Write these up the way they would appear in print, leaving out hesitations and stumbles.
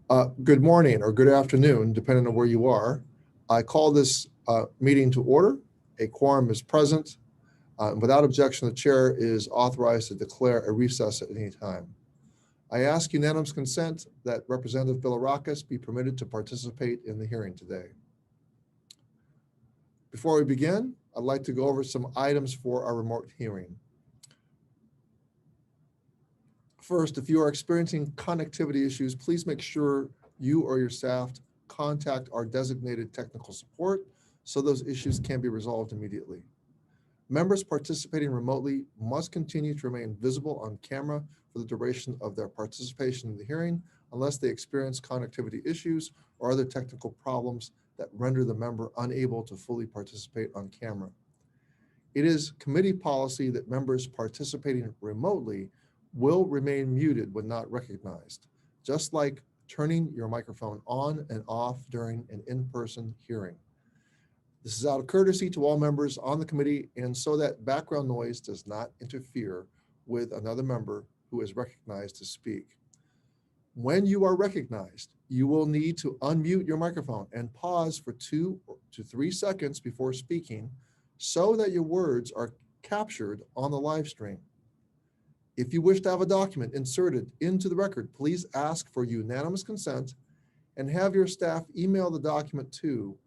Good morning or good afternoon, depending on where you are. I call this meeting to order. A quorum is present. Without objection, the chair is authorized to declare a recess at any time. I ask unanimous consent that Representative Bilirakis be permitted to participate in the hearing today. Before we begin, I'd like to go over some items for our remote hearing. First, if you are experiencing connectivity issues, please make sure you or your staff contact our designated technical support so those issues can be resolved immediately. Members participating remotely must continue to remain visible on camera for the duration of their participation in the hearing unless they experience connectivity issues or other technical problems that render the member unable to fully participate on camera. It is committee policy that members participating remotely will remain muted when not recognized, just like turning your microphone on and off during an in-person hearing. This is out of courtesy to all members on the committee and so that background noise does not interfere with another member who is recognized to speak. When you are recognized, you will need to unmute your microphone and pause for 2 to 3 seconds before speaking so that your words are captured on the live stream. If you wish to have a document inserted into the record, please ask for unanimous consent and have your staff email the document to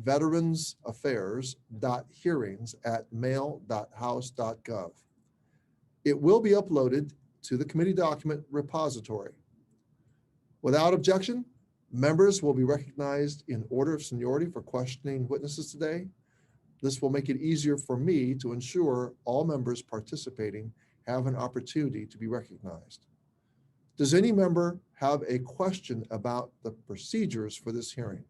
veteransaffairs.hearings@mail.house.gov. It will be uploaded to the committee document repository. Without objection, members will be recognized in order of seniority for questioning witnesses today. This will make it easier for me to ensure all members participating have an opportunity to be recognized. Does any member have a question about the procedures for this hearing?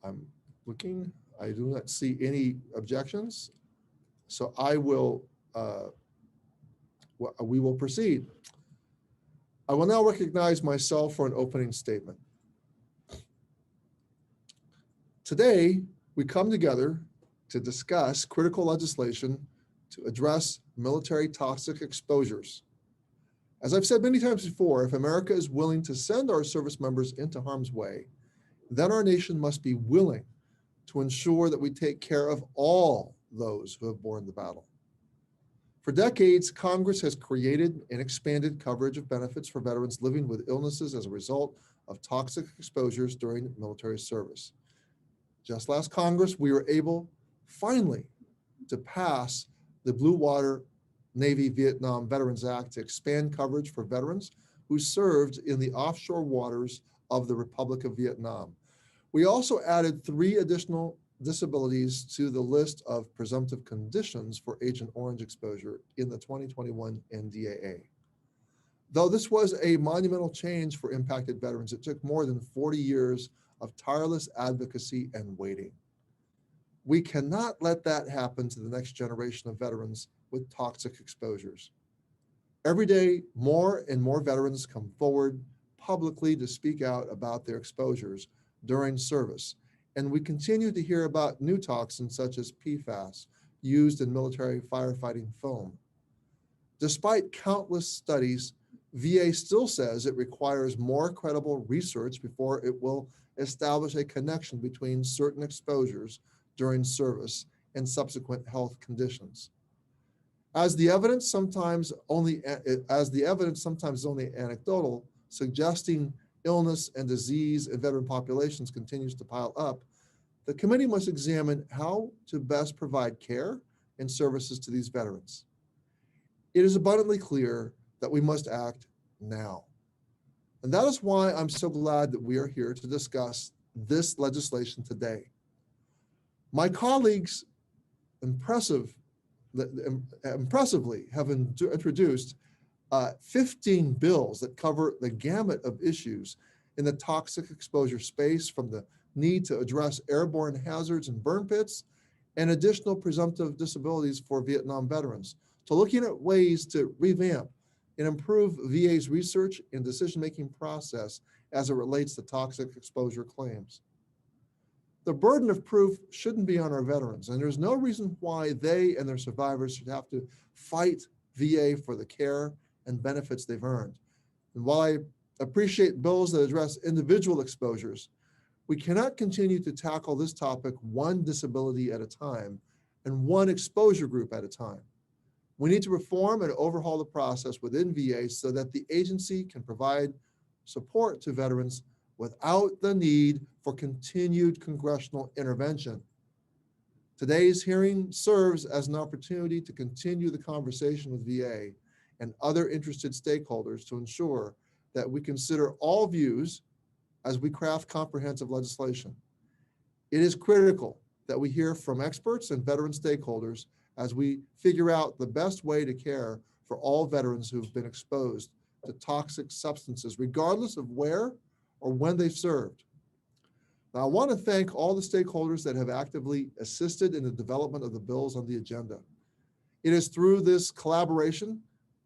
I'm looking, I do not see any objections. So we will proceed. I will now recognize myself for an opening statement. Today, we come together to discuss critical legislation to address military toxic exposures. As I've said many times before, if America is willing to send our service members into harm's way, then our nation must be willing to ensure that we take care of all those who have borne the battle. For decades, Congress has created and expanded coverage of benefits for veterans living with illnesses as a result of toxic exposures during military service. Just last Congress, we were able, finally, to pass the Blue Water Navy Vietnam Veterans Act to expand coverage for veterans who served in the offshore waters of the Republic of Vietnam. We also added 3 additional disabilities to the list of presumptive conditions for Agent Orange exposure in the 2021 NDAA. Though this was a monumental change for impacted veterans, it took more than 40 years of tireless advocacy and waiting. We cannot let that happen to the next generation of veterans with toxic exposures. Every day, more and more veterans come forward publicly to speak out about their exposures during service, and we continue to hear about new toxins such as PFAS used in military firefighting foam. Despite countless studies, VA still says it requires more credible research before it will establish a connection between certain exposures during service and subsequent health conditions. As the evidence sometimes only anecdotal, suggesting illness and disease in veteran populations continues to pile up, the committee must examine how to best provide care and services to these veterans. It is abundantly clear that we must act now. And that is why I'm so glad that we are here to discuss this legislation today. My colleagues impressively have introduced 15 bills that cover the gamut of issues in the toxic exposure space, from the need to address airborne hazards and burn pits and additional presumptive disabilities for Vietnam veterans, to looking at ways to revamp and improve VA's research and decision-making process as it relates to toxic exposure claims. The burden of proof shouldn't be on our veterans, and there's no reason why they and their survivors should have to fight VA for the care and benefits they've earned. And while I appreciate bills that address individual exposures, we cannot continue to tackle this topic one disability at a time and one exposure group at a time. We need to reform and overhaul the process within VA so that the agency can provide support to veterans without the need for continued congressional intervention. Today's hearing serves as an opportunity to continue the conversation with VA and other interested stakeholders to ensure that we consider all views as we craft comprehensive legislation. It is critical that we hear from experts and veteran stakeholders as we figure out the best way to care for all veterans who've been exposed to toxic substances, regardless of where or when they've served. Now, I want to thank all the stakeholders that have actively assisted in the development of the bills on the agenda. It is through this collaboration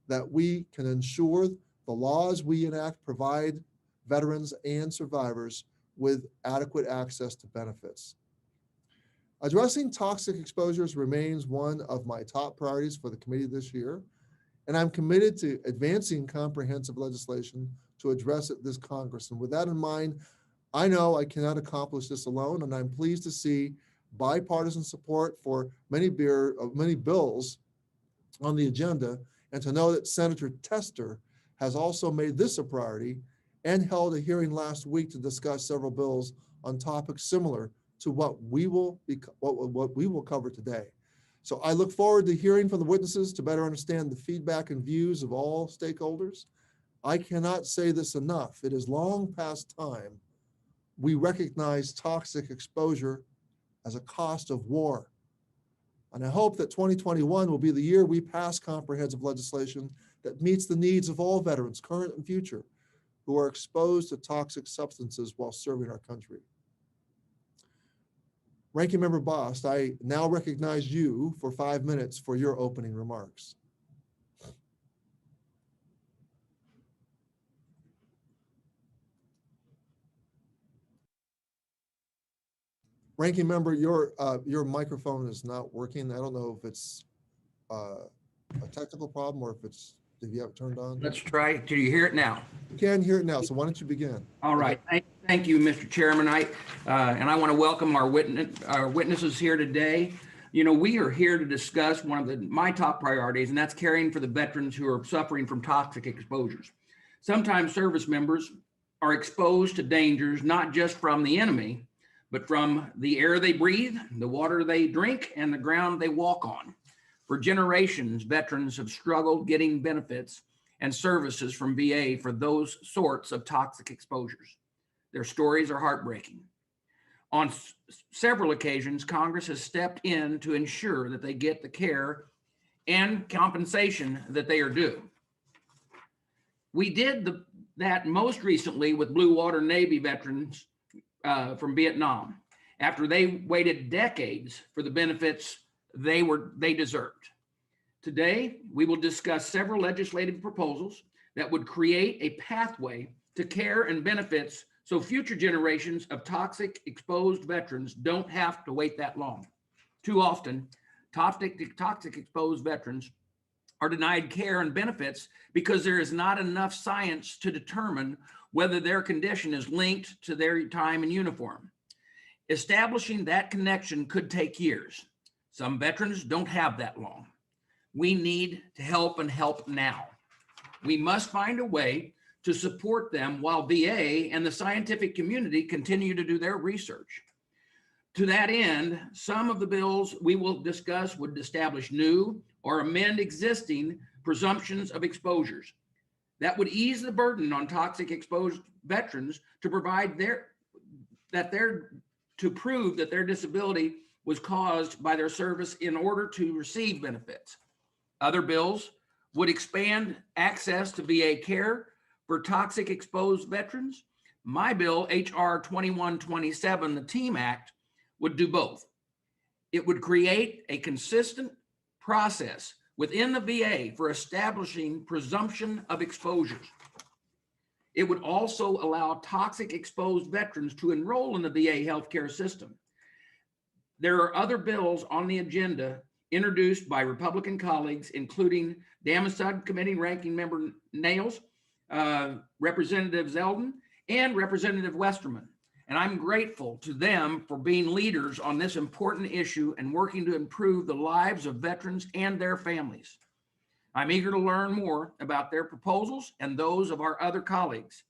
that we can ensure the laws we enact provide veterans and survivors with adequate access to benefits. Addressing toxic exposures remains one of my top priorities for the committee this year, and I'm committed to advancing comprehensive legislation to address it this Congress. And with that in mind, I know I cannot accomplish this alone, and I'm pleased to see bipartisan support for many bills on the agenda, and to know that Senator Tester has also made this a priority and held a hearing last week to discuss several bills on topics similar to what we will cover today. So I look forward to hearing from the witnesses to better understand the feedback and views of all stakeholders. I cannot say this enough. It is long past time we recognize toxic exposure as a cost of war. And I hope that 2021 will be the year we pass comprehensive legislation that meets the needs of all veterans, current and future, who are exposed to toxic substances while serving our country. Ranking Member Bost, I now recognize you for 5 minutes for your opening remarks. Ranking Member, your microphone is not working. I don't know if it's a technical problem or if you have it turned on. Let's try. Do you hear it now? You can hear it now, so why don't you begin? All right. Thank you, Mr. Chairman. And I want to welcome our witnesses here today. You know, we are here to discuss one of my top priorities, and that's caring for the veterans who are suffering from toxic exposures. Sometimes service members are exposed to dangers, not just from the enemy, but from the air they breathe, the water they drink, and the ground they walk on. For generations, veterans have struggled getting benefits and services from VA for those sorts of toxic exposures. Their stories are heartbreaking. On several occasions, Congress has stepped in to ensure that they get the care and compensation that they are due. We did that most recently with Blue Water Navy veterans from Vietnam, after they waited decades for the benefits they deserved. Today, we will discuss several legislative proposals that would create a pathway to care and benefits so future generations of toxic exposed veterans don't have to wait that long. Too often, toxic exposed veterans are denied care and benefits because there is not enough science to determine whether their condition is linked to their time in uniform. Establishing that connection could take years. Some veterans don't have that long. We need to help and help now. We must find a way to support them while VA and the scientific community continue to do their research. To that end, some of the bills we will discuss would establish new or amend existing presumptions of exposures. That would ease the burden on toxic exposed veterans to provide to prove that their disability was caused by their service in order to receive benefits. Other bills would expand access to VA care for toxic exposed veterans. My bill, HR 2127, the TEAM Act, would do both. It would create a consistent process within the VA for establishing presumption of exposures. It would also allow toxic exposed veterans to enroll in the VA healthcare system. There are other bills on the agenda introduced by Republican colleagues, including DAMA Subcommittee Ranking Member Nails, Representative Zeldin, and Representative Westerman. And I'm grateful to them for being leaders on this important issue and working to improve the lives of veterans and their families. I'm eager to learn more about their proposals and those of our other colleagues.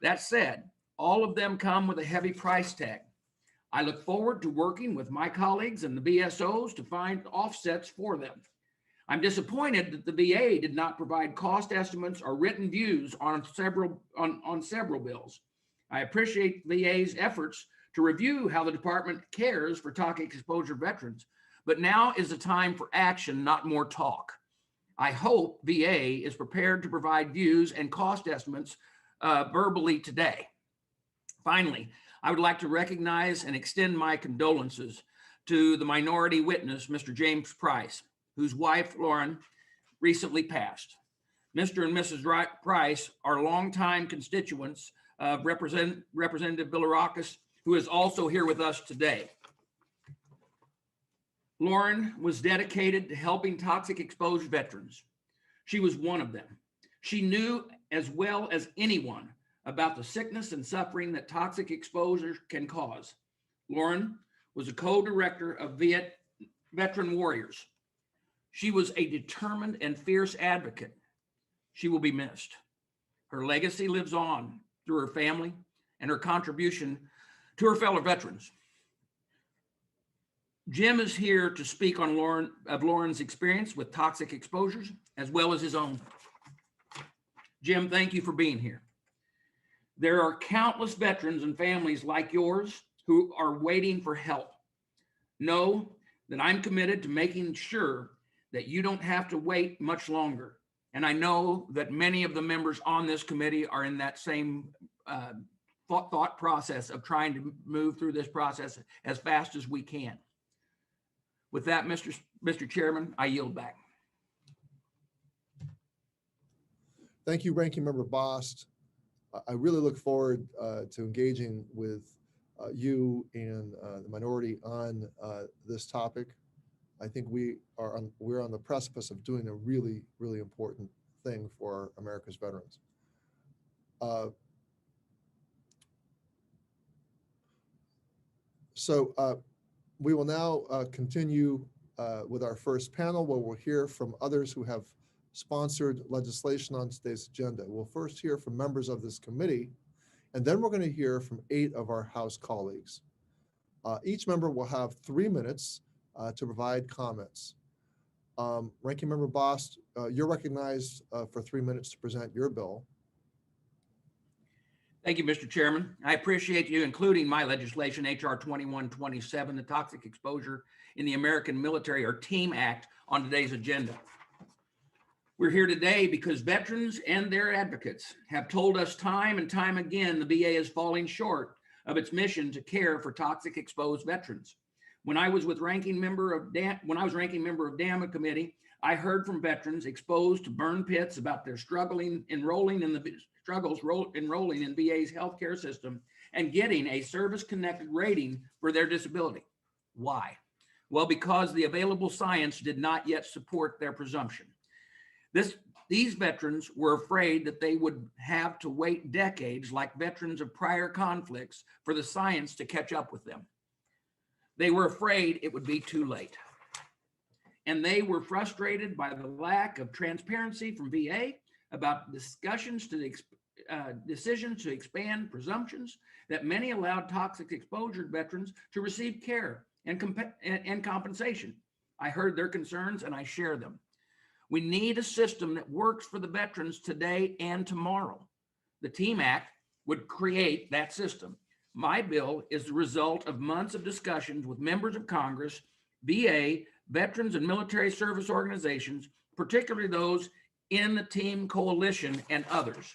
That said, all of them come with a heavy price tag. I look forward to working with my colleagues and the VSOs to find offsets for them. I'm disappointed that the VA did not provide cost estimates or written views on several bills. I appreciate VA's efforts to review how the department cares for toxic exposure veterans, but now is the time for action, not more talk. I hope VA is prepared to provide views and cost estimates verbally today. Finally, I would like to recognize and extend my condolences to the minority witness, Mr. James Price, whose wife, Lauren, recently passed. Mr. and Mrs. Price are longtime constituents of Representative Bilirakis, who is also here with us today. Lauren was dedicated to helping toxic exposed veterans. She was one of them. She knew as well as anyone about the sickness and suffering that toxic exposure can cause. Lauren was a co-director of Veteran Warriors. She was a determined and fierce advocate. She will be missed. Her legacy lives on through her family and her contribution to her fellow veterans. Jim is here to speak on Lauren's experience with toxic exposures, as well as his own. Jim, thank you for being here. There are countless veterans and families like yours who are waiting for help. Know that I'm committed to making sure that you don't have to wait much longer. And I know that many of the members on this committee are in that same thought process of trying to move through this process as fast as we can. With that, Mr. Chairman, I yield back. Thank you, Ranking Member Bost. I really look forward to engaging with you and the minority on this topic. I think we're on the precipice of doing a really, really important thing for America's veterans. So we will now continue with our first panel, where we'll hear from others who have sponsored legislation on today's agenda. We'll first hear from members of this committee, and then we're going to hear from 8 of our House colleagues. Each member will have 3 minutes to provide comments. Ranking Member Bost, you're recognized for 3 minutes to present your bill. Thank you, Mr. Chairman. I appreciate you including my legislation, H.R. 2127, the Toxic Exposure in the American Military, or TEAM Act, on today's agenda. We're here today because veterans and their advocates have told us time and time again the VA is falling short of its mission to care for toxic exposed veterans. When I was ranking member of DAMA committee, I heard from veterans exposed to burn pits about their enrolling in VA's healthcare system and getting a service-connected rating for their disability. Why? Well, because the available science did not yet support their presumption. These veterans were afraid that they would have to wait decades, like veterans of prior conflicts, for the science to catch up with them. They were afraid it would be too late. And they were frustrated by the lack of transparency from VA about decisions to expand presumptions that many allowed toxic exposure veterans to receive care and compensation. I heard their concerns and I share them. We need a system that works for the veterans today and tomorrow. The TEAM Act would create that system. My bill is the result of months of discussions with members of Congress, VA, veterans and military service organizations, particularly those in the TEAM Coalition and others.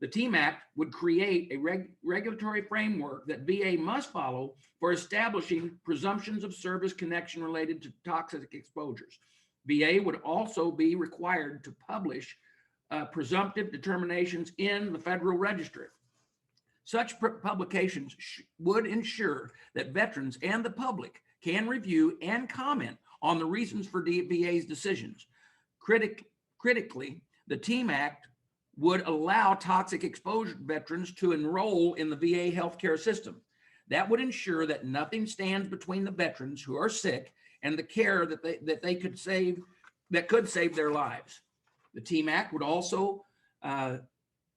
The TEAM Act would create a regulatory framework that VA must follow for establishing presumptions of service connection related to toxic exposures. VA would also be required to publish presumptive determinations in the Federal Register. Such publications would ensure that veterans and the public can review and comment on the reasons for VA's decisions. Critically, the TEAM Act would allow toxic exposure veterans to enroll in the VA healthcare system. That would ensure that nothing stands between the veterans who are sick and the care that could save their lives. The TEAM Act would also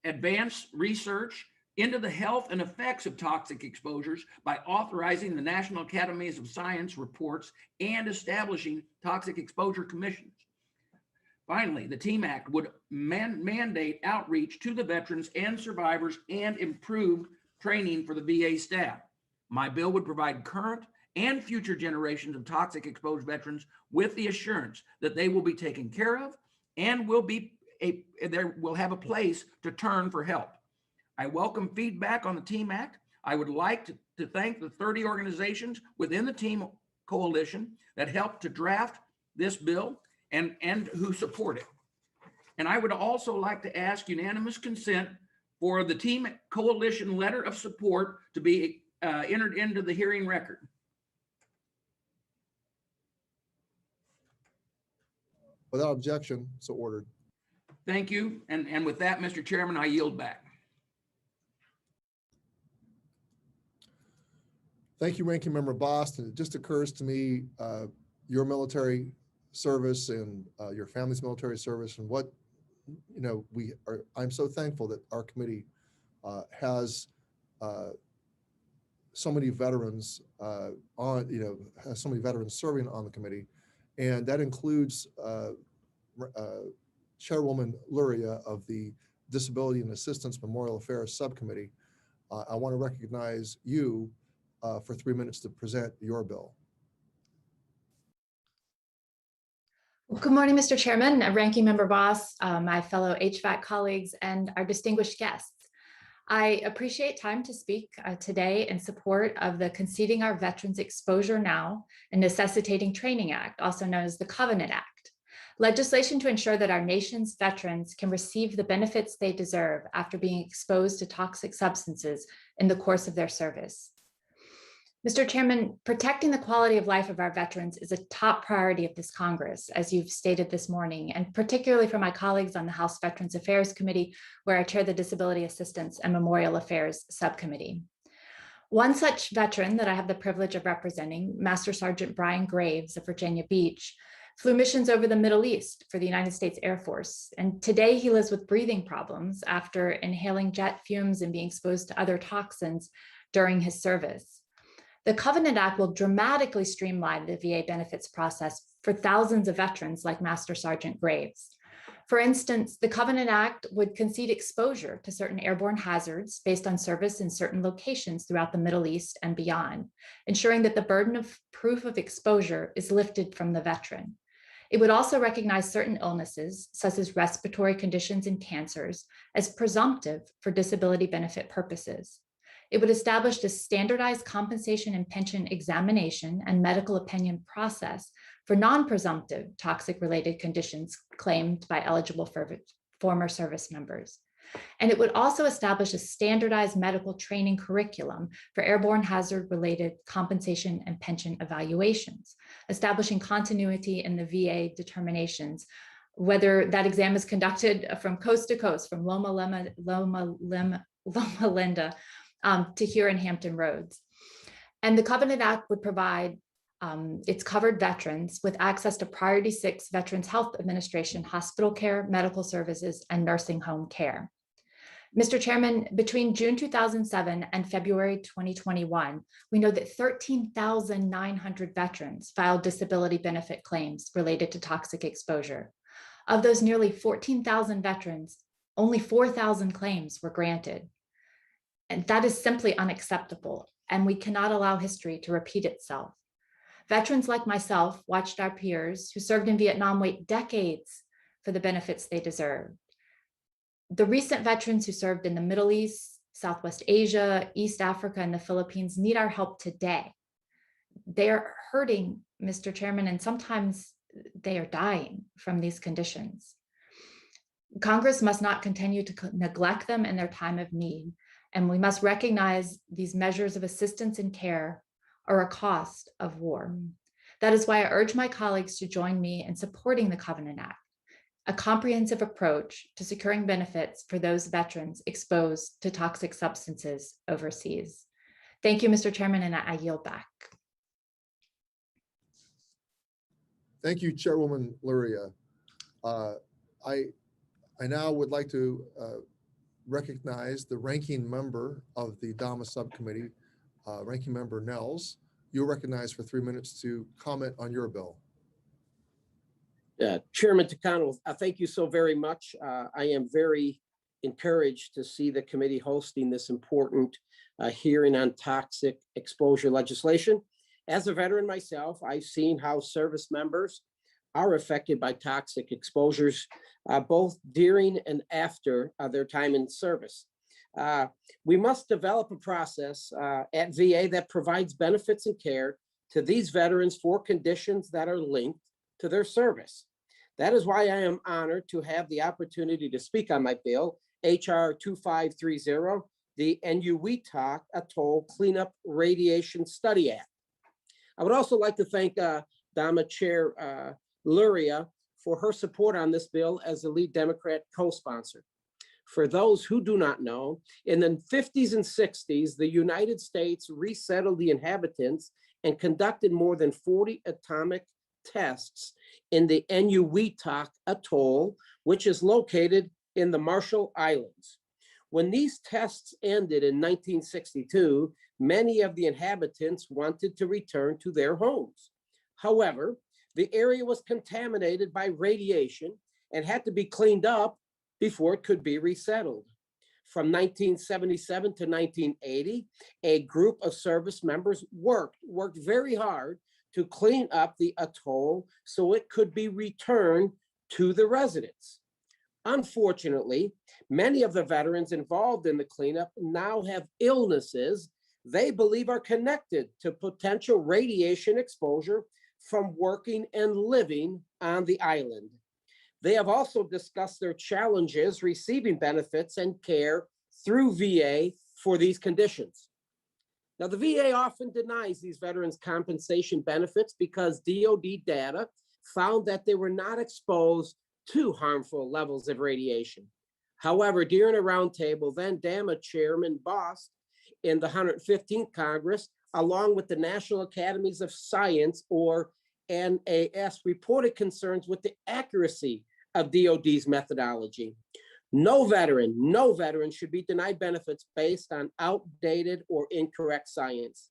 advance research into the health and effects of toxic exposures by authorizing the National Academies of Science reports and establishing toxic exposure commissions. Finally, the TEAM Act would mandate outreach to the veterans and survivors and improve training for the VA staff. My bill would provide current and future generations of toxic exposed veterans with the assurance that they will be taken care of and will have a place to turn for help. I welcome feedback on the TEAM Act. I would like to thank the 30 organizations within the TEAM Coalition that helped to draft this bill and who support it. And I would also like to ask unanimous consent for the TEAM Coalition letter of support to be entered into the hearing record. Without objection, so ordered. Thank you. And with that, Mr. Chairman, I yield back. Thank you, Ranking Member Boston. It just occurs to me, your military service and your family's military service and what, I'm so thankful that our committee has so many veterans has so many veterans serving on the committee. And that includes Chairwoman Luria of the Disability and Assistance Memorial Affairs Subcommittee. I want to recognize you for 3 minutes to present your bill. Good morning, Mr. Chairman, Ranking Member Boss, my fellow HVAC colleagues, and our distinguished guests. I appreciate time to speak today in support of the Conceding Our Veterans Exposure Now and Necessitating Training Act, also known as the Covenant Act, legislation to ensure that our nation's veterans can receive the benefits they deserve after being exposed to toxic substances in the course of their service. Mr. Chairman, protecting the quality of life of our veterans is a top priority of this Congress, as you've stated this morning, and particularly for my colleagues on the House Veterans Affairs Committee, where I chair the Disability Assistance and Memorial Affairs Subcommittee. One such veteran that I have the privilege of representing, Master Sergeant Brian Graves of Virginia Beach, flew missions over the Middle East for the United States Air Force. And today he lives with breathing problems after inhaling jet fumes and being exposed to other toxins during his service. The Covenant Act will dramatically streamline the VA benefits process for thousands of veterans like Master Sergeant Graves. For instance, the Covenant Act would concede exposure to certain airborne hazards based on service in certain locations throughout the Middle East and beyond, ensuring that the burden of proof of exposure is lifted from the veteran. It would also recognize certain illnesses, such as respiratory conditions and cancers, as presumptive for disability benefit purposes. It would establish a standardized compensation and pension examination and medical opinion process for non-presumptive toxic-related conditions claimed by eligible former service members. And it would also establish a standardized medical training curriculum for airborne hazard-related compensation and pension evaluations, establishing continuity in the VA determinations, whether that exam is conducted from coast to coast, from Loma Linda to here in Hampton Roads. And the Covenant Act would provide its covered veterans with access to Priority 6 Veterans Health Administration hospital care, medical services, and nursing home care. Mr. Chairman, between June 2007 and February 2021, we know that 13,900 veterans filed disability benefit claims related to toxic exposure. Of those nearly 14,000 veterans, only 4,000 claims were granted. And that is simply unacceptable, and we cannot allow history to repeat itself. Veterans like myself watched our peers who served in Vietnam wait decades for the benefits they deserved. The recent veterans who served in the Middle East, Southwest Asia, East Africa, and the Philippines need our help today. They are hurting, Mr. Chairman, and sometimes they are dying from these conditions. Congress must not continue to neglect them in their time of need. And we must recognize these measures of assistance and care are a cost of war. That is why I urge my colleagues to join me in supporting the Covenant Act, a comprehensive approach to securing benefits for those veterans exposed to toxic substances overseas. Thank you, Mr. Chairman, and I yield back. Thank you, Chairwoman Luria. I now would like to recognize the ranking member of the DAMA subcommittee, Ranking Member Nels. You're recognized for 3 minutes to comment on your bill. Chairman Takano, thank you so very much. I am very encouraged to see the committee hosting this important hearing on toxic exposure legislation. As a veteran myself, I've seen how service members are affected by toxic exposures, both during and after their time in service. We must develop a process at VA that provides benefits and care to these veterans for conditions that are linked to their service. That is why I am honored to have the opportunity to speak on my bill, HR 2530, the NUWETOC Atoll Cleanup Radiation Study Act. I would also like to thank DAMA Chair Luria for her support on this bill as the lead Democrat co-sponsor. For those who do not know, in the 50s and 60s, the United States resettled the inhabitants and conducted more than 40 atomic tests in the NUWETOC Atoll, which is located in the Marshall Islands. When these tests ended in 1962, many of the inhabitants wanted to return to their homes. However, the area was contaminated by radiation and had to be cleaned up before it could be resettled. From 1977 to 1980, a group of service members worked very hard to clean up the atoll so it could be returned to the residents. Unfortunately, many of the veterans involved in the cleanup now have illnesses they believe are connected to potential radiation exposure from working and living on the island. They have also discussed their challenges receiving benefits and care through VA for these conditions. Now, the VA often denies these veterans compensation benefits because DoD data found that they were not exposed to harmful levels of radiation. However, during a roundtable, then DAMA Chairman Boss in the 115th Congress, along with the National Academies of Science, or NAS, reported concerns with the accuracy of DoD's methodology. No veteran should be denied benefits based on outdated or incorrect science.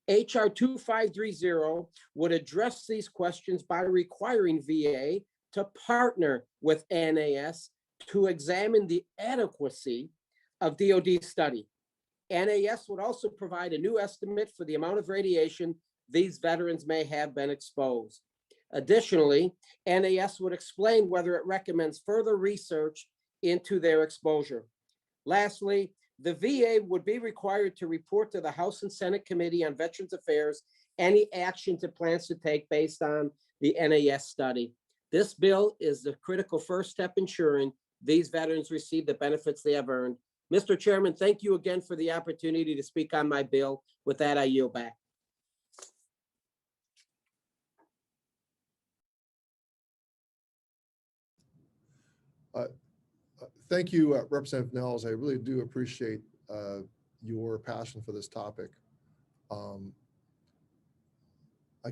HR 2530 would address these questions by requiring VA to partner with NAS to examine the adequacy of DoD's study. NAS would also provide a new estimate for the amount of radiation these veterans may have been exposed. Additionally, NAS would explain whether it recommends further research into their exposure. Lastly, the VA would be required to report to the House and Senate Committee on Veterans Affairs any actions it plans to take based on the NAS study. This bill is the critical first step ensuring these veterans receive the benefits they have earned. Mr. Chairman, thank you again for the opportunity to speak on my bill. With that, I yield back. Thank you, Representative Nels. I really do appreciate your passion for this topic. I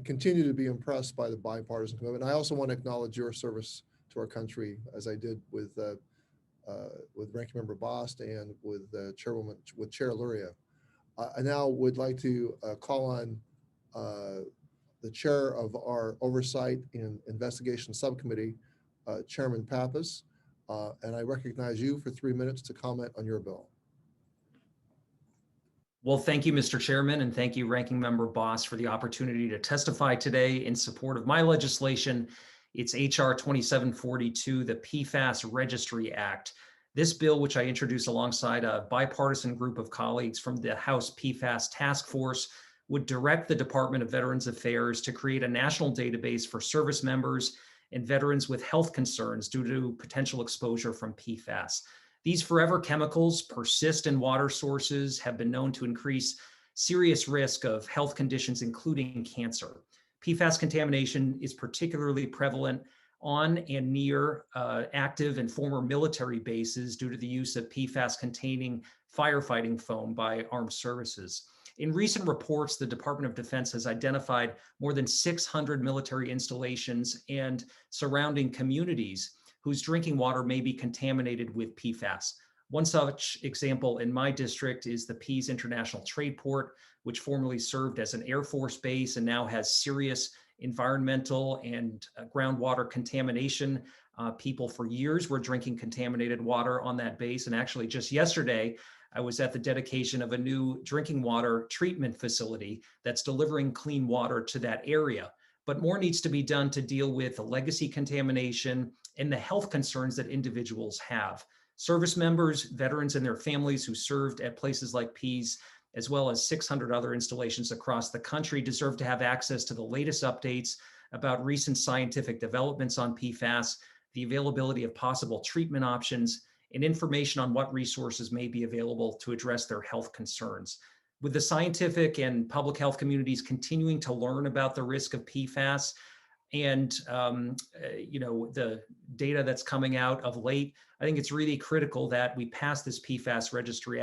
continue to be impressed by the bipartisan commitment. I also want to acknowledge your service to our country, as I did with Ranking Member Bost and with Chair Luria. I now would like to call on the chair of our Oversight and Investigation Subcommittee, Chairman Pappas, and I recognize you for 3 minutes to comment on your bill. Well, thank you, Mr. Chairman, and thank you, Ranking Member Boss, for the opportunity to testify today in support of my legislation. It's HR 2742, the PFAS Registry Act. This bill, which I introduced alongside a bipartisan group of colleagues from the House PFAS Task Force, would direct the Department of Veterans Affairs to create a national database for service members and veterans with health concerns due to potential exposure from PFAS. These forever chemicals persist in water sources, have been known to increase serious risk of health conditions, including cancer. PFAS contamination is particularly prevalent on and near active and former military bases due to the use of PFAS-containing firefighting foam by armed services. In recent reports, the Department of Defense has identified more than 600 military installations and surrounding communities whose drinking water may be contaminated with PFAS. One such example in my district is the Pease International Trade Port, which formerly served as an Air Force base and now has serious environmental and groundwater contamination. People for years were drinking contaminated water on that base. And actually just yesterday, I was at the dedication of a new drinking water treatment facility that's delivering clean water to that area. But more needs to be done to deal with the legacy contamination and the health concerns that individuals have. Service members, veterans, and their families who served at places like Pease, as well as 600 other installations across the country, deserve to have access to the latest updates about recent scientific developments on PFAS, the availability of possible treatment options, and information on what resources may be available to address their health concerns. With the scientific and public health communities continuing to learn about the risk of PFAS and the data that's coming out of late, I think it's really critical that we pass this PFAS Registry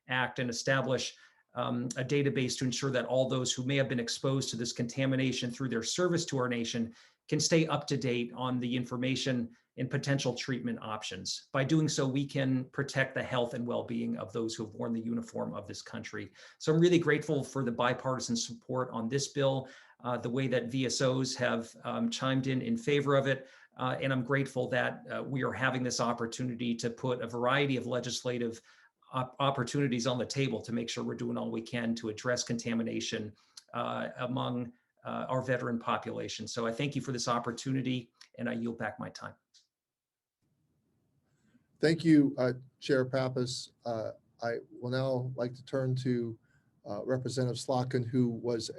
Act and establish a database to ensure that all those who may have been exposed to this contamination through their service to our nation can stay up to date on the information and potential treatment options. By doing so, we can protect the health and well-being of those who have worn the uniform of this country. So I'm really grateful for the bipartisan support on this bill, the way that VSOs have chimed in favor of it. And I'm grateful that we are having this opportunity to put a variety of legislative opportunities on the table to make sure we're doing all we can to address contamination among our veteran population. So I thank you for this opportunity, and I yield back my time. Thank you, Chair Pappas. I will now like to turn to Representative Slotkin, who was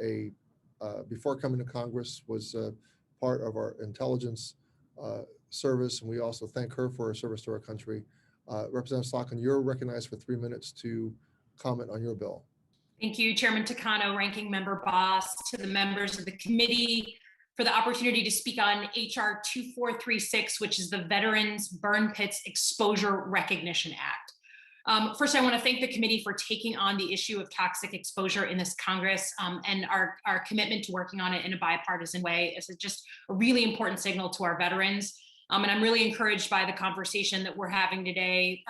before coming to Congress, was part of our intelligence service, and we also thank her for her service to our country. Representative Slotkin, you're recognized for 3 minutes to comment on your bill. Thank you, Chairman Takano, Ranking Member Boss, to the members of the committee for the opportunity to speak on HR 2436, which is the Veterans Burn Pits Exposure Recognition Act. First, I want to thank the committee for taking on the issue of toxic exposure in this Congress and our commitment to working on it in a bipartisan way. It's just a really important signal to our veterans. And I'm really encouraged by the conversation that we're having today.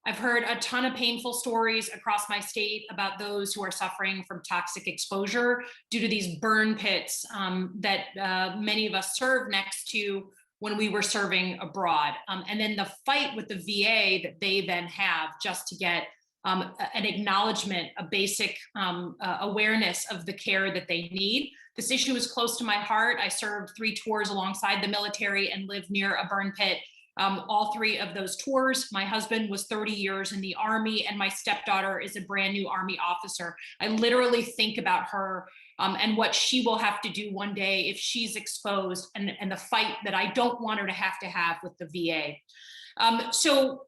I've heard a ton of painful stories across my state about those who are suffering from toxic exposure due to these burn pits that many of us served next to when we were serving abroad. And then the fight with the VA that they then have just to get an acknowledgement, a basic awareness of the care that they need. This issue is close to my heart. I served 3 tours alongside the military and lived near a burn pit. All 3 of those tours. My husband was 30 years in the Army, and my stepdaughter is a brand new Army officer. I literally think about her and what she will have to do one day if she's exposed, and the fight that I don't want her to have with the VA. So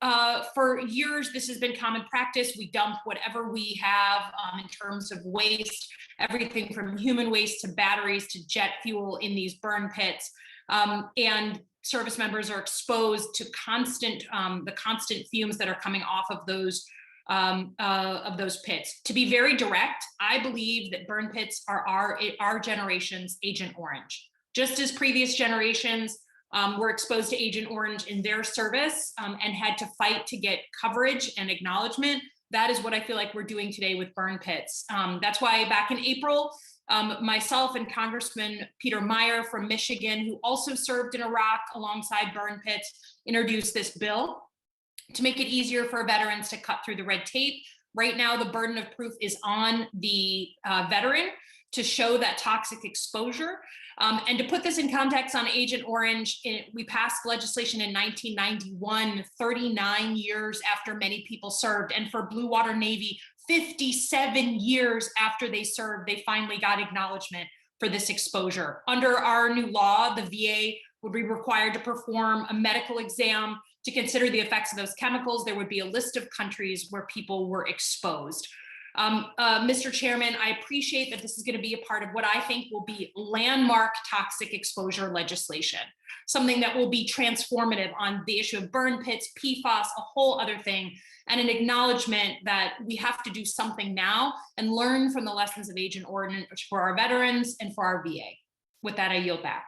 for years, this has been common practice. We dump whatever we have in terms of waste, everything from human waste to batteries to jet fuel in these burn pits. And service members are exposed to the constant fumes that are coming off of those pits. To be very direct, I believe that burn pits are our generation's Agent Orange. Just as previous generations were exposed to Agent Orange in their service and had to fight to get coverage and acknowledgement, that is what I feel like we're doing today with burn pits. That's why back in April, myself and Congressman Peter Meijer from Michigan, who also served in Iraq alongside burn pits, introduced this bill to make it easier for veterans to cut through the red tape. Right now, the burden of proof is on the veteran to show that toxic exposure. And to put this in context on Agent Orange, we passed legislation in 1991, 39 years after many people served. And for Blue Water Navy, 57 years after they served, they finally got acknowledgement for this exposure. Under our new law, the VA would be required to perform a medical exam to consider the effects of those chemicals. There would be a list of countries where people were exposed. Mr. Chairman, I appreciate that this is going to be a part of what I think will be landmark toxic exposure legislation, something that will be transformative on the issue of burn pits, PFAS, a whole other thing, and an acknowledgement that we have to do something now and learn from the lessons of Agent Orange for our veterans and for our VA. With that, I yield back.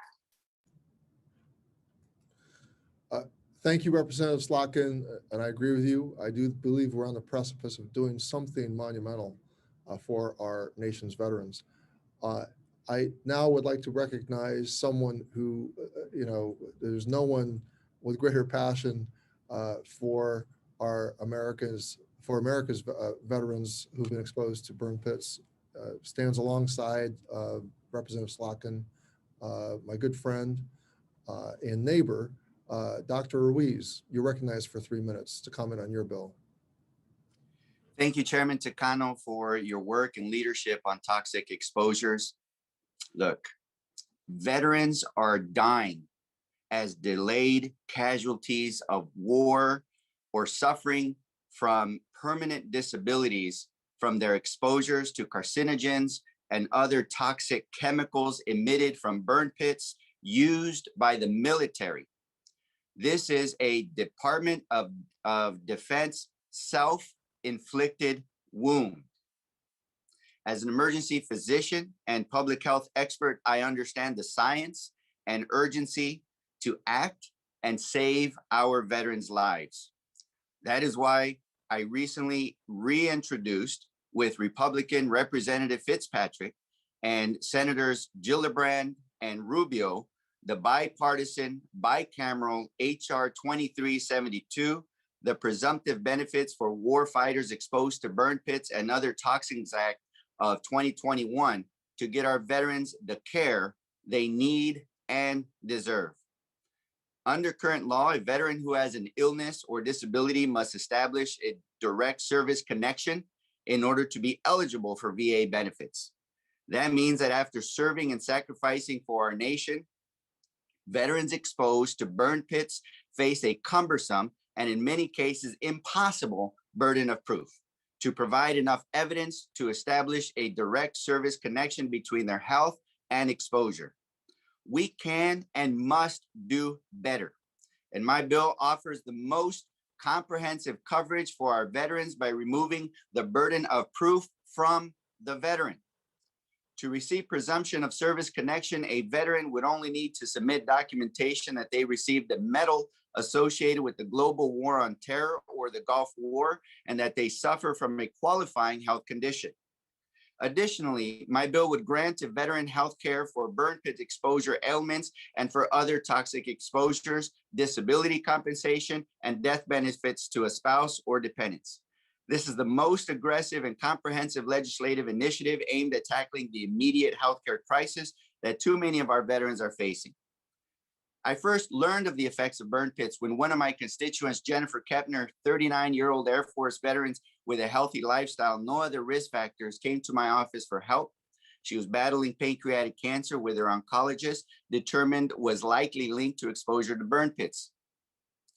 Thank you, Representative Slotkin, and I agree with you. I do believe we're on the precipice of doing something monumental for our nation's veterans. I now would like to recognize someone who, there's no one with greater passion for America's veterans who've been exposed to burn pits. Stands alongside Representative Slotkin, my good friend and neighbor, Dr. Ruiz. You're recognized for 3 minutes to comment on your bill. Thank you, Chairman Takano, for your work and leadership on toxic exposures. Look, veterans are dying as delayed casualties of war or suffering from permanent disabilities from their exposures to carcinogens and other toxic chemicals emitted from burn pits used by the military. This is a Department of Defense self-inflicted wound. As an emergency physician and public health expert, I understand the science and urgency to act and save our veterans' lives. That is why I recently reintroduced with Republican Representative Fitzpatrick and Senators Gillibrand and Rubio the bipartisan, bicameral HR 2372, the Presumptive Benefits for War Fighters Exposed to Burn Pits and Other Toxins Act of 2021 to get our veterans the care they need and deserve. Under current law, a veteran who has an illness or disability must establish a direct service connection in order to be eligible for VA benefits. That means that after serving and sacrificing for our nation, veterans exposed to burn pits face a cumbersome and in many cases impossible burden of proof to provide enough evidence to establish a direct service connection between their health and exposure. We can and must do better. And my bill offers the most comprehensive coverage for our veterans by removing the burden of proof from the veteran. To receive presumption of service connection, a veteran would only need to submit documentation that they received a medal associated with the global war on terror or the Gulf War, and that they suffer from a qualifying health condition. Additionally, my bill would grant a veteran health care for burn pit exposure ailments and for other toxic exposures, disability compensation, and death benefits to a spouse or dependents. This is the most aggressive and comprehensive legislative initiative aimed at tackling the immediate healthcare crisis that too many of our veterans are facing. I first learned of the effects of burn pits when one of my constituents, Jennifer Kepner, 39-year-old Air Force veteran with a healthy lifestyle, no other risk factors, came to my office for help. She was battling pancreatic cancer with her oncologist, determined was likely linked to exposure to burn pits.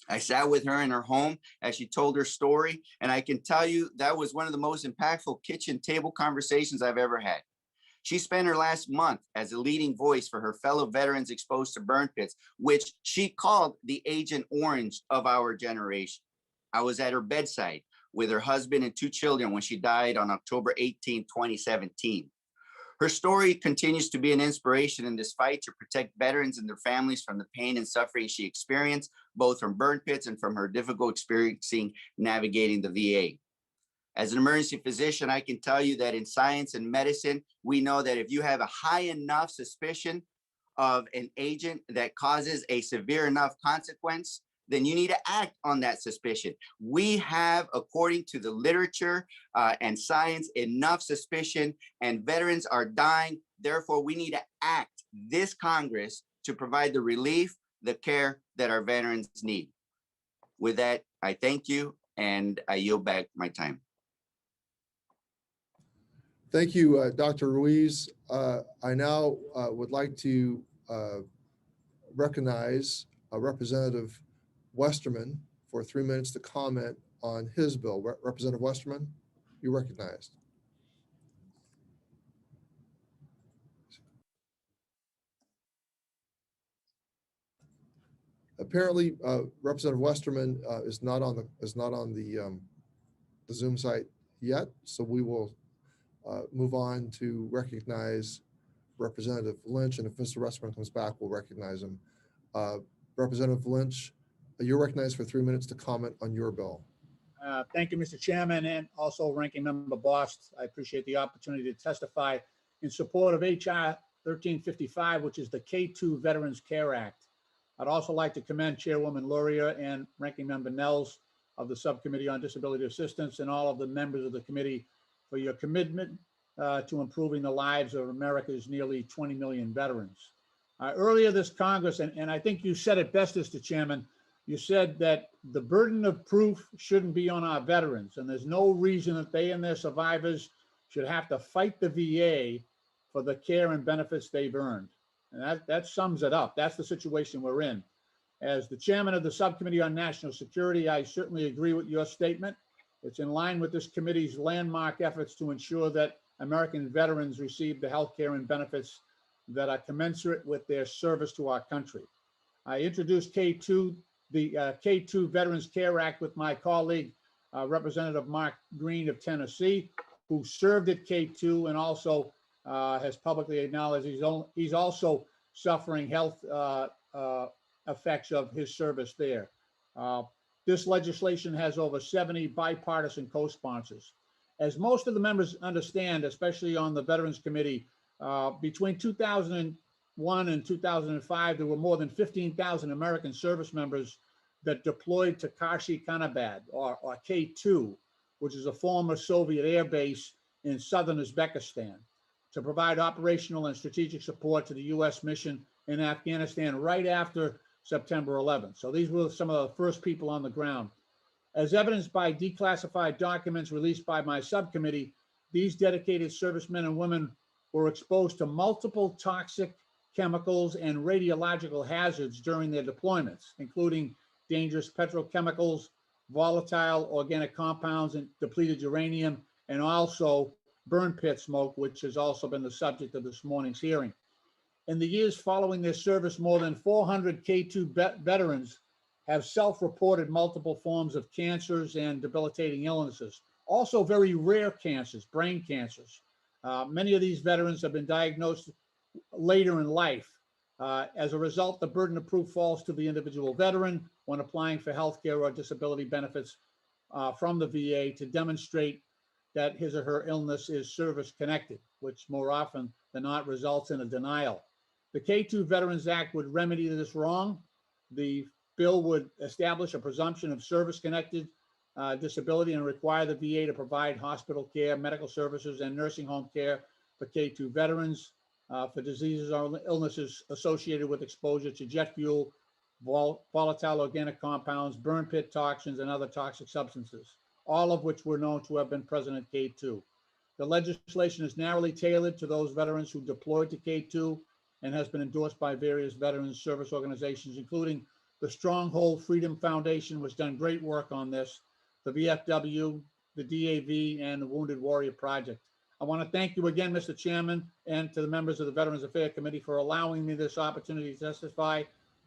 I sat with her in her home as she told her story, and I can tell you that was one of the most impactful kitchen table conversations I've ever had. She spent her last month as a leading voice for her fellow veterans exposed to burn pits, which she called the Agent Orange of our generation. I was at her bedside with her husband and 2 children when she died on October 18, 2017. Her story continues to be an inspiration in this fight to protect veterans and their families from the pain and suffering she experienced, both from burn pits and from her difficult experiencing navigating the VA. As an emergency physician, I can tell you that in science and medicine, we know that if you have a high enough suspicion of an agent that causes a severe enough consequence, then you need to act on that suspicion. We have, according to the literature and science, enough suspicion, and veterans are dying. Therefore, we need to act, this Congress, to provide the relief, the care that our veterans need. With that, I thank you, and I yield back my time. Thank you, Dr. Ruiz. I now would like to recognize Representative Westerman for 3 minutes to comment on his bill. Representative Westerman, you're recognized. Apparently, Representative Westerman is not on the Zoom site yet, so we will move on to recognize Representative Lynch, and if Mr. Westerman comes back, we'll recognize him. Representative Lynch, you're recognized for 3 minutes to comment on your bill. Thank you, Mr. Chairman, and also Ranking Member Bost. I appreciate the opportunity to testify in support of HR 1355, which is the K2 Veterans Care Act. I'd also like to commend Chairwoman Luria and Ranking Member Nels of the Subcommittee on Disability Assistance and all of the members of the committee for your commitment to improving the lives of America's nearly 20 million veterans. Earlier this Congress, and I think you said it best, Mr. Chairman, you said that the burden of proof shouldn't be on our veterans, and there's no reason that they and their survivors should have to fight the VA for the care and benefits they've earned. And that sums it up. That's the situation we're in. As the chairman of the Subcommittee on National Security, I certainly agree with your statement. It's in line with this committee's landmark efforts to ensure that American veterans receive the health care and benefits that are commensurate with their service to our country. I introduced K2, the K2 Veterans Care Act with my colleague, Representative Mark Green of Tennessee, who served at K2 and also has publicly acknowledged he's also suffering health effects of his service there. This legislation has over 70 bipartisan co-sponsors. As most of the members understand, especially on the Veterans Committee, between 2001 and 2005, there were more than 15,000 American service members that deployed to Karshi-Kanabad, or K2, which is a former Soviet air base in southern Uzbekistan, to provide operational and strategic support to the U.S. mission in Afghanistan right after September 11th. So these were some of the first people on the ground. As evidenced by declassified documents released by my subcommittee, these dedicated servicemen and women were exposed to multiple toxic chemicals and radiological hazards during their deployments, including dangerous petrochemicals, volatile organic compounds, and depleted uranium, and also burn pit smoke, which has also been the subject of this morning's hearing. In the years following their service, more than 400 K2 veterans have self-reported multiple forms of cancers and debilitating illnesses, also very rare cancers, brain cancers. Many of these veterans have been diagnosed later in life. As a result, the burden of proof falls to the individual veteran when applying for health care or disability benefits from the VA to demonstrate that his or her illness is service-connected, which more often than not results in a denial. The K2 Veterans Act would remedy this wrong. The bill would establish a presumption of service-connected disability and require the VA to provide hospital care, medical services, and nursing home care for K2 veterans for diseases or illnesses associated with exposure to jet fuel, volatile organic compounds, burn pit toxins, and other toxic substances, all of which were known to have been present at K2. The legislation is narrowly tailored to those veterans who deployed to K2 and has been endorsed by various veterans service organizations, including the Stronghold Freedom Foundation, which done great work on this, the VFW, the DAV, and the Wounded Warrior Project. I want to thank you again, Mr. Chairman, and to the members of the Veterans Affairs Committee for allowing me this opportunity to testify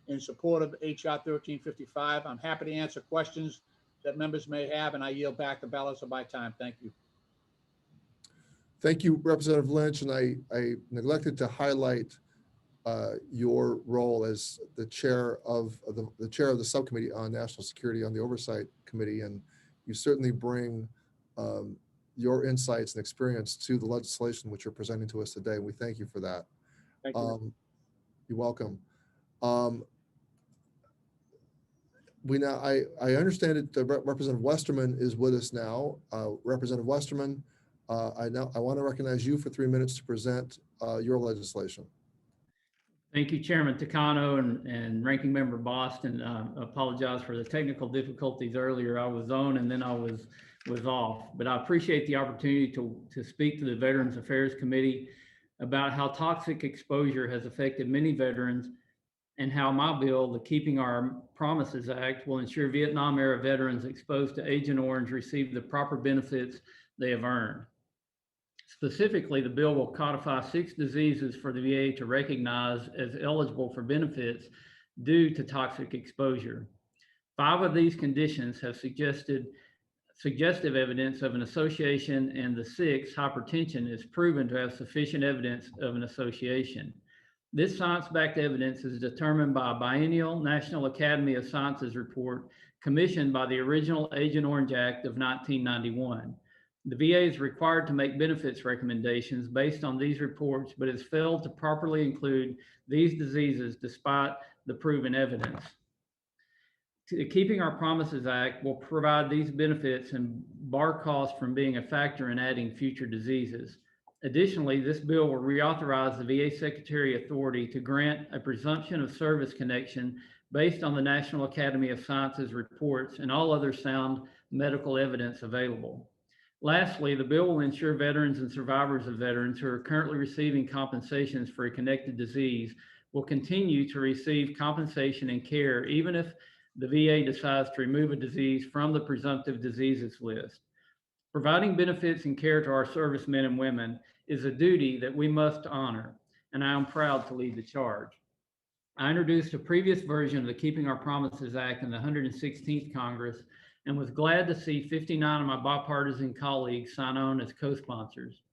in support of HR 1355. I'm happy to answer questions that members may have, and I yield back the balance of my time. Thank you. Thank you, Representative Lynch, and I neglected to highlight your role as the chair of the Subcommittee on National Security on the Oversight Committee, and you certainly bring your insights and experience to the legislation which you're presenting to us today. We thank you for that. Thank you. You're welcome. I understand that Representative Westerman is with us now. Representative Westerman, I want to recognize you for 3 minutes to present your legislation. Thank you, Chairman Takano and Ranking Member Boston. Apologize for the technical difficulties earlier. I was on and then I was off, but I appreciate the opportunity to speak to the Veterans Affairs Committee about how toxic exposure has affected many veterans and how my bill, the Keeping Our Promises Act, will ensure Vietnam-era veterans exposed to Agent Orange receive the proper benefits they have earned. Specifically, the bill will codify 6 diseases for the VA to recognize as eligible for benefits due to toxic exposure. 5 of these conditions have suggestive evidence of an association, and the 6th, hypertension, is proven to have sufficient evidence of an association. This science-backed evidence is determined by a biennial National Academy of Sciences report commissioned by the original Agent Orange Act of 1991. The VA is required to make benefits recommendations based on these reports, but has failed to properly include these diseases despite the proven evidence. The Keeping Our Promises Act will provide these benefits and bar costs from being a factor in adding future diseases. Additionally, this bill will reauthorize the VA Secretary authority to grant a presumption of service connection based on the National Academy of Sciences reports and all other sound medical evidence available. Lastly, the bill will ensure veterans and survivors of veterans who are currently receiving compensations for a connected disease will continue to receive compensation and care even if the VA decides to remove a disease from the presumptive diseases list. Providing benefits and care to our servicemen and women is a duty that we must honor, and I am proud to lead the charge. I introduced a previous version of the Keeping Our Promises Act in the 116th Congress and was glad to see 59 of my bipartisan colleagues sign on as co-sponsors.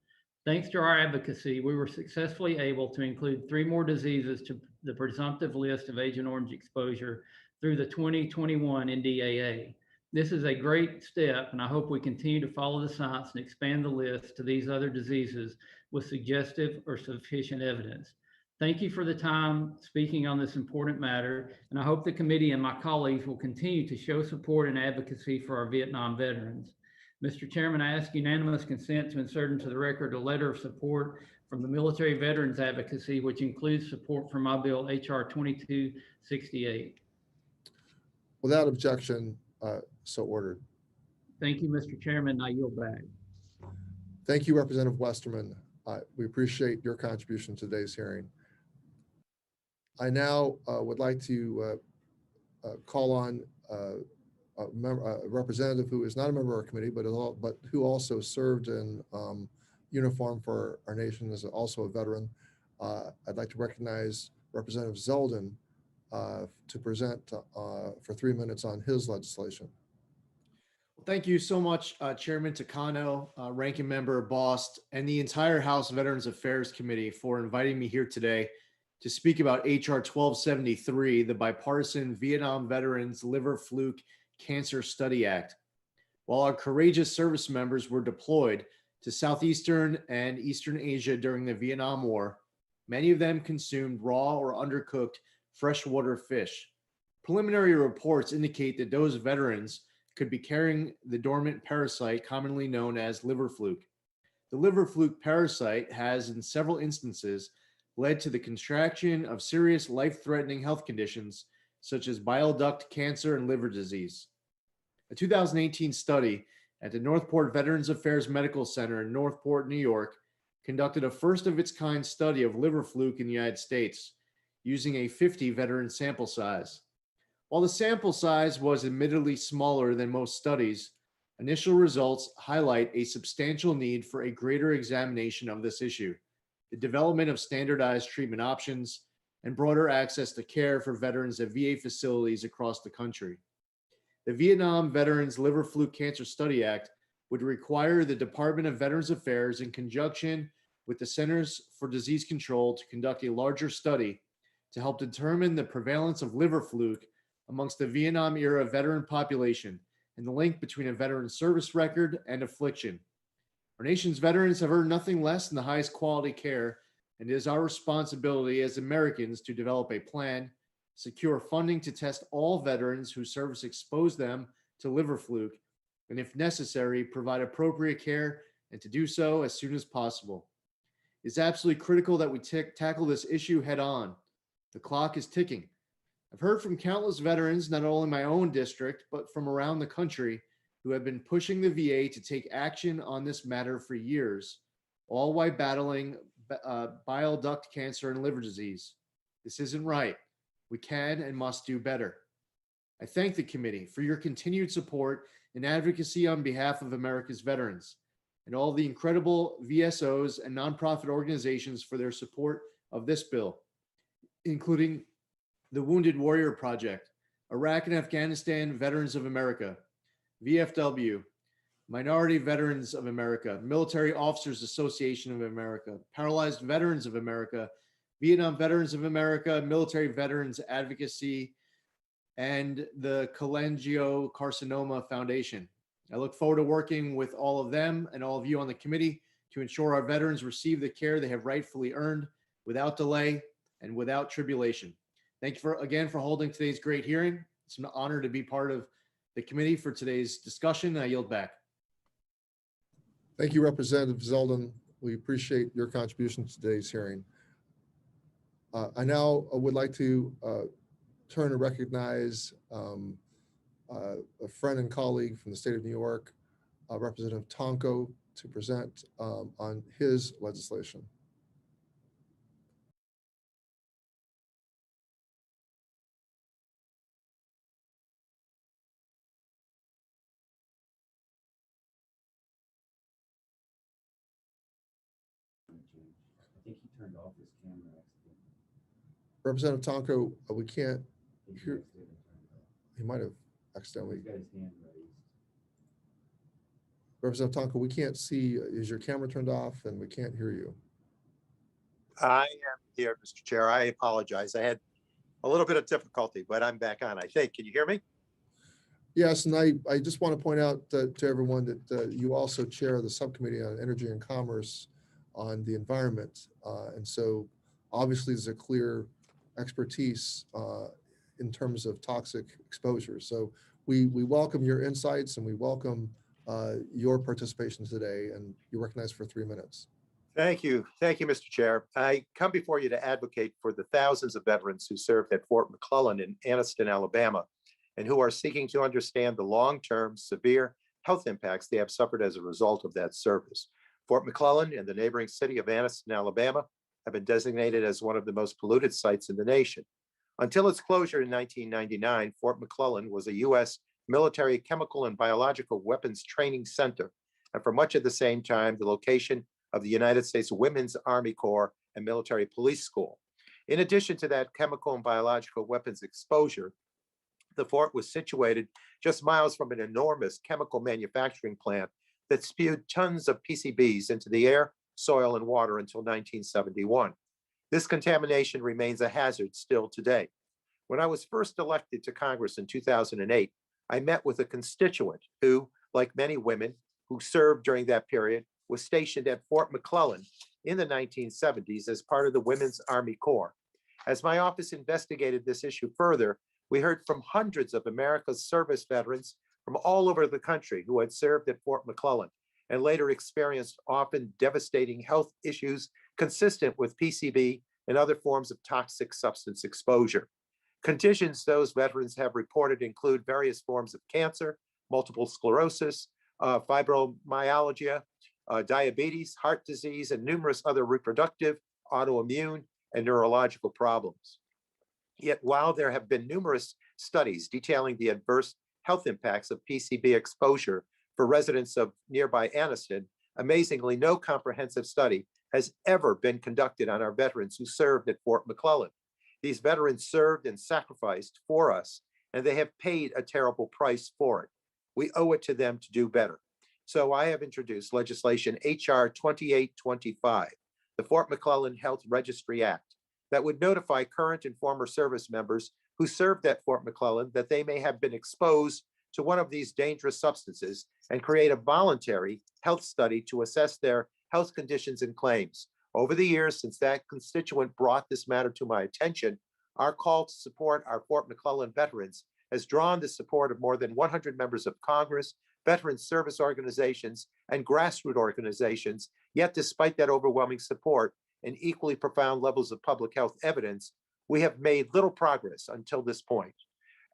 Thanks to our advocacy, we were successfully able to include 3 more diseases to the presumptive list of Agent Orange exposure through the 2021 NDAA. This is a great step, and I hope we continue to follow the science and expand the list to these other diseases with suggestive or sufficient evidence. Thank you for the time speaking on this important matter, and I hope the committee and my colleagues will continue to show support and advocacy for our Vietnam veterans. Mr. Chairman, I ask unanimous consent to insert into the record a letter of support from the Military Veterans Advocacy, which includes support for my bill, HR 2268. Without objection, so ordered. Thank you, Mr. Chairman. I yield back. Thank you, Representative Westerman. We appreciate your contribution to today's hearing. I now would like to call on a representative who is not a member of our committee, but who also served in uniform for our nation, is also a veteran. I'd like to recognize Representative Zeldin to present for 3 minutes on his legislation. Thank you so much, Chairman Takano, Ranking Member Bost, and the entire House Veterans Affairs Committee for inviting me here today to speak about HR 1273, the Bipartisan Vietnam Veterans Liver Fluke Cancer Study Act. While our courageous service members were deployed to Southeastern and Eastern Asia during the Vietnam War, many of them consumed raw or undercooked freshwater fish. Preliminary reports indicate that those veterans could be carrying the dormant parasite commonly known as liver fluke. The liver fluke parasite has, in several instances, led to the contraction of serious life-threatening health conditions such as bile duct cancer and liver disease. A 2018 study at the Northport Veterans Affairs Medical Center in Northport, New York, conducted a first-of-its-kind study of liver fluke in the United States using a 50 veteran sample size. While the sample size was admittedly smaller than most studies, initial results highlight a substantial need for a greater examination of this issue, the development of standardized treatment options, and broader access to care for veterans at VA facilities across the country. The Vietnam Veterans Liver Fluke Cancer Study Act would require the Department of Veterans Affairs, in conjunction with the Centers for Disease Control, to conduct a larger study to help determine the prevalence of liver fluke amongst the Vietnam-era veteran population and the link between a veteran's service record and affliction. Our nation's veterans have earned nothing less than the highest quality care, and it is our responsibility as Americans to develop a plan, secure funding to test all veterans whose service exposed them to liver fluke, and if necessary, provide appropriate care, and to do so as soon as possible. It's absolutely critical that we tackle this issue head on. The clock is ticking. I've heard from countless veterans, not only in my own district, but from around the country, who have been pushing the VA to take action on this matter for years, all while battling bile duct cancer and liver disease. This isn't right. We can and must do better. I thank the committee for your continued support and advocacy on behalf of America's veterans, and all the incredible VSOs and nonprofit organizations for their support of this bill, including the Wounded Warrior Project, Iraq and Afghanistan Veterans of America, VFW, Minority Veterans of America, Military Officers Association of America, Paralyzed Veterans of America, Vietnam Veterans of America, Military Veterans Advocacy, and the Cholangiocarcinoma Foundation. I look forward to working with all of them and all of you on the committee to ensure our veterans receive the care they have rightfully earned without delay and without tribulation. Thank you again for holding today's great hearing. It's an honor to be part of the committee for today's discussion. I yield back. Thank you, Representative Zeldin. We appreciate your contribution to today's hearing. I now would like to turn to recognize a friend and colleague from the state of New York, Representative Tonko, to present on his legislation. I think he turned off his camera accidentally. Representative Tonko, we can't I think he hear, accidentally turned it off. he might have accidentally. He's got his hand raised. Representative Tonko, we can't see, is your camera turned off and we can't hear you? I am here, Mr. Chair. I apologize. I had a little bit of difficulty, but I'm back on, I think. Can you hear me? Yes, and I just want to point out to everyone that you also chair the subcommittee on energy and commerce on the environment. And so obviously there's a clear expertise in terms of toxic exposure. So we welcome your insights and we welcome your participation today, and you're recognized for 3 minutes. Thank you. Thank you, Mr. Chair. I come before you to advocate for the thousands of veterans who served at Fort McClellan in Anniston, Alabama, and who are seeking to understand the long-term severe health impacts they have suffered as a result of that service. Fort McClellan and the neighboring city of Anniston, Alabama, have been designated as one of the most polluted sites in the nation. Until its closure in 1999, Fort McClellan was a U.S. military chemical and biological weapons training center, and for much of the same time, the location of the United States Women's Army Corps and Military Police School. In addition to that chemical and biological weapons exposure, the fort was situated just miles from an enormous chemical manufacturing plant that spewed tons of PCBs into the air, soil, and water until 1971. This contamination remains a hazard still today. When I was first elected to Congress in 2008, I met with a constituent who, like many women who served during that period, was stationed at Fort McClellan in the 1970s as part of the Women's Army Corps. As my office investigated this issue further, we heard from hundreds of America's service veterans from all over the country who had served at Fort McClellan and later experienced often devastating health issues consistent with PCB and other forms of toxic substance exposure. Conditions those veterans have reported include various forms of cancer, multiple sclerosis, fibromyalgia, diabetes, heart disease, and numerous other reproductive, autoimmune, and neurological problems. Yet while there have been numerous studies detailing the adverse health impacts of PCB exposure for residents of nearby Anniston, amazingly, no comprehensive study has ever been conducted on our veterans who served at Fort McClellan. These veterans served and sacrificed for us, and they have paid a terrible price for it. We owe it to them to do better. So I have introduced legislation HR 2825, the Fort McClellan Health Registry Act, that would notify current and former service members who served at Fort McClellan that they may have been exposed to one of these dangerous substances and create a voluntary health study to assess their health conditions and claims. Over the years, since that constituent brought this matter to my attention, our call to support our Fort McClellan veterans has drawn the support of more than 100 members of Congress, veteran service organizations, and grassroots organizations. Yet despite that overwhelming support and equally profound levels of public health evidence, we have made little progress until this point.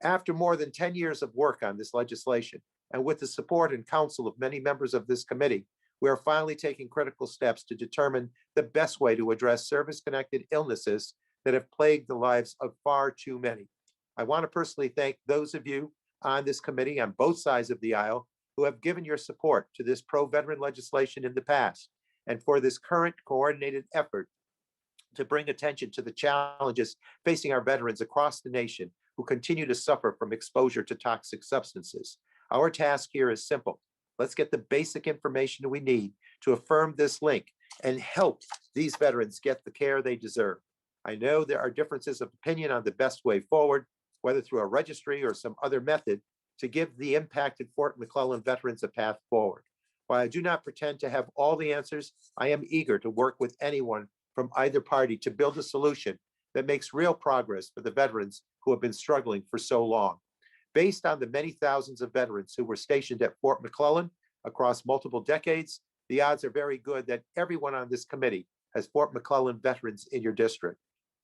After more than 10 years of work on this legislation, and with the support and counsel of many members of this committee, we are finally taking critical steps to determine the best way to address service-connected illnesses that have plagued the lives of far too many. I want to personally thank those of you on this committee on both sides of the aisle who have given your support to this pro-veteran legislation in the past and for this current coordinated effort to bring attention to the challenges facing our veterans across the nation who continue to suffer from exposure to toxic substances. Our task here is simple. Let's get the basic information we need to affirm this link and help these veterans get the care they deserve. I know there are differences of opinion on the best way forward, whether through a registry or some other method, to give the impacted Fort McClellan veterans a path forward. While I do not pretend to have all the answers, I am eager to work with anyone from either party to build a solution that makes real progress for the veterans who have been struggling for so long. Based on the many thousands of veterans who were stationed at Fort McClellan across multiple decades, the odds are very good that everyone on this committee has Fort McClellan veterans in your district.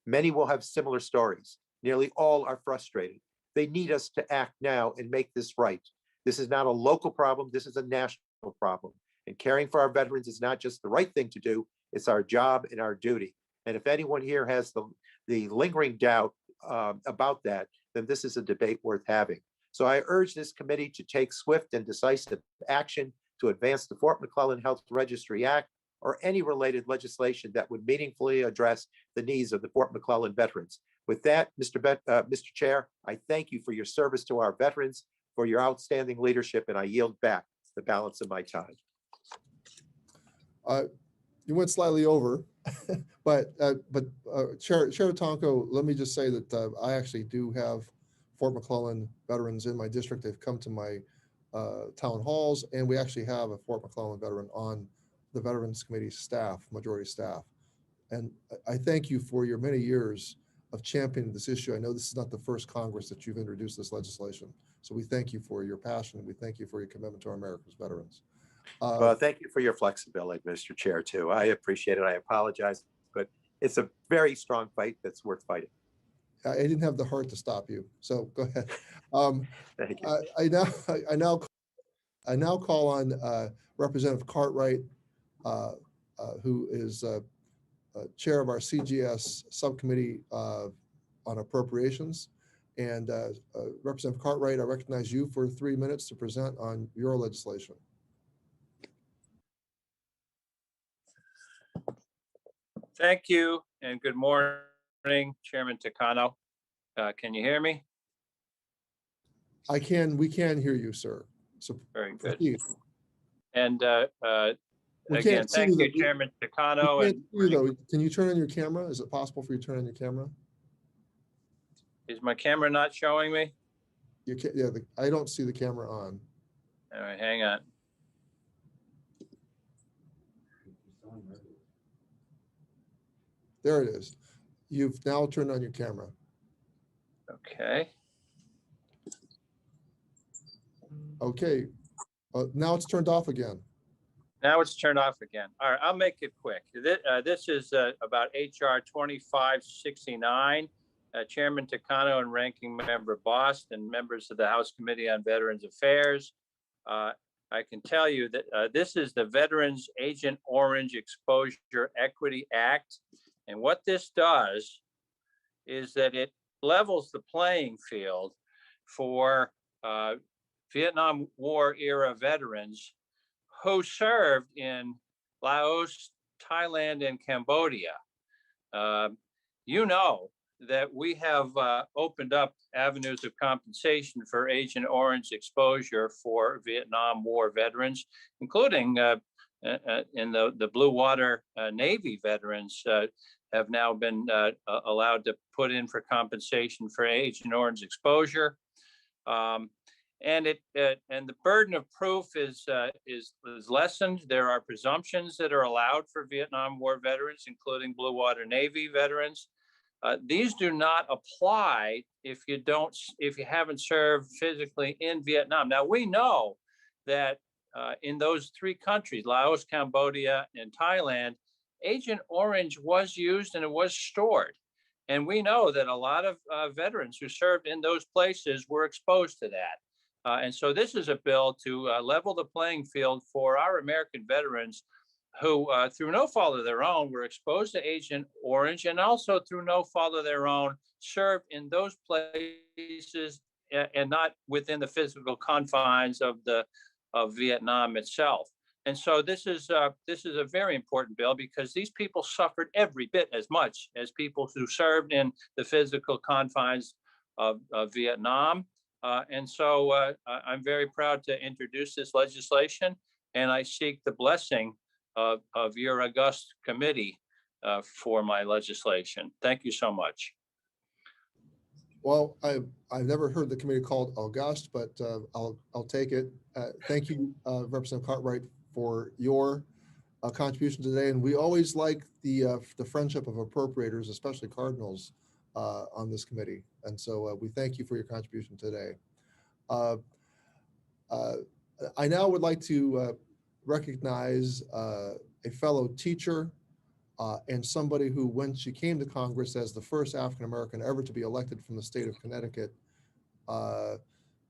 Many will have similar stories. Nearly all are frustrated. They need us to act now and make this right. This is not a local problem, this is a national problem. And caring for our veterans is not just the right thing to do, it's our job and our duty. And if anyone here has the lingering doubt about that, then this is a debate worth having. So I urge this committee to take swift and decisive action to advance the Fort McClellan Health Registry Act or any related legislation that would meaningfully address the needs of the Fort McClellan veterans. With that, Mr. Chair, I thank you for your service to our veterans, for your outstanding leadership, and I yield back the balance of my time. You went slightly over, but Chair Tonko, let me just say that I actually do have Fort McClellan veterans in my district. They've come to my town halls, and we actually have a Fort McClellan veteran on the Veterans Committee staff, majority staff. And I thank you for your many years of championing this issue. I know this is not the first Congress that you've introduced this legislation. So we thank you for your passion. We thank you for your commitment to our America's veterans. Well, thank you for your flexibility, Mr. Chair, too. I appreciate it. I apologize, but it's a very strong fight that's worth fighting. I didn't have the heart to stop you, so go ahead. Thank you. I now call on Representative Cartwright, who is chair of our CGS subcommittee on appropriations. And Representative Cartwright, I recognize you for 3 minutes to present on your legislation. Thank you and good morning, Chairman Takano. Can you hear me? We can hear you, sir. So Very good. proceed. And We again, can't see thank you, you, Chairman We Takano. can't And see you, though. Can you turn on your camera? Is it possible for you to turn on your camera? is my camera not showing me? You can't, yeah, I don't see the camera on. All right, hang on. There it is. You've now turned on your camera. Okay. Okay. Now it's turned off again. Now it's turned off again. All right, I'll make it quick. This is about HR 2569. Chairman Takano and Ranking Member Boston, members of the House Committee on Veterans Affairs. I can tell you that this is the Veterans Agent Orange Exposure Equity Act. And what this does is that it levels the playing field for Vietnam War era veterans who served in Laos, Thailand, and Cambodia. You know that we have opened up avenues of compensation for Agent Orange exposure for Vietnam War veterans, including in the Blue Water Navy veterans have now been allowed to put in for compensation for Agent Orange exposure. And the burden of proof is lessened. There are presumptions that are allowed for Vietnam War veterans, including Blue Water Navy veterans. These do not apply if you haven't served physically in Vietnam. Now we know that in those three countries, Laos, Cambodia, and Thailand, Agent Orange was used and it was stored. And we know that a lot of veterans who served in those places were exposed to that. And so this is a bill to level the playing field for our American veterans who, through no fault of their own, were exposed to Agent Orange, and also through no fault of their own, served in those places and not within the physical confines of Vietnam itself. And so this is a very important bill because these people suffered every bit as much as people who served in the physical confines of Vietnam. And so I'm very proud to introduce this legislation, and I seek the blessing of your august committee for my legislation. Thank you so much. Well, I've never heard the committee called august, but I'll take it. Thank you, Representative Cartwright, for your contribution today. And we always like the friendship of appropriators, especially Cardinals, on this committee. And so we thank you for your contribution today. I now would like to recognize a fellow teacher and somebody who, when she came to Congress as the first African-American ever to be elected from the state of Connecticut,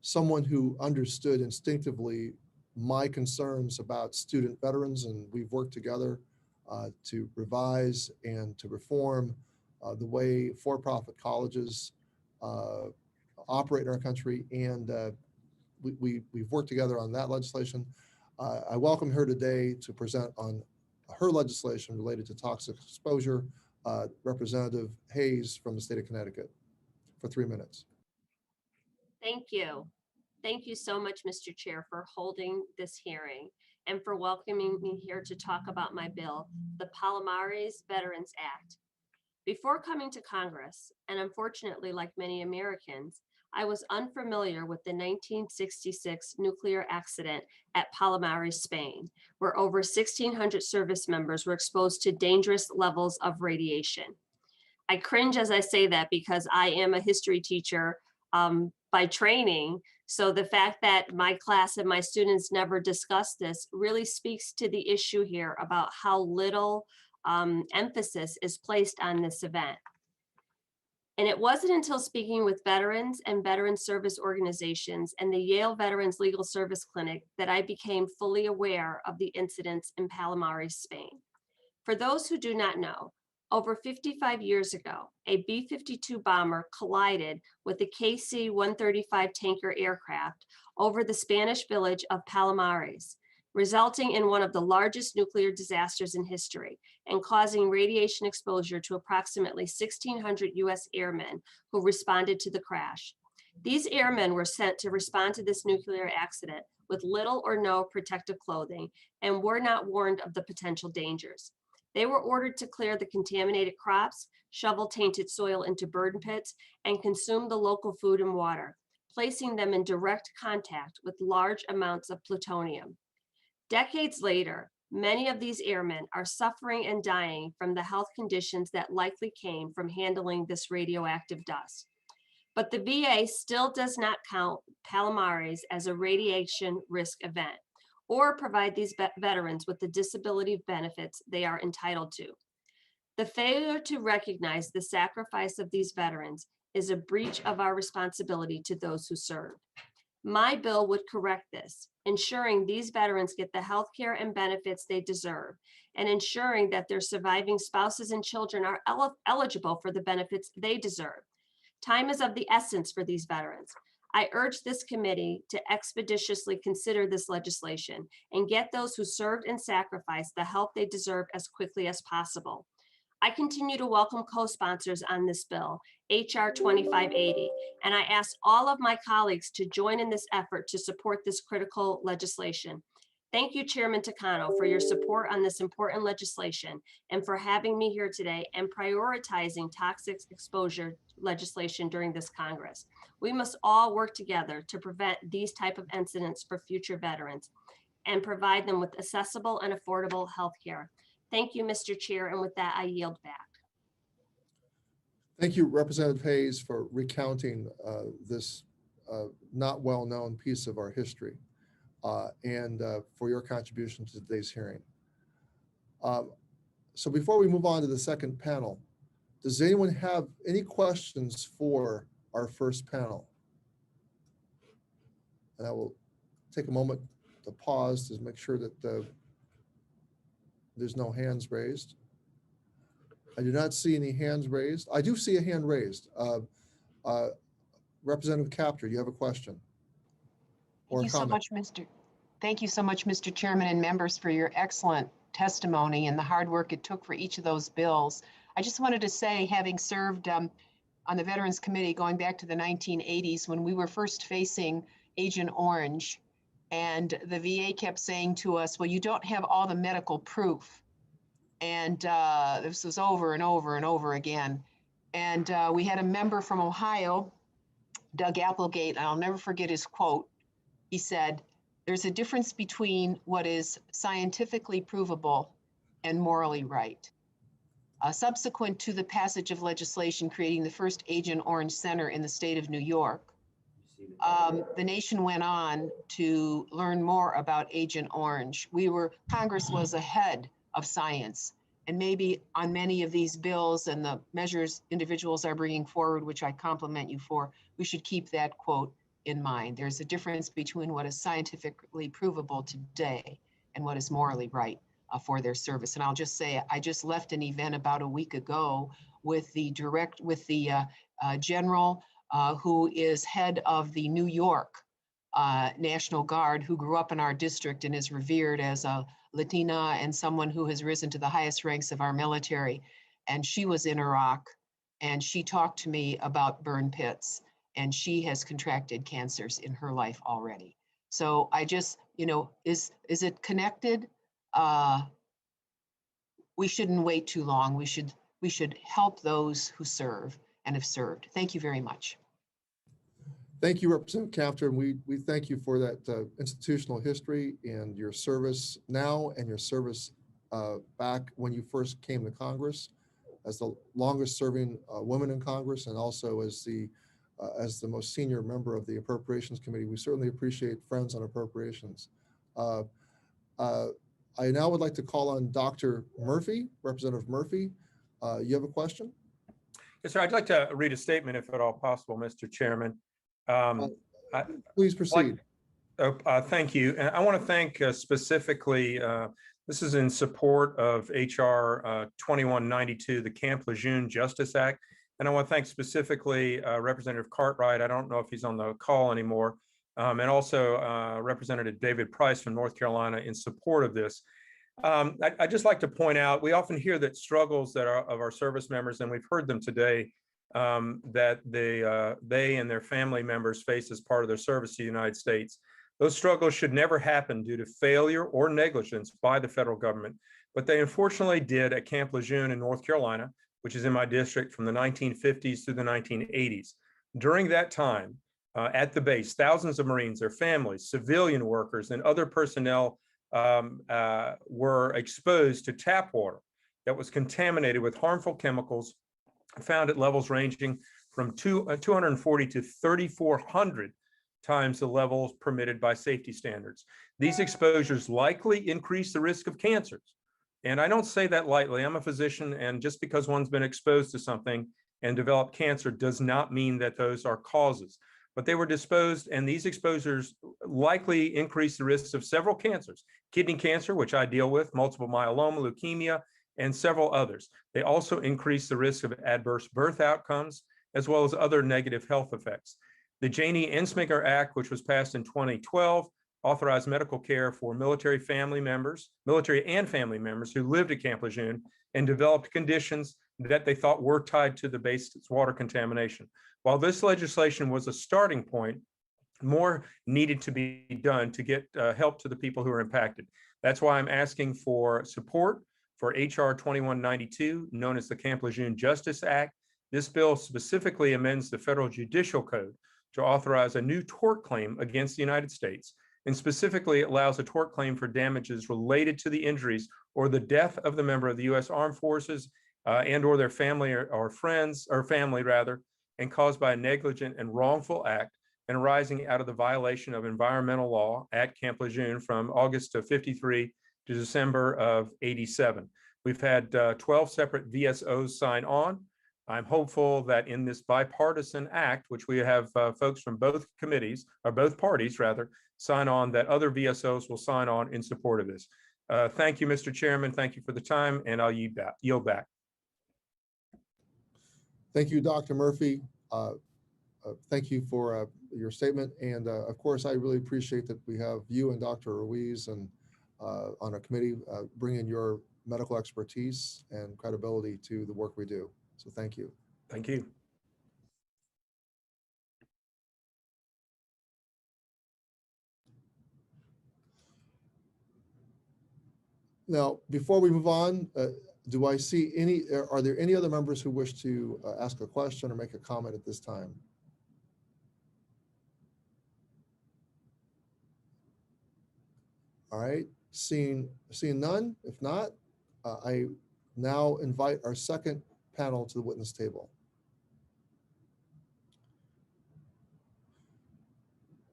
someone who understood instinctively my concerns about student veterans, and we've worked together to revise and to reform the way for-profit colleges operate in our country, and we've worked together on that legislation. I welcome her today to present on her legislation related to toxic exposure. Representative Hayes from the state of Connecticut for 3 minutes. Thank you. Thank you so much, Mr. Chair, for holding this hearing and for welcoming me here to talk about my bill, the Palomares Veterans Act. Before coming to Congress, and unfortunately, like many Americans, I was unfamiliar with the 1966 nuclear accident at Palomares, Spain, where over 1,600 service members were exposed to dangerous levels of radiation. I cringe as I say that because I am a history teacher by training. So the fact that my class and my students never discussed this really speaks to the issue here about how little emphasis is placed on this event. And it wasn't until speaking with veterans and veteran service organizations and the Yale Veterans Legal Service Clinic that I became fully aware of the incidents in Palomares, Spain. For those who do not know, over 55 years ago, a B-52 bomber collided with a KC-135 tanker aircraft over the Spanish village of Palomares, resulting in one of the largest nuclear disasters in history and causing radiation exposure to approximately 1,600 US airmen who responded to the crash. These airmen were sent to respond to this nuclear accident with little or no protective clothing and were not warned of the potential dangers. They were ordered to clear the contaminated crops, shovel tainted soil into burn pits, and consume the local food and water, placing them in direct contact with large amounts of plutonium. Decades later, many of these airmen are suffering and dying from the health conditions that likely came from handling this radioactive dust. But the VA still does not count Palomares as a radiation risk event or provide these veterans with the disability benefits they are entitled to. The failure to recognize the sacrifice of these veterans is a breach of our responsibility to those who serve. My bill would correct this, ensuring these veterans get the health care and benefits they deserve, and ensuring that their surviving spouses and children are eligible for the benefits they deserve. Time is of the essence for these veterans. I urge this committee to expeditiously consider this legislation and get those who served and sacrificed the help they deserve as quickly as possible. I continue to welcome co-sponsors on this bill, HR 2580, and I ask all of my colleagues to join in this effort to support this critical legislation. Thank you, Chairman Takano, for your support on this important legislation and for having me here today and prioritizing toxic exposure legislation during this Congress. We must all work together to prevent these type of incidents for future veterans and provide them with accessible and affordable health care. Thank you, Mr. Chair, and with that, I yield back. Thank you, Representative Hayes, for recounting this not well-known piece of our history and for your contribution to today's hearing. So before we move on to the second panel, does anyone have any questions for our first panel? And I will take a moment to pause to make sure that there's no hands raised. I do not see any hands raised. I do see a hand raised. Representative Kaptur, you have a question or a Thank you so comment? much, Mr. Thank you so much, Mr. Chairman and members, for your excellent testimony and the hard work it took for each of those bills. I just wanted to say, having served on the Veterans Committee going back to the 1980s, when we were first facing Agent Orange, and the VA kept saying to us, well, you don't have all the medical proof. And this was over and over and over again. And we had a member from Ohio, Doug Applegate, and I'll never forget his quote. He said, there's a difference between what is scientifically provable and morally right. Subsequent to the passage of legislation creating the first Agent Orange Center in the state of New York, the nation went on to learn more about Agent Orange. Congress was ahead of science, and maybe on many of these bills and the measures individuals are bringing forward, which I compliment you for, we should keep that quote in mind. There's a difference between what is scientifically provable today and what is morally right for their service. And I'll just say, I just left an event about a week ago with the general who is head of the New York National Guard, who grew up in our district and is revered as a Latina and someone who has risen to the highest ranks of our military. And she was in Iraq, and she talked to me about burn pits, and she has contracted cancers in her life already. So I just, is it connected? We shouldn't wait too long. We should help those who serve and have served. Thank you very much. Thank you, Representative Kaptur. We thank you for that institutional history and your service now and your service back when you first came to Congress as the longest serving woman in Congress, and also as the most senior member of the Appropriations Committee. We certainly appreciate Friends on Appropriations. I now would like to call on Dr. Murphy, Representative Murphy. You have a question? Yes, sir. I'd like to read a statement, if at all possible, Mr. Chairman. Please proceed. Thank you. And I want to thank specifically, this is in support of HR 2192, the Camp Lejeune Justice Act. And I want to thank specifically Representative Cartwright. I don't know if he's on the call anymore. And also Representative David Price from North Carolina in support of this. I'd just like to point out, we often hear that struggles that are of our service members, and we've heard them today, that they and their family members face as part of their service to the United States. Those struggles should never happen due to failure or negligence by the federal government, but they unfortunately did at Camp Lejeune in North Carolina, which is in my district from the 1950s through the 1980s. During that time, at the base, thousands of Marines, their families, civilian workers, and other personnel were exposed to tap water that was contaminated with harmful chemicals found at levels ranging from 240 to 3,400 times the levels permitted by safety standards. These exposures likely increase the risk of cancers. And I don't say that lightly. I'm a physician, and just because one's been exposed to something and developed cancer does not mean that those are causes. But they were disposed, and these exposures likely increase the risks of several cancers: kidney cancer, which I deal with, multiple myeloma, leukemia, and several others. They also increase the risk of adverse birth outcomes, as well as other negative health effects. The Janie Ensminger Act, which was passed in 2012, authorized medical care for military and family members who lived at Camp Lejeune and developed conditions that they thought were tied to the base's water contamination. While this legislation was a starting point, more needed to be done to get help to the people who are impacted. That's why I'm asking for support for HR 2192, known as the Camp Lejeune Justice Act. This bill specifically amends the Federal Judicial Code to authorize a new tort claim against the United States. And specifically, it allows a tort claim for damages related to the injuries or the death of the member of the U.S. Armed Forces and or their family or friends, or family rather, and caused by a negligent and wrongful act and arising out of the violation of environmental law at Camp Lejeune from August of 53 to December of 87. We've had 12 separate VSOs sign on. I'm hopeful that in this bipartisan act, which we have folks from both committees, or both parties rather, sign on, that other VSOs will sign on in support of this. Thank you, Mr. Chairman. Thank you for the time, and I'll yield back. Thank you, Dr. Murphy. thank you for your statement. And of course, I really appreciate that we have you and Dr. Ruiz and on a committee bringing your medical expertise and credibility to the work we do. So thank you. Thank you. Now, before we move on, do I see any, are there any other members who wish to ask a question or make a comment at this time? All right, seeing none, if not, I now invite our second panel to the witness table.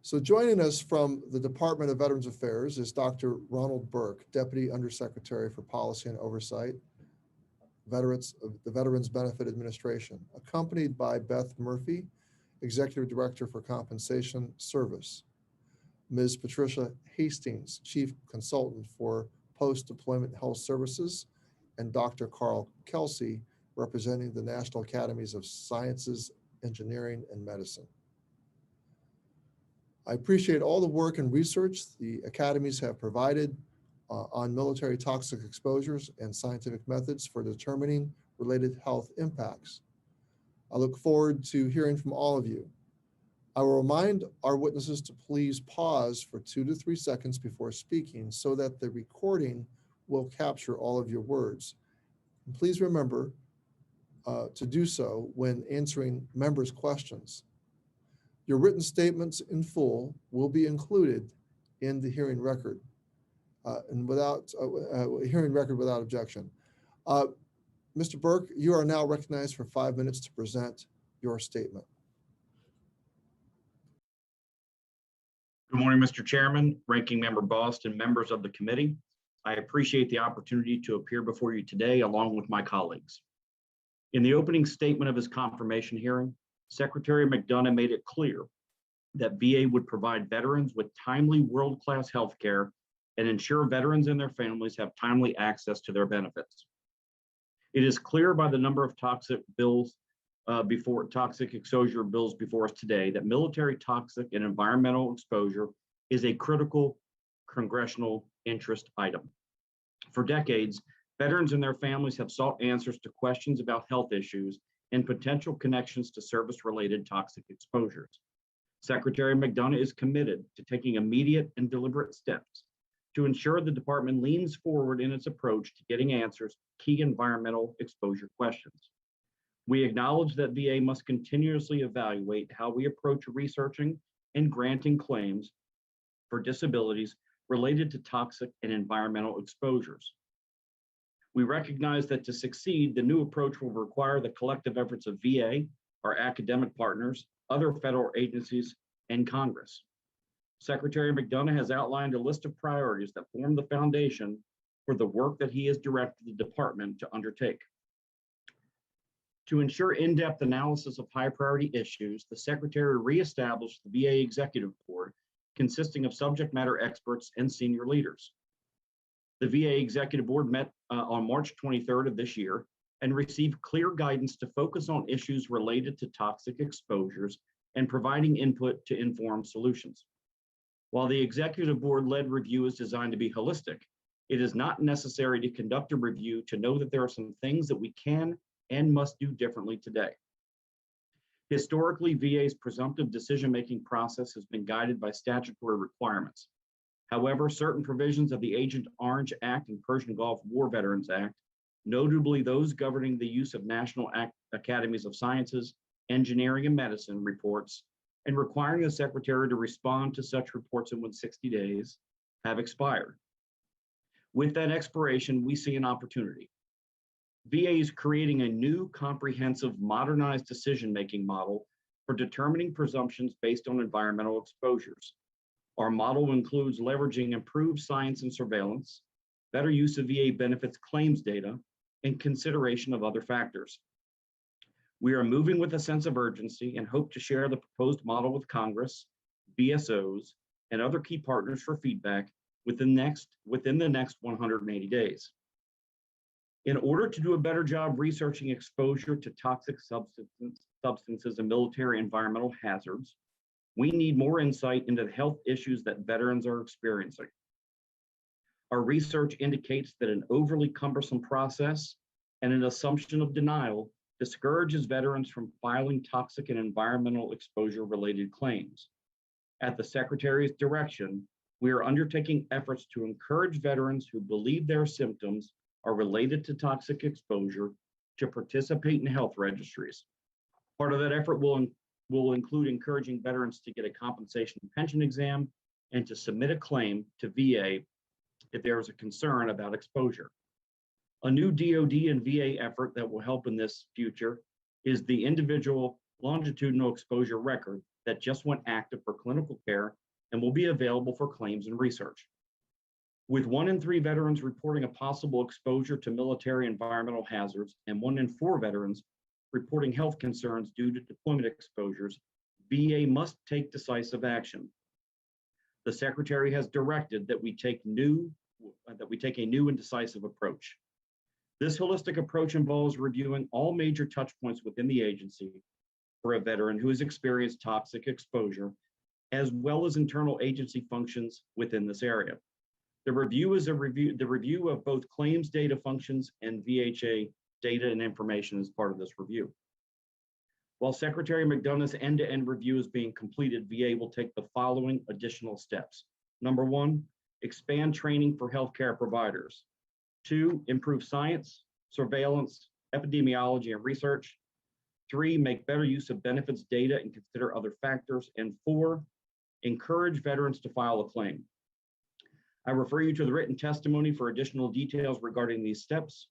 So joining us from the Department of Veterans Affairs is Dr. Ronald Burke, Deputy Undersecretary for Policy and Oversight, the Veterans Benefit Administration, accompanied by Beth Murphy, Executive Director for Compensation Service, Ms. Patricia Hastings, Chief Consultant for Post-Deployment Health Services, and Dr. Carl Kelsey, representing the National Academies of Sciences, Engineering, and Medicine. I appreciate all the work and research the academies have provided on military toxic exposures and scientific methods for determining related health impacts. I look forward to hearing from all of you. I will remind our witnesses to please pause for 2 to 3 seconds before speaking so that the recording will capture all of your words. And please remember to do so when answering members' questions. Your written statements in full will be included in the hearing record and without hearing record without objection. Mr. Burke, you are now recognized for 5 minutes to present your statement. Good morning, Mr. Chairman, Ranking Member Boston, members of the committee. I appreciate the opportunity to appear before you today along with my colleagues. In the opening statement of his confirmation hearing, Secretary McDonough made it clear that VA would provide veterans with timely world-class health care and ensure veterans and their families have timely access to their benefits. It is clear by the number of toxic exposure bills before us today that military toxic and environmental exposure is a critical congressional interest item. For decades, veterans and their families have sought answers to questions about health issues and potential connections to service-related toxic exposures. Secretary McDonough is committed to taking immediate and deliberate steps to ensure the department leans forward in its approach to getting answers to key environmental exposure questions. We acknowledge that VA must continuously evaluate how we approach researching and granting claims for disabilities related to toxic and environmental exposures. We recognize that to succeed, the new approach will require the collective efforts of VA, our academic partners, other federal agencies, and Congress. Secretary McDonough has outlined a list of priorities that form the foundation for the work that he has directed the department to undertake. To ensure in-depth analysis of high priority issues, the Secretary reestablished the VA Executive Board, consisting of subject matter experts and senior leaders. The VA Executive Board met on March 23rd of this year and received clear guidance to focus on issues related to toxic exposures and providing input to inform solutions. While the Executive Board-led review is designed to be holistic, it is not necessary to conduct a review to know that there are some things that we can and must do differently today. Historically, VA's presumptive decision-making process has been guided by statutory requirements. However, certain provisions of the Agent Orange Act and Persian Gulf War Veterans Act, notably those governing the use of National Academies of Sciences, Engineering, and Medicine reports, and requiring the Secretary to respond to such reports in 60 days, have expired. With that expiration, we see an opportunity. VA is creating a new, comprehensive, modernized decision-making model for determining presumptions based on environmental exposures. Our model includes leveraging improved science and surveillance, better use of VA benefits claims data, and consideration of other factors. We are moving with a sense of urgency and hope to share the proposed model with Congress, BSOs, and other key partners for feedback within the next 180 days. In order to do a better job researching exposure to toxic substances and military environmental hazards, we need more insight into the health issues that veterans are experiencing. Our research indicates that an overly cumbersome process and an assumption of denial discourages veterans from filing toxic and environmental exposure-related claims. At the Secretary's direction, we are undertaking efforts to encourage veterans who believe their symptoms are related to toxic exposure to participate in health registries. Part of that effort will include encouraging veterans to get a compensation and pension exam and to submit a claim to VA if there is a concern about exposure. A new DoD and VA effort that will help in this future is the individual longitudinal exposure record that just went active for clinical care and will be available for claims and research. With 1 in 3 veterans reporting a possible exposure to military environmental hazards and 1 in 4 veterans reporting health concerns due to deployment exposures, VA must take decisive action. The Secretary has directed that we take a new and decisive approach. This holistic approach involves reviewing all major touch points within the agency for a veteran who has experienced toxic exposure, as well as internal agency functions within this area. The review is the review of both claims data functions and VHA data and information as part of this review. While Secretary McDonough's end-to-end review is being completed, VA will take the following additional steps. Number 1, expand training for healthcare providers. 2, improve science, surveillance, epidemiology, and research. 3, make better use of benefits data and consider other factors. And 4, encourage veterans to file a claim. I refer you to the written testimony for additional details regarding these steps.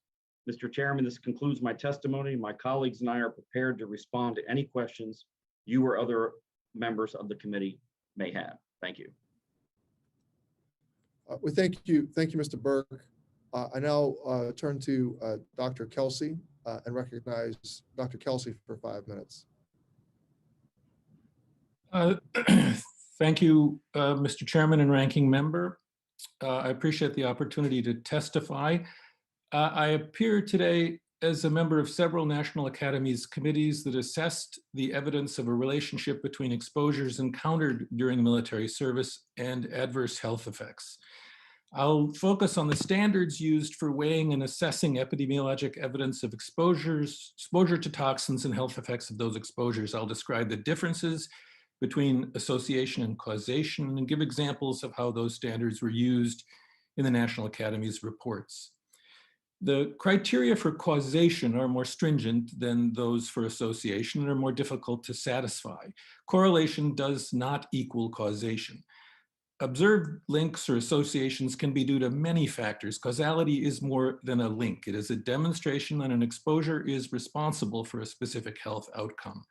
Mr. Chairman, this concludes my testimony. My colleagues and I are prepared to respond to any questions you or other members of the committee may have. Thank you. We thank you, Mr. Burke. I now turn to Dr. Kelsey and recognize Dr. Kelsey for 5 minutes. Thank you, Mr. Chairman and Ranking Member. I appreciate the opportunity to testify. I appear today as a member of several National Academies committees that assessed the evidence of a relationship between exposures encountered during military service and adverse health effects. I'll focus on the standards used for weighing and assessing epidemiologic evidence of exposure to toxins and health effects of those exposures. I'll describe the differences between association and causation and give examples of how those standards were used in the National Academy's reports. The criteria for causation are more stringent than those for association and are more difficult to satisfy. Correlation does not equal causation. Observed links or associations can be due to many factors. Causality is more than a link. It is a demonstration that an exposure is responsible for a specific health outcome.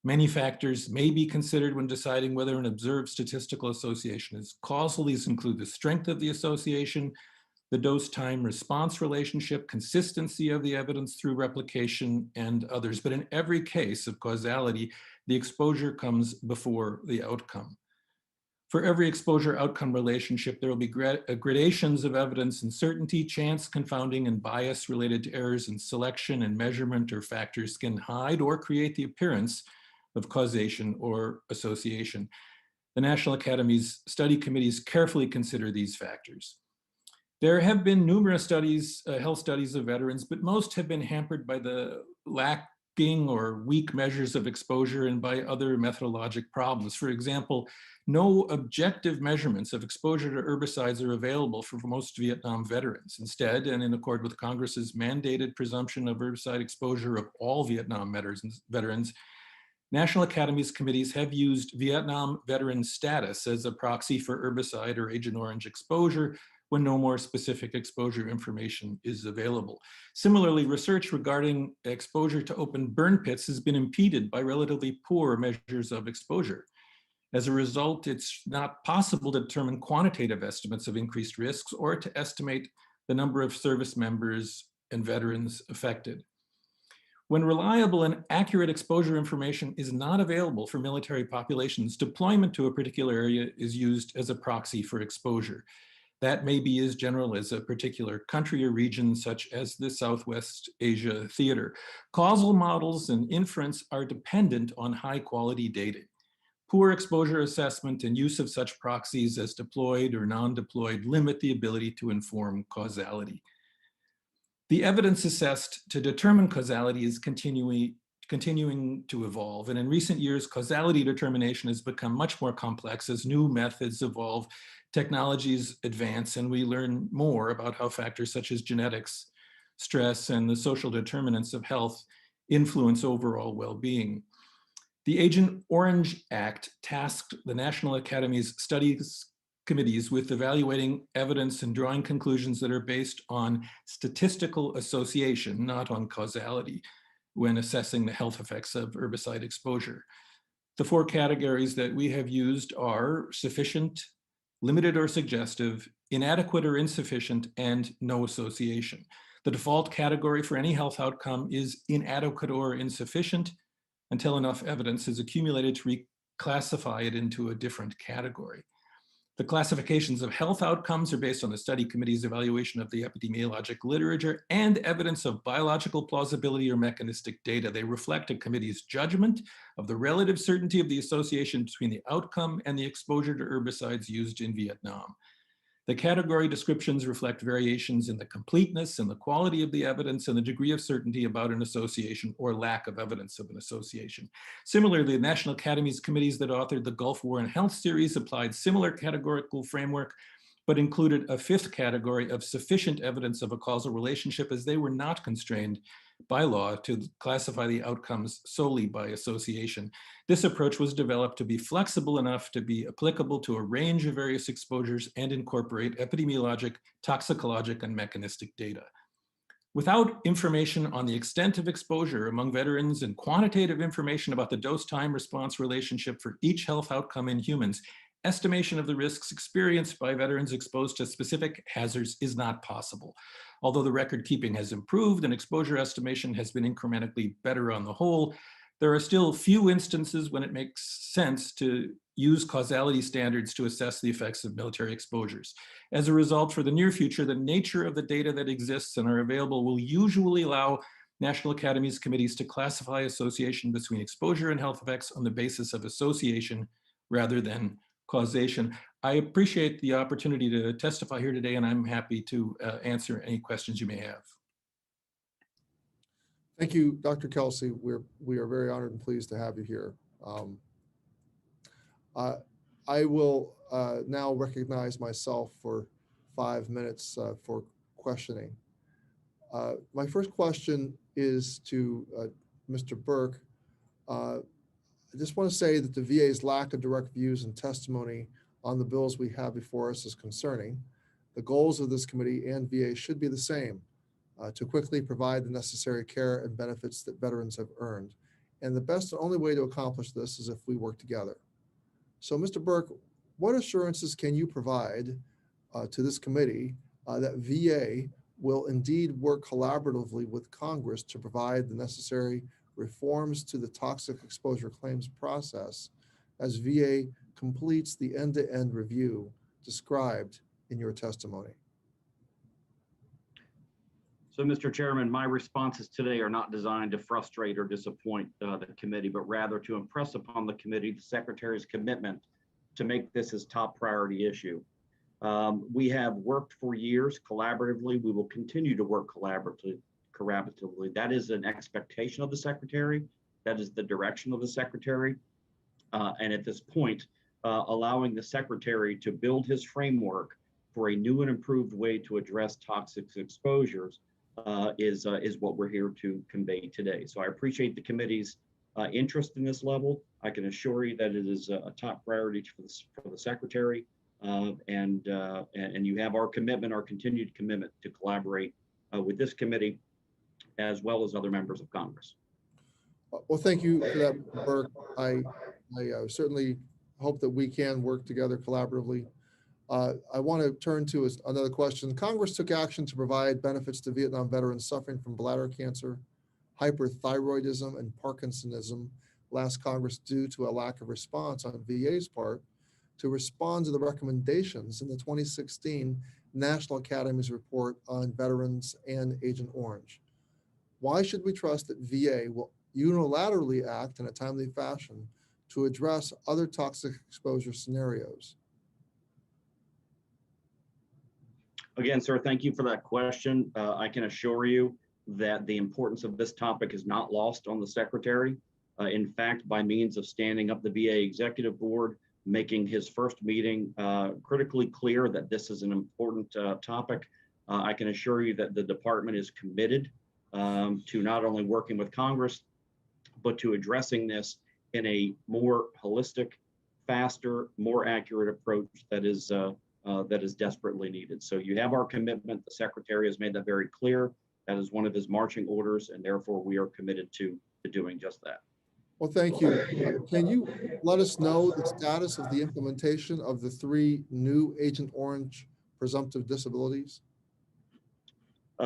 Many factors may be considered when deciding whether an observed statistical association is causal. These include the strength of the association, the dose-time response relationship, consistency of the evidence through replication, and others. But in every case of causality, the exposure comes before the outcome. For every exposure-outcome relationship, there will be gradations of evidence uncertainty, chance, confounding, and bias related to errors in selection and measurement, or factors can hide or create the appearance of causation or association. The National Academy's study committees carefully consider these factors. There have been numerous studies, health studies of veterans, but most have been hampered by the lacking or weak measures of exposure and by other methodologic problems. For example, no objective measurements of exposure to herbicides are available for most Vietnam veterans. Instead, and in accord with Congress's mandated presumption of herbicide exposure of all Vietnam veterans, National Academies committees have used Vietnam veteran status as a proxy for herbicide or Agent Orange exposure when no more specific exposure information is available. Similarly, research regarding exposure to open burn pits has been impeded by relatively poor measures of exposure. As a result, it's not possible to determine quantitative estimates of increased risks or to estimate the number of service members and veterans affected. When reliable and accurate exposure information is not available for military populations, deployment to a particular area is used as a proxy for exposure. That may be as general as a particular country or region, such as the Southwest Asia theater. Causal models and inference are dependent on high quality data. Poor exposure assessment and use of such proxies as deployed or non-deployed limit the ability to inform causality. The evidence assessed to determine causality is continuing to evolve. And in recent years, causality determination has become much more complex as new methods evolve, technologies advance, and we learn more about how factors such as genetics, stress, and the social determinants of health influence overall well-being. The Agent Orange Act tasked the National Academy's studies committees with evaluating evidence and drawing conclusions that are based on statistical association, not on causality, when assessing the health effects of herbicide exposure. The 4 categories that we have used are sufficient, limited or suggestive, inadequate or insufficient, and no association. The default category for any health outcome is inadequate or insufficient until enough evidence is accumulated to reclassify it into a different category. The classifications of health outcomes are based on the study committee's evaluation of the epidemiologic literature and evidence of biological plausibility or mechanistic data. They reflect a committee's judgment of the relative certainty of the association between the outcome and the exposure to herbicides used in Vietnam. The category descriptions reflect variations in the completeness and the quality of the evidence and the degree of certainty about an association or lack of evidence of an association. Similarly, the National Academy's committees that authored the Gulf War and Health series applied similar categorical framework, but included a 5th category of sufficient evidence of a causal relationship, as they were not constrained by law to classify the outcomes solely by association. This approach was developed to be flexible enough to be applicable to a range of various exposures and incorporate epidemiologic, toxicologic, and mechanistic data. Without information on the extent of exposure among veterans and quantitative information about the dose-time response relationship for each health outcome in humans, estimation of the risks experienced by veterans exposed to specific hazards is not possible. Although the record keeping has improved and exposure estimation has been incrementally better on the whole, there are still few instances when it makes sense to use causality standards to assess the effects of military exposures. As a result, for the near future, the nature of the data that exists and are available will usually allow National Academies committees to classify association between exposure and health effects on the basis of association rather than causation. I appreciate the opportunity to testify here today, and I'm happy to answer any questions you may have. Thank you, Dr. Kelsey. We are very honored and pleased to have you here. I will now recognize myself for 5 minutes for questioning. My first question is to Mr. Burke. I just want to say that the VA's lack of direct views and testimony on the bills we have before us is concerning. The goals of this committee and VA should be the same, to quickly provide the necessary care and benefits that veterans have earned. And the best and only way to accomplish this is if we work together. So, Mr. Burke, what assurances can you provide to this committee that VA will indeed work collaboratively with Congress to provide the necessary reforms to the toxic exposure claims process as VA completes the end-to-end review described in your testimony? So, Mr. Chairman, my responses today are not designed to frustrate or disappoint the committee, but rather to impress upon the committee the Secretary's commitment to make this his top priority issue. We have worked for years collaboratively. We will continue to work collaboratively. That is an expectation of the Secretary. That is the direction of the Secretary. And at this point, allowing the Secretary to build his framework for a new and improved way to address toxic exposures is what we're here to convey today. So I appreciate the committee's interest in this level. I can assure you that it is a top priority for the Secretary, and you have our commitment, our continued commitment to collaborate with this committee as well as other members of Congress. Well, thank you for that, Burke. I certainly hope that we can work together collaboratively. I want to turn to another question. Congress took action to provide benefits to Vietnam veterans suffering from bladder cancer, hyperthyroidism, and Parkinsonism last Congress due to a lack of response on VA's part to respond to the recommendations in the 2016 National Academy's report on veterans and Agent Orange? Why should we trust that VA will unilaterally act in a timely fashion to address other toxic exposure scenarios? Again, sir, thank you for that question. I can assure you that the importance of this topic is not lost on the Secretary. In fact, by means of standing up the VA Executive Board, making his first meeting critically clear that this is an important topic, I can assure you that the department is committed to not only working with Congress, but to addressing this in a more holistic, faster, more accurate approach that is desperately needed. So you have our commitment. The Secretary has made that very clear. That is one of his marching orders, and therefore we are committed to doing just that. Well, thank you. Can you let us know the status of the implementation of the 3 new Agent Orange presumptive disabilities?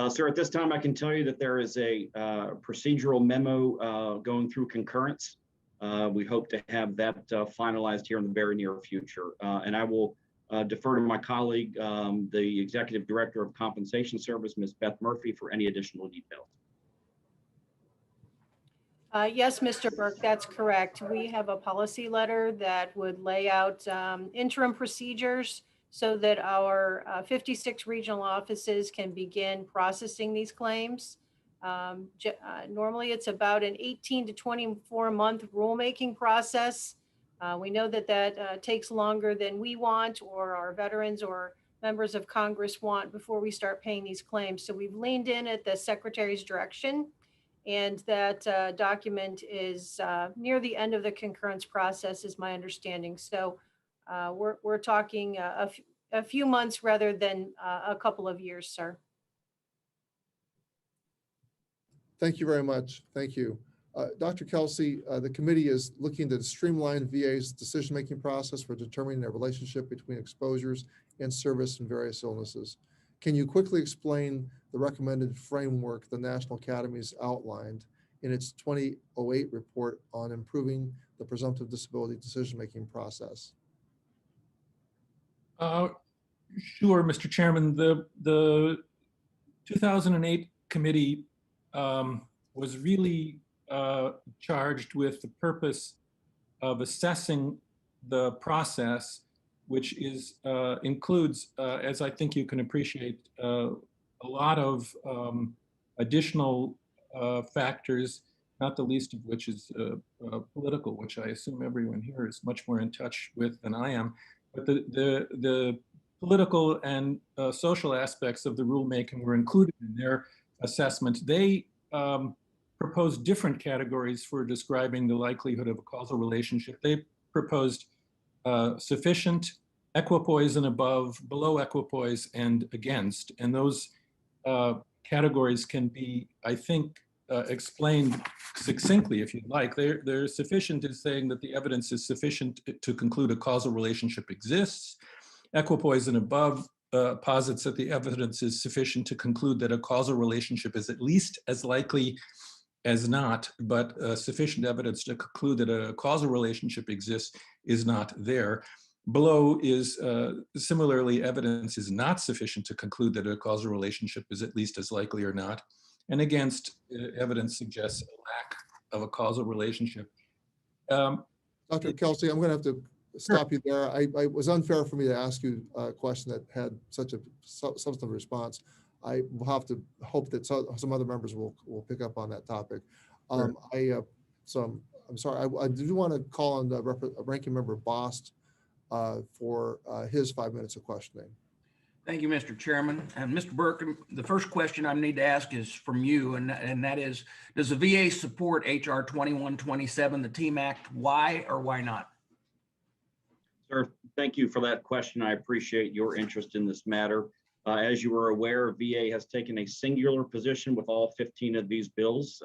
Sir, at this time, I can tell you that there is a procedural memo going through concurrence. We hope to have that finalized here in the very near future. And I will defer to my colleague, the Executive Director of Compensation Service, Ms. Beth Murphy, for any additional details. Yes, Mr. Burke, that's correct. We have a policy letter that would lay out interim procedures so that our 56 regional offices can begin processing these claims. Normally, it's about an 18 to 24 month rulemaking process. We know that that takes longer than we want or our veterans or members of Congress want before we start paying these claims. So we've leaned in at the Secretary's direction, and that document is near the end of the concurrence process, is my understanding. So we're talking a few months rather than a couple of years, sir. Thank you very much. Thank you. Dr. Kelsey, the committee is looking to streamline VA's decision-making process for determining the relationship between exposures and service and various illnesses. Can you quickly explain the recommended framework the National Academy's outlined in its 2008 report on improving the presumptive disability decision-making process? Sure, Mr. Chairman. The 2008 committee was really charged with the purpose of assessing the process, which is includes, as I think you can appreciate, a lot of additional factors, not the least of which is political, which I assume everyone here is much more in touch with than I am. But the political and social aspects of the rulemaking were included in their assessment. They proposed different categories for describing the likelihood of a causal relationship. They proposed sufficient, equipoise and above, below equipoise, and against. And those categories can be, I think, explained succinctly, if you'd like. They're sufficient in saying that the evidence is sufficient to conclude a causal relationship exists. Equipoise and above posits that the evidence is sufficient to conclude that a causal relationship is at least as likely as not, but sufficient evidence to conclude that a causal relationship exists is not there. Below is similarly, evidence is not sufficient to conclude that a causal relationship is at least as likely or not. And against, evidence suggests a lack of a causal relationship. Dr. Kelsey, I'm going to have to stop you there. It was unfair for me to ask you a question that had such a substantive response. I will have to hope that some other members will pick up on that topic. So I'm sorry. I do want to call on the Ranking Member Bost for his 5 minutes of questioning. Thank you, Mr. Chairman. And Mr. Burke, the first question I need to ask is from you, and that is, does the VA support HR 2127, the TEAM Act? Why or why not? Sir, thank you for that question. I appreciate your interest in this matter. As you are aware, VA has taken a singular position with all 15 of these bills.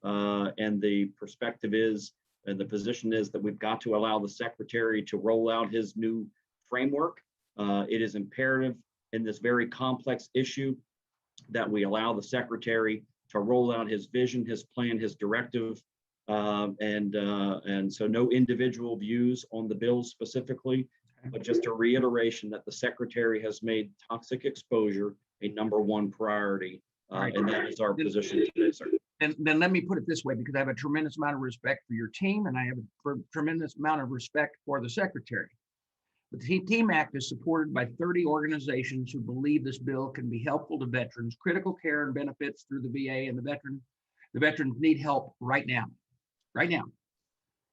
And the perspective is, and the position is that we've got to allow the Secretary to roll out his new framework. It is imperative in this very complex issue that we allow the Secretary to roll out his vision, his plan, his directive. And so no individual views on the bills specifically. but just a reiteration that the secretary has made toxic exposure a #1 priority. And that is our position today, sir. And then let me put it this way, because I have a tremendous amount of respect for your team and I have a tremendous amount of respect for the secretary. The TEAM Act is supported by 30 organizations who believe this bill can be helpful to veterans, critical care and benefits through the VA, and the veterans need help right now.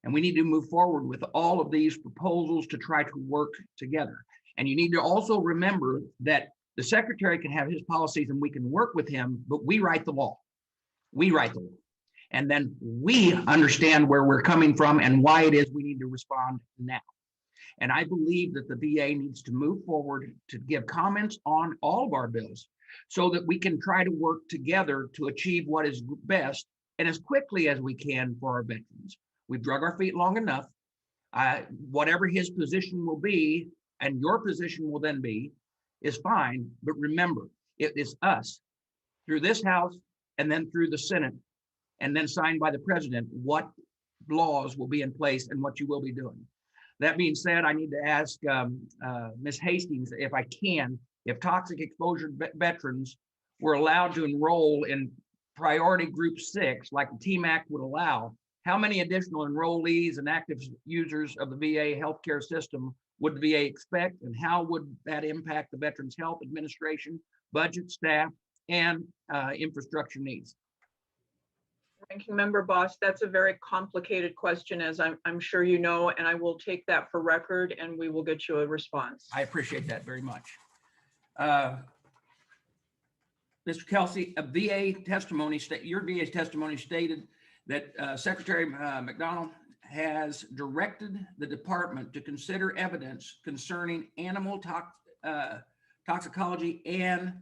And we need to move forward with all of these proposals to try to work together. And you need to also remember that the secretary can have his policies and we can work with him, but we write the law. We write the law. And then we understand where we're coming from and why it is we need to respond now. And I believe that the VA needs to move forward to give comments on all of our bills so that we can try to work together to achieve what is best and as quickly as we can for our veterans. We've drug our feet long enough. Whatever his position will be, and your position will then be, is fine. But remember, it is us through this House and then through the Senate, and then signed by the president, what laws will be in place and what you will be doing. That being said, I need to ask Ms. Hastings, if I can, if toxic exposure veterans were allowed to enroll in priority group 6, like the TEAM Act would allow, how many additional enrollees and active users of the VA healthcare system would the VA expect, and how would that impact the Veterans Health Administration, budget, staff, and infrastructure needs? Ranking Member Boss, that's a very complicated question, as I'm sure you know, and I will take that for record and we will get you a response. I appreciate that very much. Mr. Kelsey, a VA testimony, your VA's testimony stated that Secretary McDonald has directed the department to consider evidence concerning animal toxicology and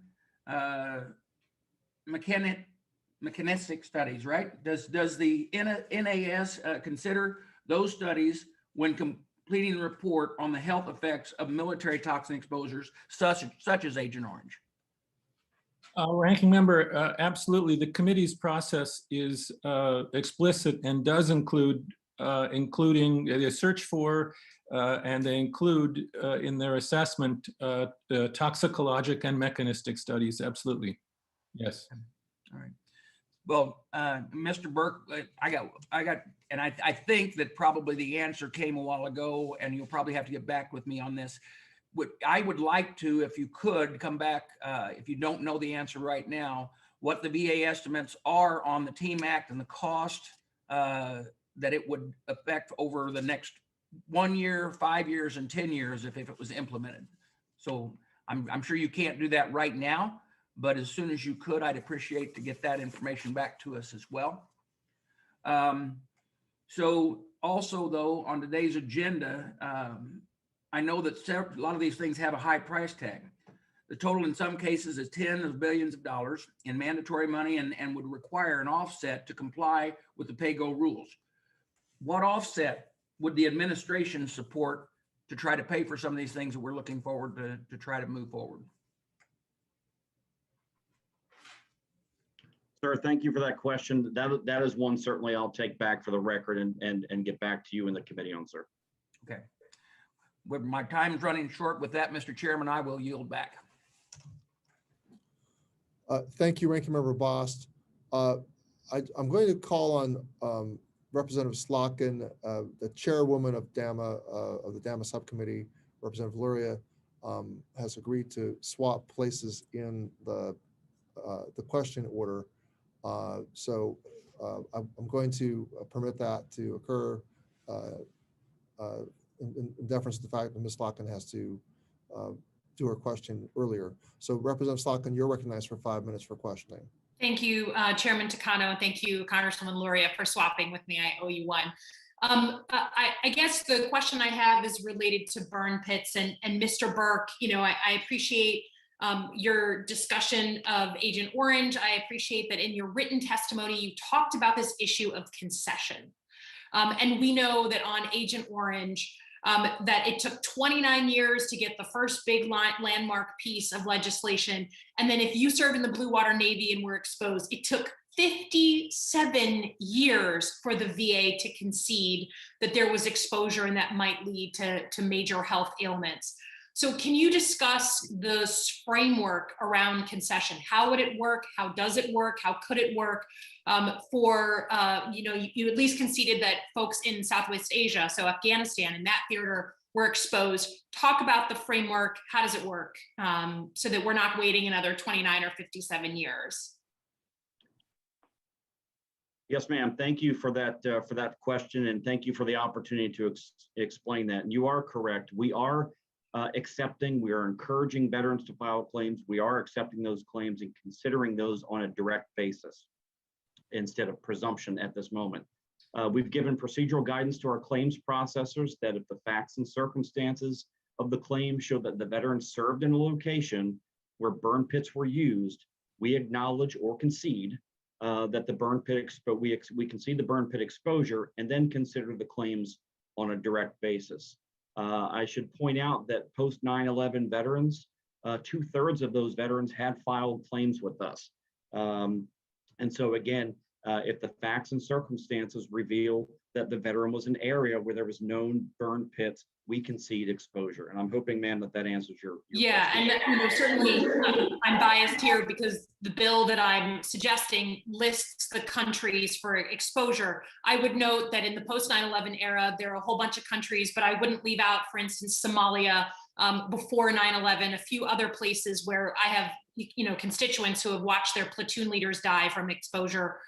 mechanistic studies, right? Does the NAS consider those studies when completing the report on the health effects of military toxin exposures, such as Agent Orange? Ranking Member, absolutely. The committee's process is explicit and does include including the search for and they include in their assessment the toxicologic and mechanistic studies. Absolutely. Yes. All right. Well, Mr. Burke, I got, and I think that probably the answer came a while ago, and you'll probably have to get back with me on this. I would like to, if you could, come back, if you don't know the answer right now, what the VA estimates are on the TEAM Act and the cost that it would affect over the next 1 year, 5 years, and 10 years if it was implemented. So I'm sure you can't do that right now, but as soon as you could, I'd appreciate to get that information back to us as well. So also though, on today's agenda, I know that a lot of these things have a high price tag. The total in some cases is tens of billions of dollars in mandatory money and would require an offset to comply with the pay-go rules. What offset would the administration support to try to pay for some of these things that we're looking forward to try to move forward? Sir, thank you for that question. That is one certainly I'll take back for the record and get back to you in the committee on, sir. Okay. With my time's running short with that, Mr. Chairman, I will yield back. Thank you, Ranking Member Bost. I'm going to call on Representative Slotkin, the chairwoman of DAMA, of the DAMA subcommittee. Representative Luria has agreed to swap places in the question order. So I'm going to permit that to occur in deference to the fact that Ms. Slotkin has to do her question earlier. So Representative Slotkin, you're recognized for 5 minutes for questioning. Thank you, Chairman Takano, and thank you, Congresswoman Luria, for swapping with me. I owe you one. I guess the question I have is related to burn pits, and Mr. Burke, you know, I appreciate your discussion of Agent Orange. I appreciate that in your written testimony, you talked about this issue of concession. And we know that on Agent Orange, that it took 29 years to get the first big landmark piece of legislation. And then if you served in the Blue Water Navy and were exposed, it took 57 years for the VA to concede that there was exposure and that might lead to major health ailments. So can you discuss the framework around concession? How would it work? How does it work? How could it work? You at least conceded that folks in Southwest Asia, so Afghanistan, in that theater were exposed. Talk about the framework. How does it work? So that we're not waiting another 29 or 57 years. Yes, ma'am. Thank you for that question, and thank you for the opportunity to explain that. And you are correct. We are we are encouraging veterans to file claims. We are accepting those claims and considering those on a direct basis instead of presumption at this moment. We've given procedural guidance to our claims processors that if the facts and circumstances of the claim show that the veteran served in a location where burn pits were used, we acknowledge or concede that the burn pit we concede the burn pit exposure and then consider the claims on a direct basis. I should point out that post 9/11 veterans, 2/3 of those veterans had filed claims with us. And so again, if the facts and circumstances reveal that the veteran was an area where there was known burn pits, we concede exposure. And I'm hoping, ma'am, that answers your Yeah, question. and certainly I'm biased here because the bill that I'm suggesting lists the countries for exposure. I would note that in the post 9/11 era, there are a whole bunch of countries, but I wouldn't leave out, for instance, Somalia before 9/11, a few other places where I have constituents who have watched their platoon leaders die from exposure.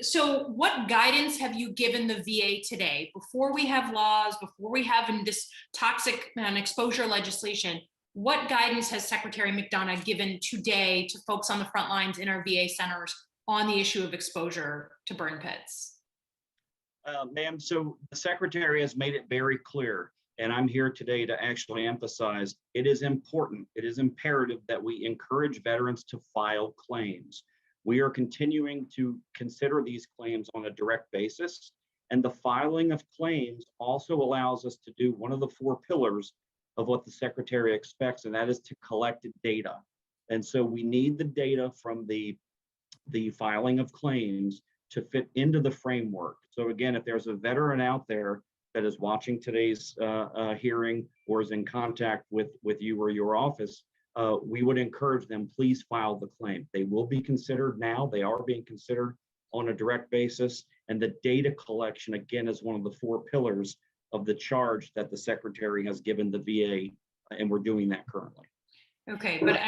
So what guidance have you given the VA today, before we have laws, before we have this toxic exposure legislation? What guidance has Secretary McDonough given today to folks on the front lines in our VA centers on the issue of exposure to burn pits? Ma'am, so the Secretary has made it very clear, and I'm here today to actually emphasize it is important, it is imperative that we encourage veterans to file claims. We are continuing to consider these claims on a direct basis, and the filing of claims also allows us to do one of the 4 pillars of what the Secretary expects, and that is to collect data. And so we need the data from the filing of claims to fit into the framework. So again, if there's a veteran out there that is watching today's hearing or is in contact with you or your office, we would encourage them, please file the claim. They will be considered now. They are being considered on a direct basis. And the data collection, again, is one of the 4 pillars of the charge that the Secretary has given the VA, and we're doing that currently. Okay, but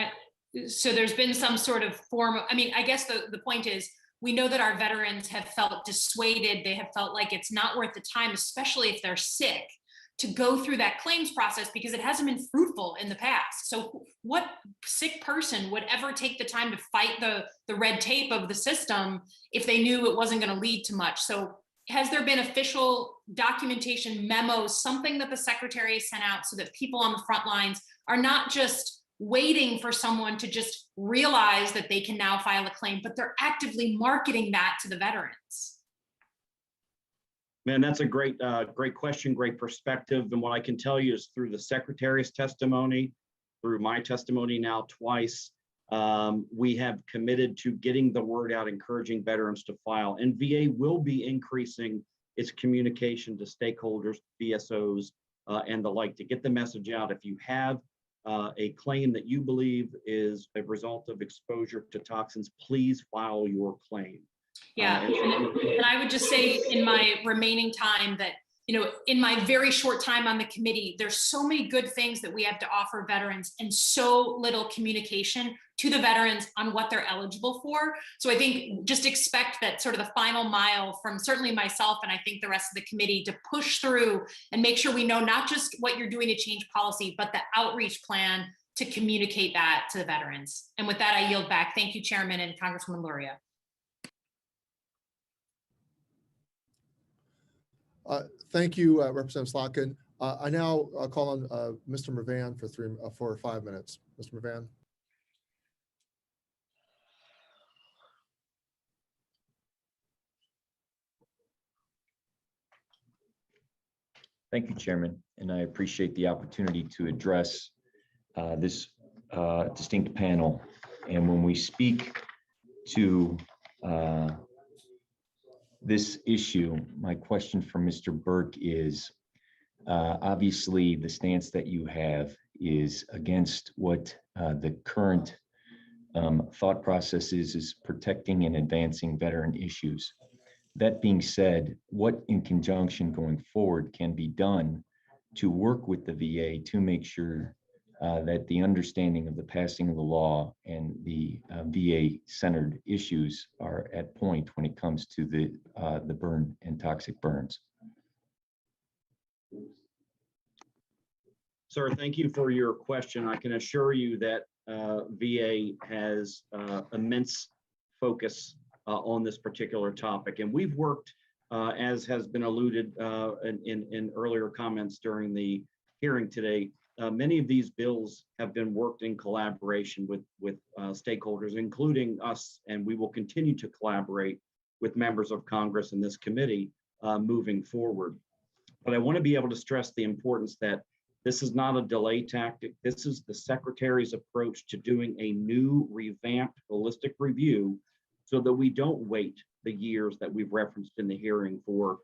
so there's been some sort of form of, I guess the point is, we know that our veterans have felt dissuaded. They have felt like it's not worth the time, especially if they're sick, to go through that claims process because it hasn't been fruitful in the past. So what sick person would ever take the time to fight the red tape of the system if they knew it wasn't going to lead to much? So has there been official documentation, memos, something that the Secretary has sent out so that people on the front lines are not just waiting for someone to just realize that they can now file a claim, but they're actively marketing that to the veterans? Man, that's a great question, great perspective. And what I can tell you is through the Secretary's testimony, through my testimony now twice, we have committed to getting the word out, encouraging veterans to file. And VA will be increasing its communication to stakeholders, VSOs, and the like to get the message out. If you have a claim that you believe is a result of exposure to toxins, please file your claim. Yeah, and I would just say in my remaining time that, in my very short time on the committee, there's so many good things that we have to offer veterans and so little communication to the veterans on what they're eligible for. So I think just expect that sort of the final mile from certainly myself and I think the rest of the committee to push through and make sure we know not just what you're doing to change policy, but the outreach plan to communicate that to the veterans. And with that, I yield back. Thank you, Chairman and Congresswoman Luria. Thank you, Representative Slotkin. I now call on Mr. Mervan for 5 minutes. Mr. Mervan. Thank you, Chairman, and I appreciate the opportunity to address this distinct panel. And when we speak to this issue, my question for Mr. Burke is, obviously the stance that you have is against what the current thought process is protecting and advancing veteran issues. That being said, what in conjunction going forward can be done to work with the VA to make sure that the understanding of the passing of the law and the VA-centered issues are at point when it comes to the burn and toxic burns? Sir, thank you for your question. I can assure you that VA has immense focus on this particular topic. And we've worked, as has been alluded in earlier comments during the hearing today, many of these bills have been worked in collaboration with stakeholders, including us, and we will continue to collaborate with members of Congress and this committee moving forward. But I want to be able to stress the importance that this is not a delay tactic. This is the Secretary's approach to doing a new, revamped, holistic review so that we don't wait the years that we've referenced in the hearing for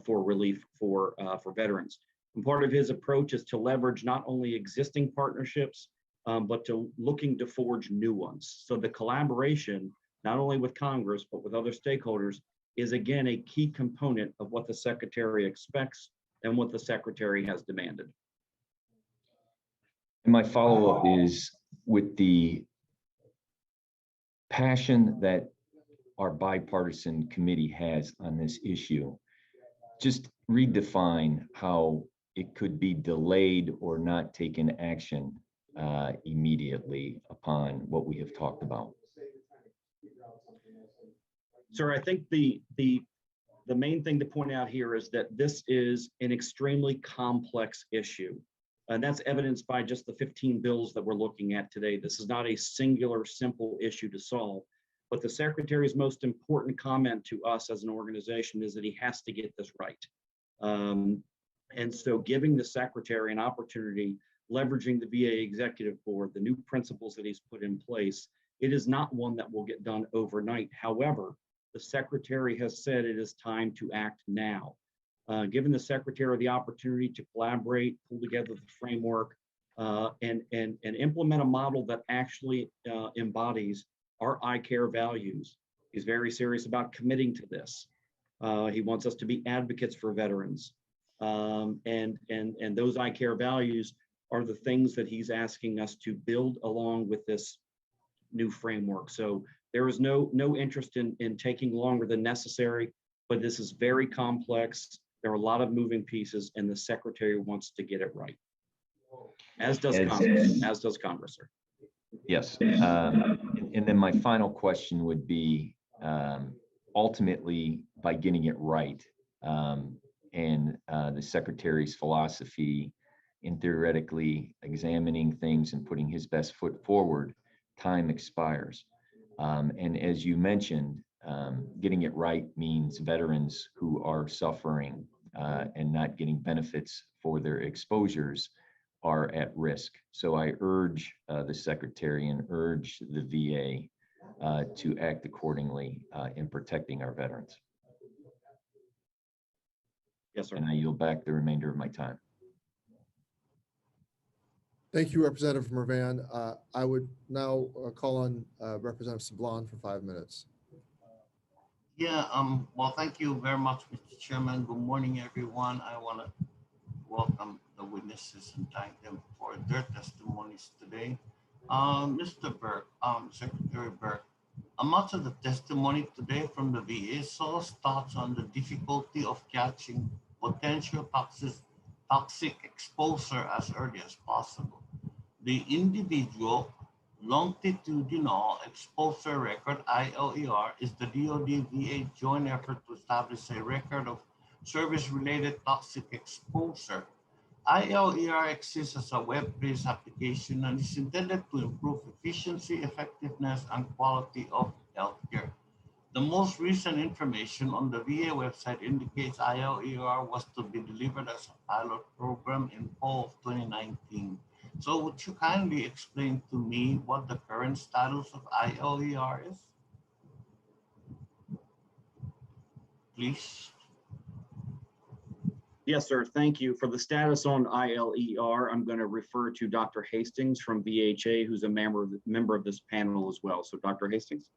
relief for veterans. And part of his approach is to leverage not only existing partnerships, but to looking to forge new ones. So the collaboration, not only with Congress, but with other stakeholders, is again a key component of what the Secretary expects and what the Secretary has demanded. And my follow-up is with the passion that our bipartisan committee has on this issue. Just redefine how it could be delayed or not taken action immediately upon what we have talked about. Sir, I think the main thing to point out here is that this is an extremely complex issue. And that's evidenced by just the 15 bills that we're looking at today. This is not a singular, simple issue to solve. But the Secretary's most important comment to us as an organization is that he has to get this right. And so giving the Secretary an opportunity, leveraging the VA Executive Board, the new principles that he's put in place, it is not one that will get done overnight. However, the Secretary has said it is time to act now. Giving the Secretary the opportunity to collaborate, pull together the framework, and implement a model that actually embodies our I-CARE values. He's very serious about committing to this. He wants us to be advocates for veterans. And those I-CARE values are the things that he's asking us to build along with this new framework. So there is no interest in taking longer than necessary, but this is very complex. There are a lot of moving pieces, and the Secretary wants to get it right. As does Congress, sir. Yes. And then my final question would be, ultimately, by getting it right, and the Secretary's philosophy in theoretically examining things and putting his best foot forward, time expires. And as you mentioned, getting it right means veterans who are suffering and not getting benefits for their exposures are at risk. So I urge the Secretary and urge the VA to act accordingly in protecting our veterans. Yes, sir. And I yield back the remainder of my time. Thank you, Representative Mervan. I would now call on Representative Sablon for 5 minutes. Yeah, well, thank you very much, Mr. Chairman. Good morning, everyone. I want to welcome the witnesses and thank them for their testimonies today. Mr. Burke, Secretary Burke, much of the testimony today from the VA source thoughts on the difficulty of catching potential toxic exposure as early as possible. The individual longitudinal exposure record, ILER, is the DoD-VA joint effort to establish a record of service-related toxic exposure. ILER exists as a web-based application and is intended to improve efficiency, effectiveness, and quality of healthcare. The most recent information on the VA website indicates ILER was to be delivered as a pilot program in fall of 2019. So would you kindly explain to me what the current status of ILER is? please. Yes, sir. Thank you. For the status on ILER, I'm going to refer to Dr. Hastings from VHA, who's a member of this panel as well. So Dr. Hastings.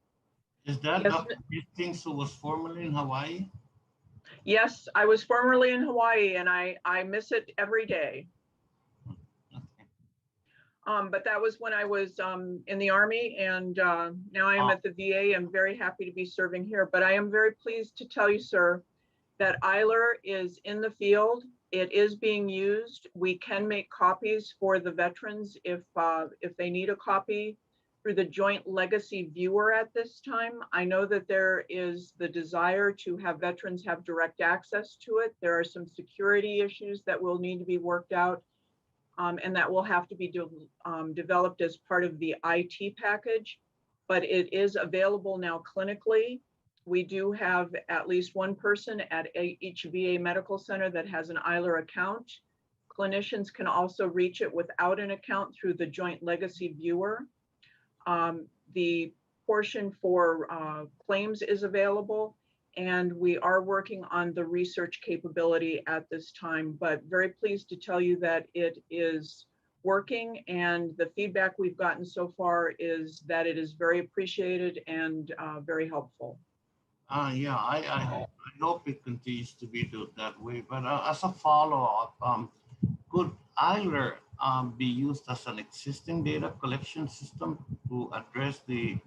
Is that Yes, Dr. Hastings who was formerly in Hawaii? Yes, I was formerly in Hawaii and I miss it every day. But that was when I was in the Army, and now I am at the VA. I'm very happy to be serving here. But I am very pleased to tell you, sir, that ILER is in the field. It is being used. We can make copies for the veterans if they need a copy through the Joint Legacy Viewer at this time. I know that there is the desire to have veterans have direct access to it. There are some security issues that will need to be worked out. And that will have to be developed as part of the IT package, but it is available now clinically. We do have at least one person at each VA medical center that has an ILER account. Clinicians can also reach it without an account through the Joint Legacy Viewer. The portion for claims is available, and we are working on the research capability at this time, but very pleased to tell you that it is working, and the feedback we've gotten so far is that it is very appreciated and very helpful. Yeah, I hope it continues to be that way. But as a follow-up, could ILER be used as an existing data collection system to address the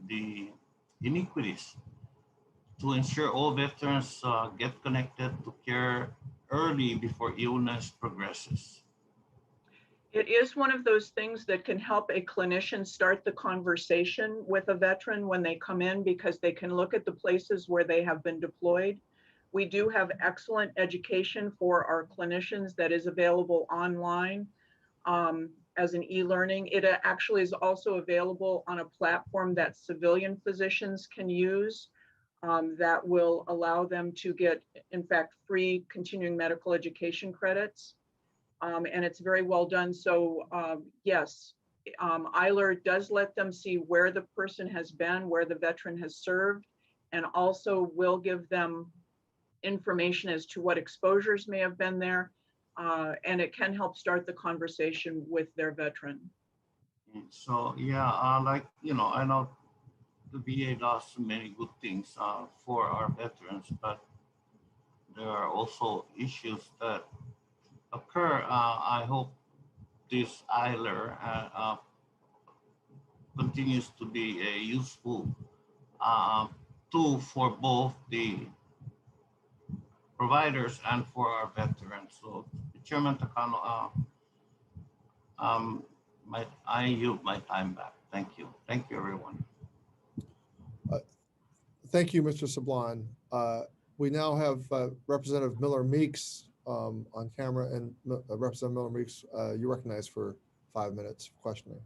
inequities, to ensure all veterans get connected to care early before illness progresses? It is one of those things that can help a clinician start the conversation with a veteran when they come in, because they can look at the places where they have been deployed. We do have excellent education for our clinicians that is available online as an e-learning. It actually is also available on a platform that civilian physicians can use. That will allow them to get, in fact, free continuing medical education credits. And it's very well done. So yes, ILER does let them see where the person has been, where the veteran has served, and also will give them information as to what exposures may have been there. And it can help start the conversation with their veteran. So yeah, like, I know the VA does many good things for our veterans, but there are also issues that occur. I hope this ILER continues to be a useful tool for both the providers and for our veterans. So, Chairman Takano, I yield my time back. Thank you. Thank you, everyone. Thank you, Mr. Sablon. We now have Representative Miller Meeks on camera, and Representative Miller Meeks, you're recognized for 5 minutes of questioning.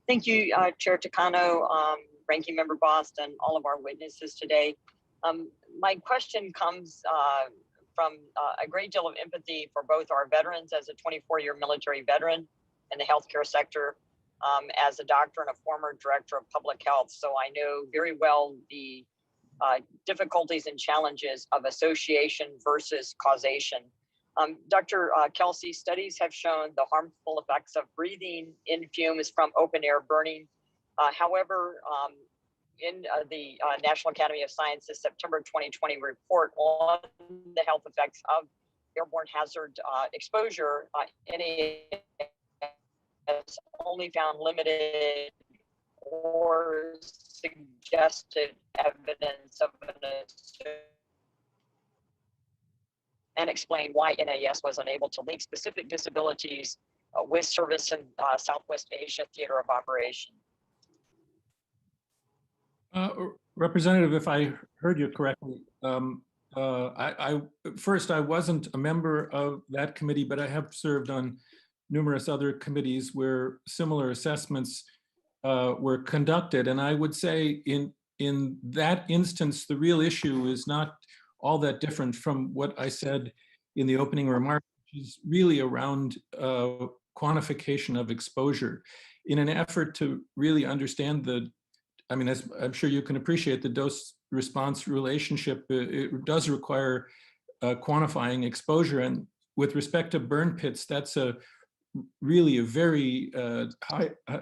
Thank you, Chair Takano, Ranking Member Boston, all of our witnesses today. My question comes from a great deal of empathy for both our veterans as a 24-year military veteran in the healthcare sector, as a doctor and a former director of public health. So I know very well the difficulties and challenges of association versus causation. Dr. Kelsey, studies have shown the harmful effects of breathing in fumes from open air burning. However, in the National Academy of Sciences September 2020 report on the health effects of airborne hazard exposure, has only found limited or suggested evidence of and explain why NAS was unable to link specific disabilities with service in Southwest Asia theater of operation. Representative, if I heard you correctly, first, I wasn't a member of that committee, but I have served on numerous other committees where similar assessments were conducted. And I would say in that instance, the real issue is not all that different from what I said in the opening remarks, which is really around quantification of exposure. In an effort to really understand the I mean, as I'm sure you can appreciate, the dose-response relationship, it does require quantifying exposure. And with respect to burn pits, that's really a very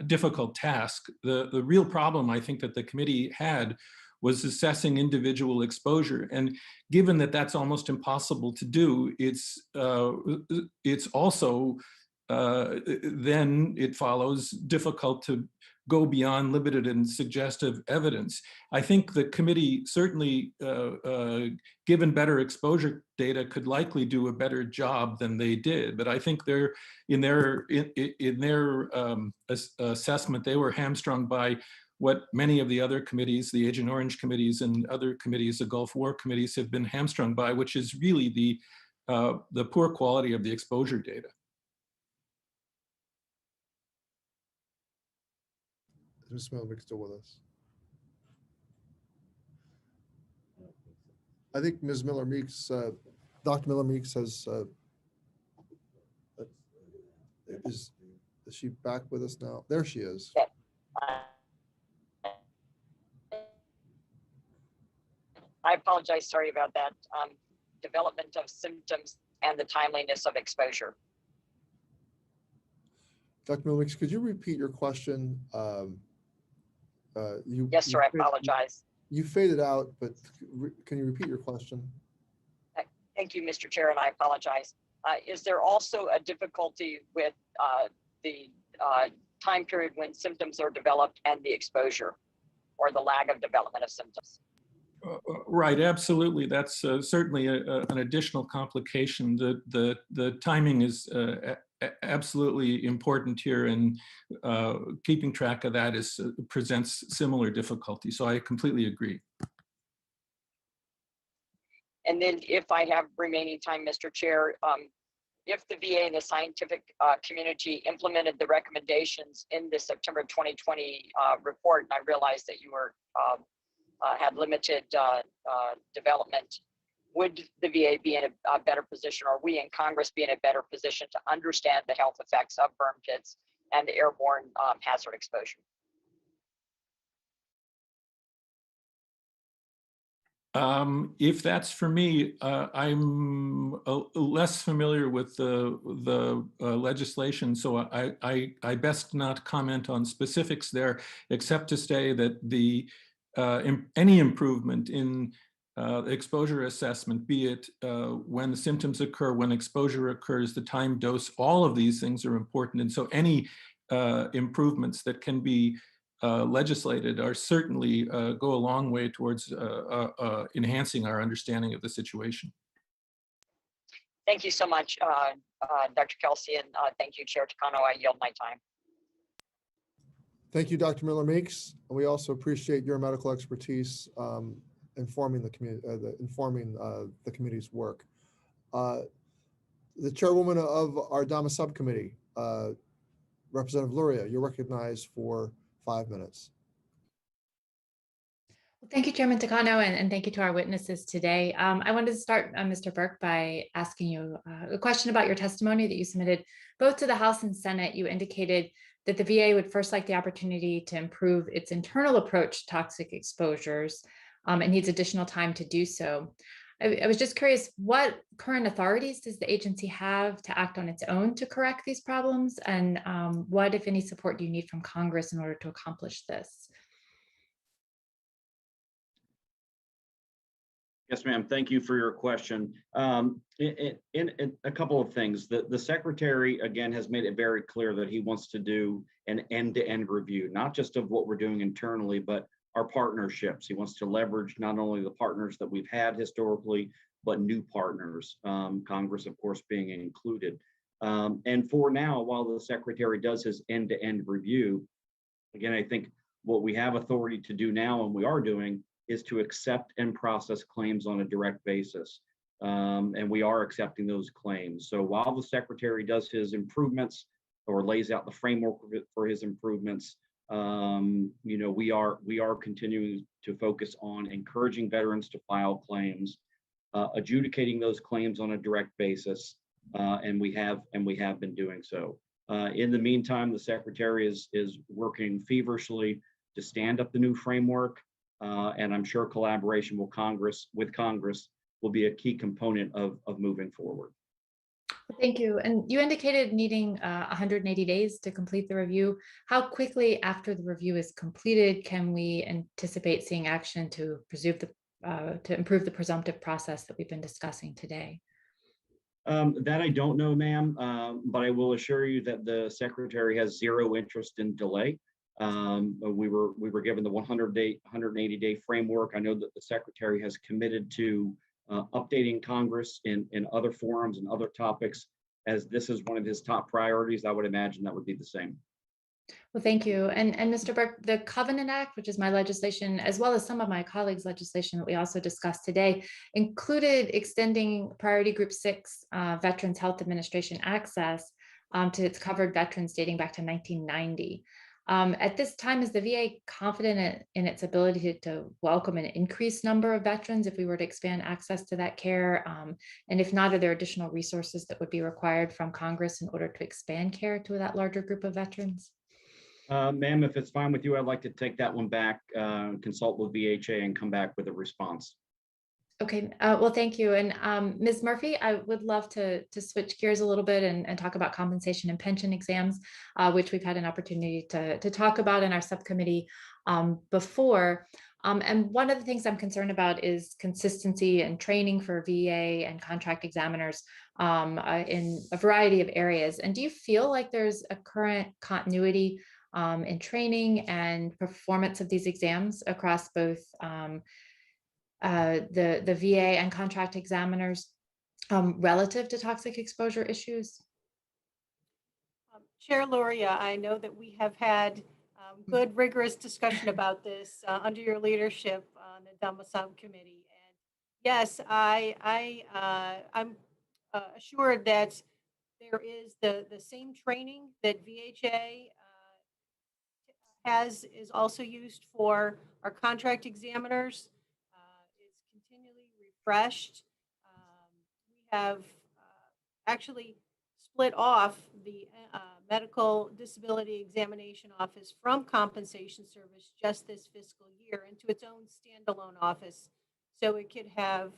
difficult task. The real problem I think that the committee had was assessing individual exposure. And given that that's almost impossible to do, it's also, then it follows, difficult to go beyond limited and suggestive evidence. I think the committee certainly, given better exposure data, could likely do a better job than they did. But I think in their assessment, they were hamstrung by what many of the other committees, the Agent Orange committees and other committees, the Gulf War committees, have been hamstrung by, which is really the poor quality of the exposure data. Ms. Miller still with us? I think Ms. Miller Meeks, Dr. Miller Meeks has, is she back with us now? There she is. Yeah. I apologize, sorry about that. Development of symptoms and the timeliness of exposure. Dr. Miller Meeks, could you repeat your question? Yes, sir, I apologize. You faded out, but can you repeat your question? Thank you, Mr. Chair, and I apologize. Is there also a difficulty with the time period when symptoms are developed and the exposure, or the lag of development of symptoms? Right, absolutely. That's certainly an additional complication. The timing is absolutely important here, and keeping track of that presents similar difficulty. So I completely agree. And then if I have remaining time, Mr. Chair, if the VA and the scientific community implemented the recommendations in the September 2020 report, and I realized that you were had limited development, would the VA be in a better position, or we in Congress be in a better position to understand the health effects of burn pits and the airborne hazard exposure? If that's for me, I'm less familiar with the legislation, so I best not comment on specifics there, except to say that any improvement in exposure assessment, be it when the symptoms occur, when exposure occurs, the time, dose, all of these things are important. And so any improvements that can be legislated are certainly go a long way towards enhancing our understanding of the situation. Thank you so much, Dr. Kelsey, and thank you, Chair Takano. I yield my time. Thank you, Dr. Miller Meeks. We also appreciate your medical expertise informing the community, the committee's work. The chairwoman of our DAMA subcommittee, Representative Luria, you're recognized for 5 minutes. Thank you, Chairman Takano, and thank you to our witnesses today. I wanted to start, Mr. Burke, by asking you a question about your testimony that you submitted both to the House and Senate. You indicated that the VA would first like the opportunity to improve its internal approach to toxic exposures and needs additional time to do so. I was just curious, what current authorities does the agency have to act on its own to correct these problems? And what, if any, support do you need from Congress in order to accomplish this? Yes, ma'am. Thank you for your question. In a couple of things, the Secretary, again, has made it very clear that he wants to do an end-to-end review, not just of what we're doing internally, but our partnerships. He wants to leverage not only the partners that we've had historically, but new partners, Congress, of course, being included. And for now, while the Secretary does his end-to-end review, again, I think what we have authority to do now, and we are doing, is to accept and process claims on a direct basis. And we are accepting those claims. So while the Secretary does his improvements or lays out the framework for his improvements, we are continuing to focus on encouraging veterans to file claims, adjudicating those claims on a direct basis, and we have been doing so. In the meantime, the Secretary is working feverishly to stand up the new framework. And I'm sure collaboration with Congress will be a key component of moving forward. Thank you. And you indicated needing 180 days to complete the review. How quickly after the review is completed can we anticipate seeing action to improve the presumptive process that we've been discussing today? That I don't know, ma'am, but I will assure you that the secretary has zero interest in delay. We were given the 180-day framework. I know that the secretary has committed to updating Congress in other forums and other topics, as this is one of his top priorities. I would imagine that would be the same. Well, thank you. And Mr. Burke, the Covenant Act, which is my legislation, as well as some of my colleagues' legislation that we also discussed today, included extending Priority Group 6 Veterans Health Administration access to its covered veterans dating back to 1990. At this time, is the VA confident in its ability to welcome an increased number of veterans if we were to expand access to that care? And if not, are there additional resources that would be required from Congress in order to expand care to that larger group of veterans? Ma'am, if it's fine with you, I'd like to take that one back, consult with VHA and come back with a response. Okay, well, thank you. And Ms. Murphy, I would love to switch gears a little bit and talk about compensation and pension exams, which we've had an opportunity to talk about in our subcommittee before. And one of the things I'm concerned about is consistency and training for VA and contract examiners in a variety of areas. And do you feel like there's a current continuity in training and performance of these exams across both the VA and contract examiners relative to toxic exposure issues? Chair Luria, I know that we have had good rigorous discussion about this under your leadership on the DEMA subcommittee. And yes, I'm assured that there is the same training that VHA is also used for our contract examiners, is continually refreshed. We have actually split off the Medical Disability Examination Office from Compensation Service just this fiscal year into its own standalone office, so it could have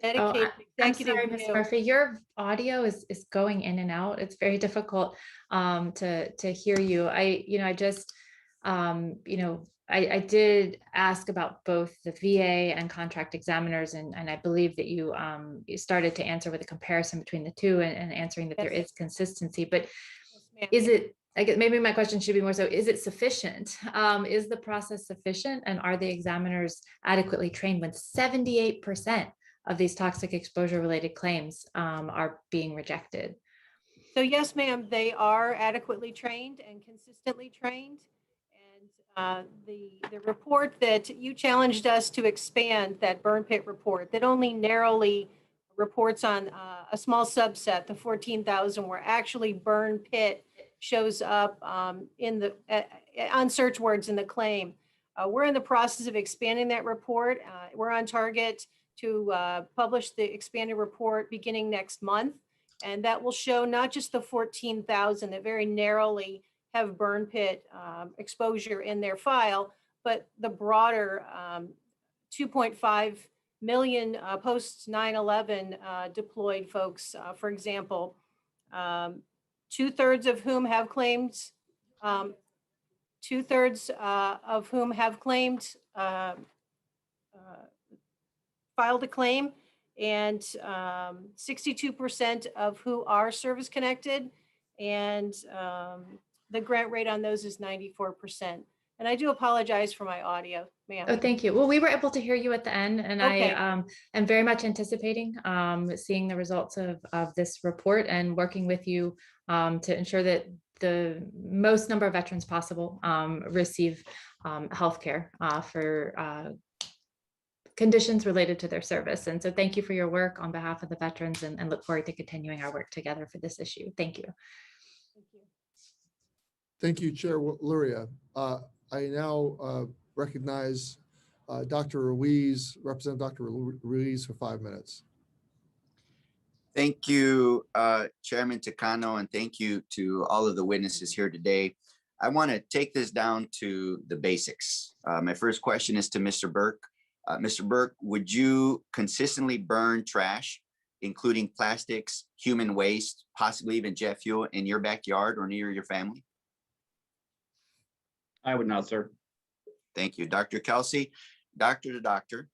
dedicated executive. I'm sorry, Ms. Murphy, your audio is going in and out. It's very difficult to hear you. I did ask about both the VA and contract examiners, and I believe that you started to answer with a comparison between the two and answering that there is consistency. But is it, I guess maybe my question should be more so, is it sufficient? Is the process sufficient, and are the examiners adequately trained when 78% of these toxic exposure related claims are being rejected? So yes, ma'am, they are adequately trained and consistently trained. And the report that you challenged us to expand, that burn pit report that only narrowly reports on a small subset, the 14,000, where actually burn pit shows up on search words in the claim. We're in the process of expanding that report. We're on target to publish the expanded report beginning next month. And that will show not just the 14,000 that very narrowly have burn pit exposure in their file, but the broader 2.5 million post 9/11 deployed folks, for example, 2/3 of whom have claimed, filed a claim, and 62% of who are service connected, and the grant rate on those is 94%. And I do apologize for my audio, ma'am. Oh, thank you. Well, we were able to hear you at the end, and Okay. I am very much anticipating seeing the results of this report and working with you to ensure that the most number of veterans possible receive healthcare for conditions related to their service. And so thank you for your work on behalf of the veterans, and look forward to continuing our work together for this issue. Thank you. Thank you, Chair Luria. I now recognize Dr. Ruiz, Representative Dr. Ruiz, for 5 minutes. Thank you, Chairman Takano, and thank you to all of the witnesses here today. I want to take this down to the basics. My first question is to Mr. Burke. Mr. Burke, would you consistently burn trash, including plastics, human waste, possibly even jet fuel in your backyard or near your family? I would not, sir. Thank you. Dr. Kelsey, doctor to doctor,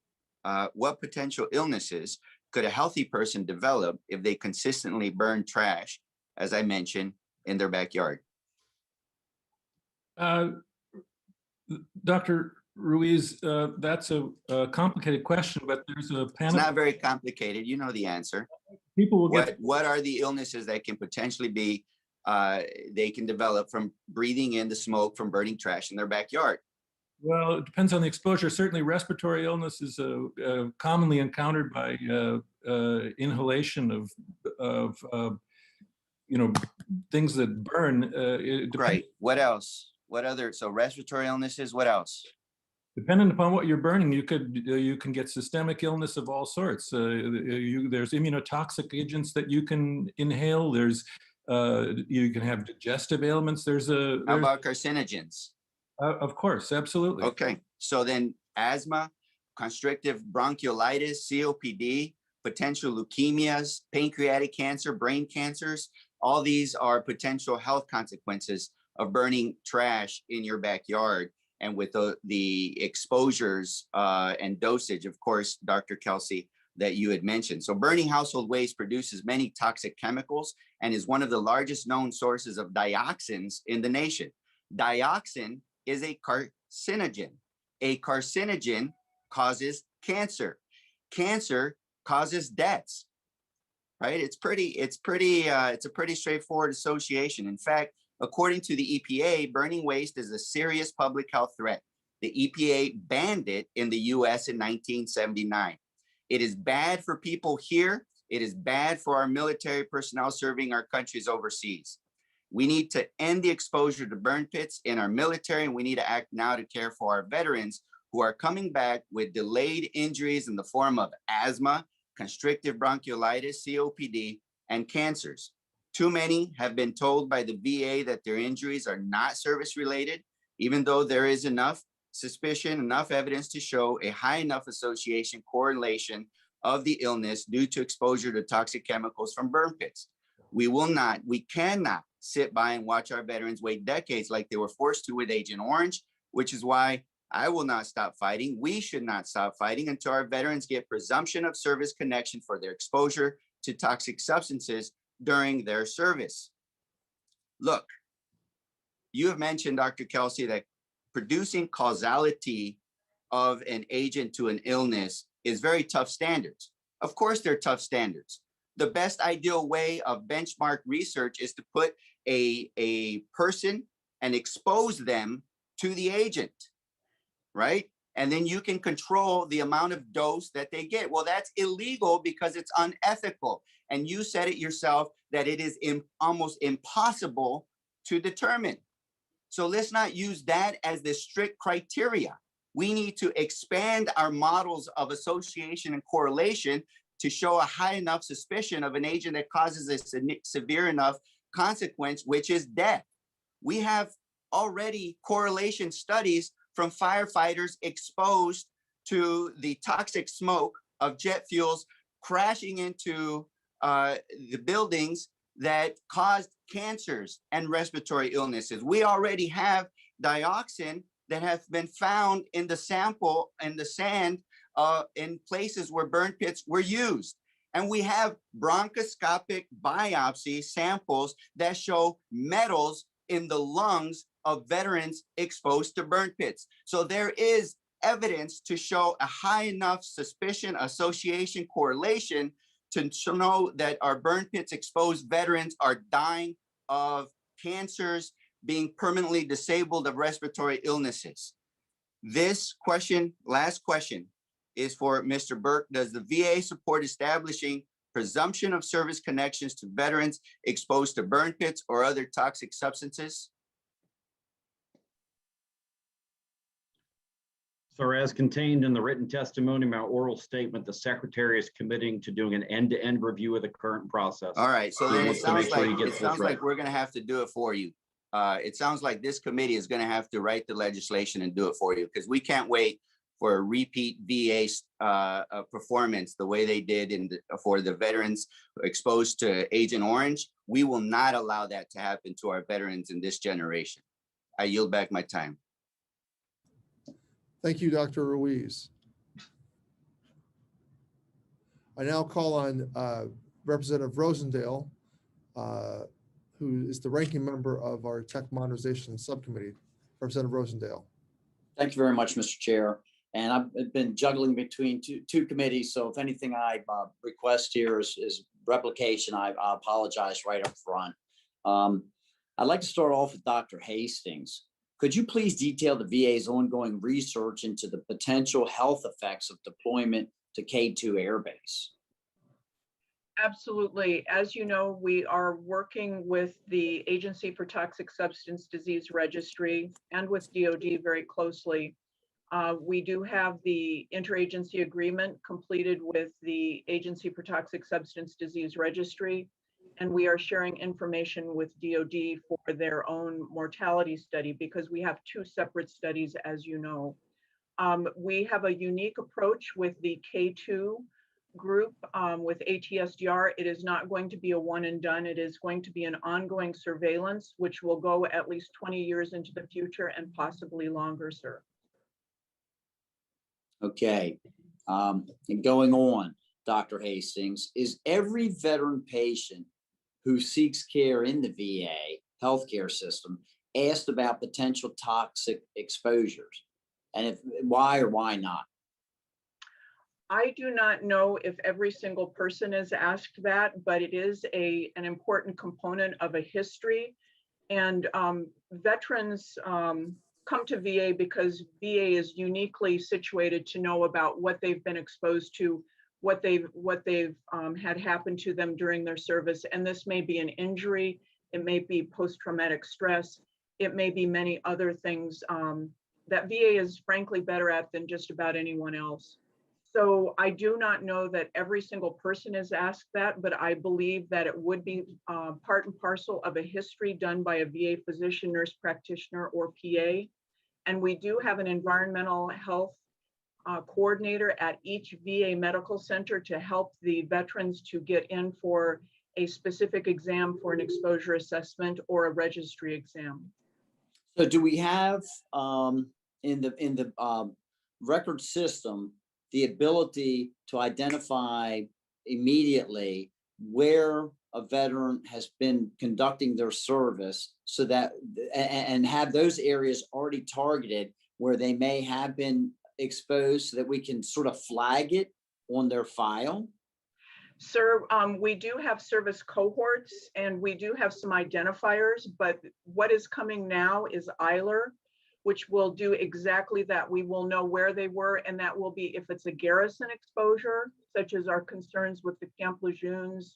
what potential illnesses could a healthy person develop if they consistently burn trash, as I mentioned, in their backyard? Dr. Ruiz, that's a complicated question, but there's a It's panel. not very complicated. You know the answer. People will get. What are the illnesses that can potentially be, they can develop from breathing in the smoke from burning trash in their backyard? Well, it depends on the exposure. Certainly respiratory illness is commonly encountered by inhalation of things that burn. It depends. Right. What else? What other? So respiratory illnesses, what else? Depending upon what you're burning, you can get systemic illness of all sorts. There's immunotoxic agents that you can inhale. There's you can have digestive ailments. How about carcinogens? Of course, absolutely. Okay, so then asthma, constrictive bronchiolitis, COPD, potential leukemias, pancreatic cancer, brain cancers, all these are potential health consequences of burning trash in your backyard. And with the exposures and dosage, of course, Dr. Kelsey, that you had mentioned. So burning household waste produces many toxic chemicals and is one of the largest known sources of dioxins in the nation. Dioxin is a carcinogen. A carcinogen causes cancer. Cancer causes deaths, right? It's a pretty straightforward association. In fact, according to the EPA, burning waste is a serious public health threat. The EPA banned it in the US in 1979. It is bad for people here. It is bad for our military personnel serving our countries overseas. We need to end the exposure to burn pits in our military, and we need to act now to care for our veterans who are coming back with delayed injuries in the form of asthma, constrictive bronchiolitis, COPD, and cancers. Too many have been told by the VA that their injuries are not service-related, even though there is enough suspicion, enough evidence to show a high enough association correlation of the illness due to exposure to toxic chemicals from burn pits. We cannot sit by and watch our veterans wait decades like they were forced to with Agent Orange, which is why I will not stop fighting. We should not stop fighting until our veterans get presumption of service connection for their exposure to toxic substances during their service. Look, you have mentioned, Dr. Kelsey, that producing causality of an agent to an illness is very tough standards. Of course, they're tough standards. The best ideal way of benchmark research is to put a person and expose them to the agent, right? And then you can control the amount of dose that they get. Well, that's illegal because it's unethical. And you said it yourself that it is almost impossible to determine. So let's not use that as the strict criteria. We need to expand our models of association and correlation to show a high enough suspicion of an agent that causes a severe enough consequence, which is death. We have already correlation studies from firefighters exposed to the toxic smoke of jet fuels crashing into the buildings that caused cancers and respiratory illnesses. We already have dioxin that have been found in the sample and the sand in places where burn pits were used. And we have bronchoscopic biopsy samples that show metals in the lungs of veterans exposed to burn pits. So there is evidence to show a high enough suspicion, association, correlation to know that our burn pits exposed veterans are dying of cancers, being permanently disabled of respiratory illnesses. This question, last question, is for Mr. Burke. Does the VA support establishing presumption of service connections to veterans exposed to burn pits or other toxic substances? So as contained in the written testimony, my oral statement, the secretary is committing to doing an end-to-end review of the current process. All right, so then it Wants to make sounds sure he like gets this right. we're gonna have to do it for you. it sounds like this committee is going to have to write the legislation and do it for you, because we can't wait for a repeat VA performance the way they did for the veterans exposed to Agent Orange. We will not allow that to happen to our veterans in this generation. I yield back my time. Thank you, Dr. Ruiz. I now call on Representative Rosendale, who is the ranking member of our Tech Modernization Subcommittee. Representative Rosendale. Thank you very much, Mr. Chair. And I've been juggling between two committees, so if anything I request here is replication, I apologize right up front. I'd like to start off with Dr. Hastings. Could you please detail the VA's ongoing research into the potential health effects of deployment to K2 Air Base? Absolutely. As you know, we are working with the Agency for Toxic Substance Disease Registry and with DoD very closely. We do have the interagency agreement completed with the Agency for Toxic Substance Disease Registry, and we are sharing information with DoD for their own mortality study, because we have two separate studies, as you know. We have a unique approach with the K2 group with ATSDR. It is not going to be a one and done. It is going to be an ongoing surveillance, which will go at least 20 years into the future and possibly longer, sir. Okay, and going on, Dr. Hastings, is every veteran patient who seeks care in the VA healthcare system asked about potential toxic exposures? And if why or why not? I do not know if every single person is asked that, but it is an important component of a history. And veterans come to VA because VA is uniquely situated to know about what they've been exposed to, what they've had happen to them during their service. And this may be an injury, it may be post-traumatic stress, it may be many other things that VA is frankly better at than just about anyone else. So I do not know that every single person is asked that, but I believe that it would be part and parcel of a history done by a VA physician, nurse practitioner, or PA. And we do have an environmental health coordinator at each VA medical center to help the veterans to get in for a specific exam for an exposure assessment or a registry exam. So do we have in the record system the ability to identify immediately where a veteran has been conducting their service, so that and have those areas already targeted where they may have been exposed, so that we can sort of flag it on their file? Sir, we do have service cohorts and we do have some identifiers, but what is coming now is EILER, which will do exactly that. We will know where they were, and that will be if it's a garrison exposure, such as our concerns with the Camp Lejeunes,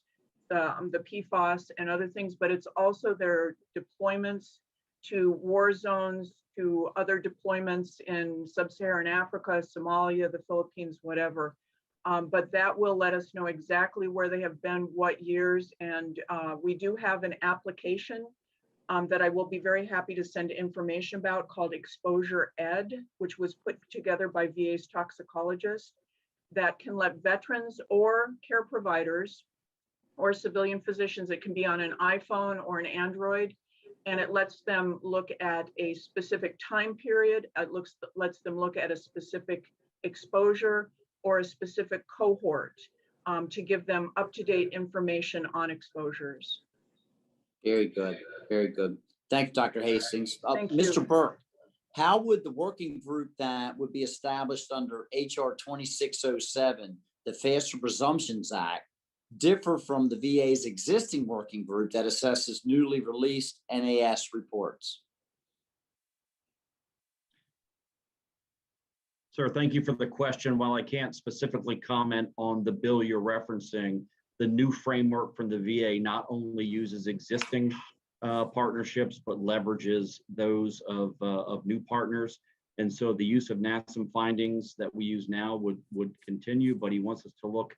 the PFAS and other things, but it's also their deployments to war zones, to other deployments in sub-Saharan Africa, Somalia, the Philippines, whatever. But that will let us know exactly where they have been, what years, and we do have an application that I will be very happy to send information about called Exposure Ed, which was put together by VA's toxicologists, that can let veterans or care providers or civilian physicians, it can be on an iPhone or an Android, and it lets them look at a specific time period. It lets them look at a specific exposure or a specific cohort to give them up-to-date information on exposures. Very good, very good. Thank you, Dr. Hastings. Thank Mr. you. Burke, how would the working group that would be established under HR 2607, the Faster Presumptions Act, differ from the VA's existing working group that assesses newly released NAS reports? Sir, thank you for the question. While I can't specifically comment on the bill you're referencing, the new framework from the VA not only uses existing partnerships, but leverages those of new partners. And so the use of NASM findings that we use now would continue, but he wants us to look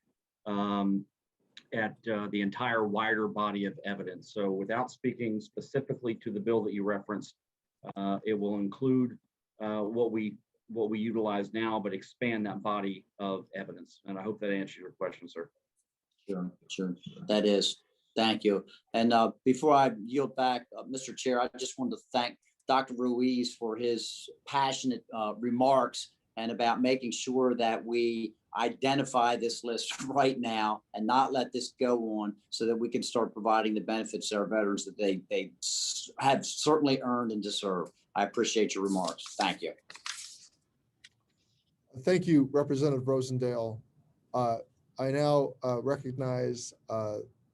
at the entire wider body of evidence. So without speaking specifically to the bill that you referenced, it will include what we utilize now, but expand that body of evidence. And I hope that answers your question, sir. Sure. That is. Thank you. And before I yield back, Mr. Chair, I just wanted to thank Dr. Ruiz for his passionate remarks and about making sure that we identify this list right now and not let this go on so that we can start providing the benefits to our veterans that they have certainly earned and deserve. I appreciate your remarks. Thank you. Thank you, Representative Rosendale. I now recognize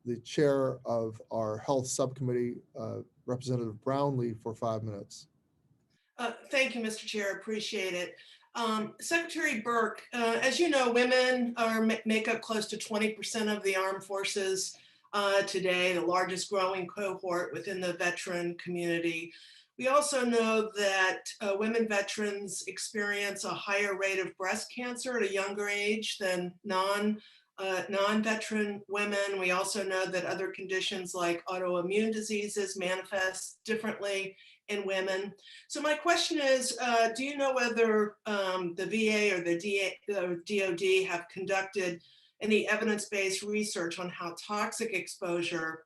the chair of our Health Subcommittee, Representative Brownlee, for 5 minutes. Thank you, Mr. Chair. Appreciate it. Secretary Burke, as you know, women make up close to 20% of the armed forces today, the largest growing cohort within the veteran community. We also know that women veterans experience a higher rate of breast cancer at a younger age than non-veteran women. We also know that other conditions like autoimmune diseases manifest differently in women. So my question is, do you know whether the VA or the DoD have conducted any evidence-based research on how toxic exposure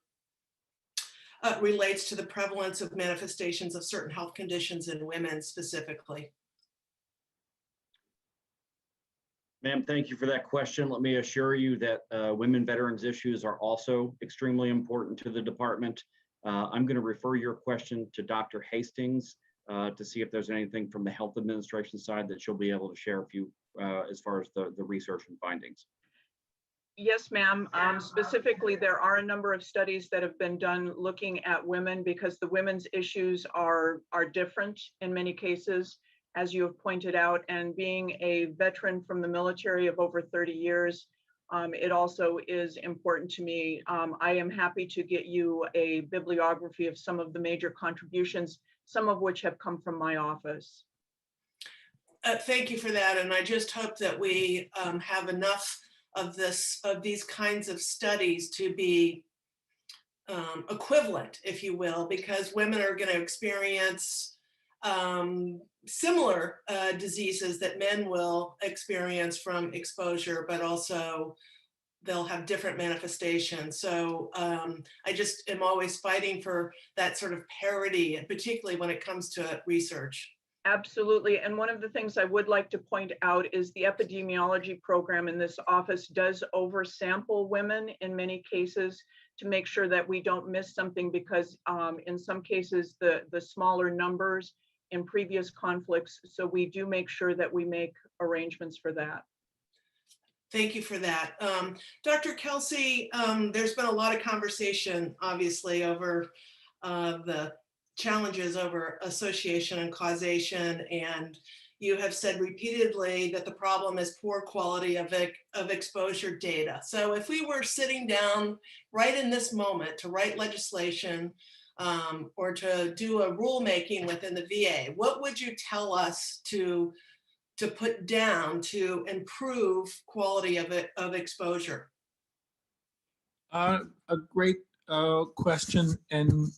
relates to the prevalence of manifestations of certain health conditions in women specifically? Ma'am, thank you for that question. Let me assure you that women veterans issues are also extremely important to the department. I'm going to refer your question to Dr. Hastings to see if there's anything from the Health Administration side that she'll be able to share with you as far as the research and findings. Yes, ma'am. Specifically, there are a number of studies that have been done looking at women because the women's issues are different in many cases, as you have pointed out. And being a veteran from the military of over 30 years, it also is important to me. I am happy to get you a bibliography of some of the major contributions, some of which have come from my office. Thank you for that. And I just hope that we have enough of these kinds of studies to be equivalent, if you will, because women are going to experience similar diseases that men will experience from exposure, but also they'll have different manifestations. So I just am always fighting for that sort of parity, and particularly when it comes to research. Absolutely. And one of the things I would like to point out is the epidemiology program in this office does oversample women in many cases to make sure that we don't miss something, because in some cases, the smaller numbers in previous conflicts. So we do make sure that we make arrangements for that. Thank you for that. Dr. Kelsey, there's been a lot of conversation, obviously, over the challenges over association and causation, and you have said repeatedly that the problem is poor quality of exposure data. So if we were sitting down right in this moment to write legislation or to do a rulemaking within the VA, what would you tell us to put down to improve quality of exposure? A great question, and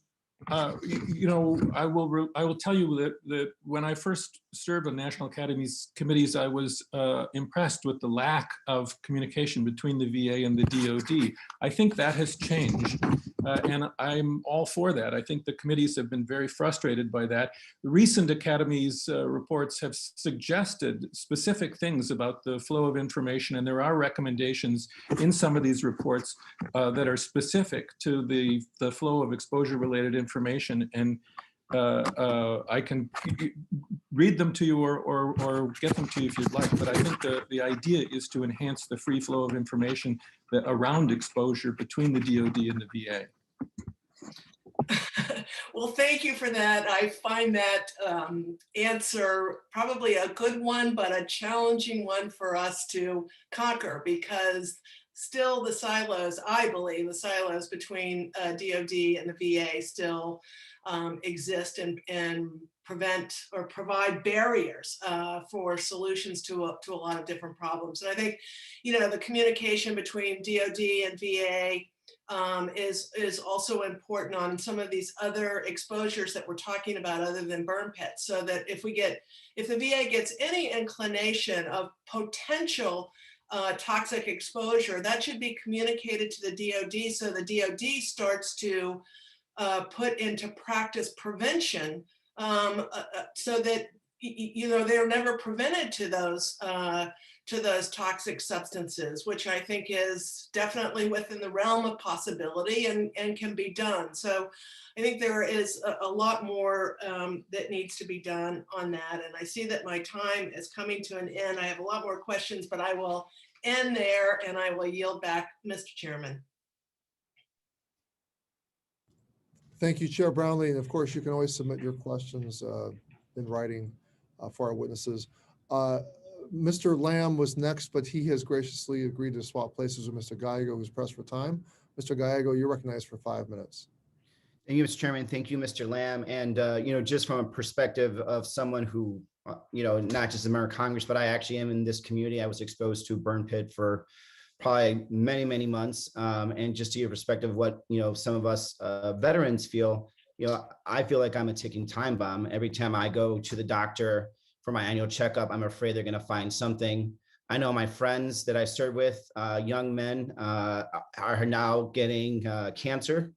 you know, I will tell you that when I first served on National Academies committees, I was impressed with the lack of communication between the VA and the DoD. I think that has changed, and I'm all for that. I think the committees have been very frustrated by that. The recent Academies reports have suggested specific things about the flow of information, and there are recommendations in some of these reports that are specific to the flow of exposure-related information, and I can read them to you or get them to you if you'd like, but I think the idea is to enhance the free flow of information around exposure between the DoD and the VA. Well, thank you for that. I find that answer probably a good one, but a challenging one for us to conquer, because still the silos, I believe, the silos between DoD and the VA still exist, and prevent or provide barriers for solutions to a lot of different problems. And I think, the communication between DoD and VA is also important on some of these other exposures that we're talking about other than burn pits, so that if the VA gets any inclination of potential toxic exposure, that should be communicated to the DoD, so the DoD starts to put into practice prevention, so that they're never prevented to those toxic substances, which I think is definitely within the realm of possibility and can be done. So I think there is a lot more that needs to be done on that. And I see that my time is coming to an end. I have a lot more questions, but I will end there and I will yield back, Mr. Chairman. Thank you, Chair Brownlee. And of course, you can always submit your questions in writing for our witnesses. Mr. Lamb was next, but he has graciously agreed to swap places with Mr. Gallego, who's pressed for time. Mr. Gallego, you're recognized for 5 minutes. Thank you, Mr. Chairman. Thank you, Mr. Lamb. And, just from a perspective of someone who, not just a member of Congress, but I actually am in this community. I was exposed to burn pit for probably many, many months. And just to give perspective of what, some of us veterans feel, I feel like I'm a ticking time bomb. Every time I go to the doctor for my annual checkup, I'm afraid they're going to find something. I know my friends that I served with, young men, are now getting cancer,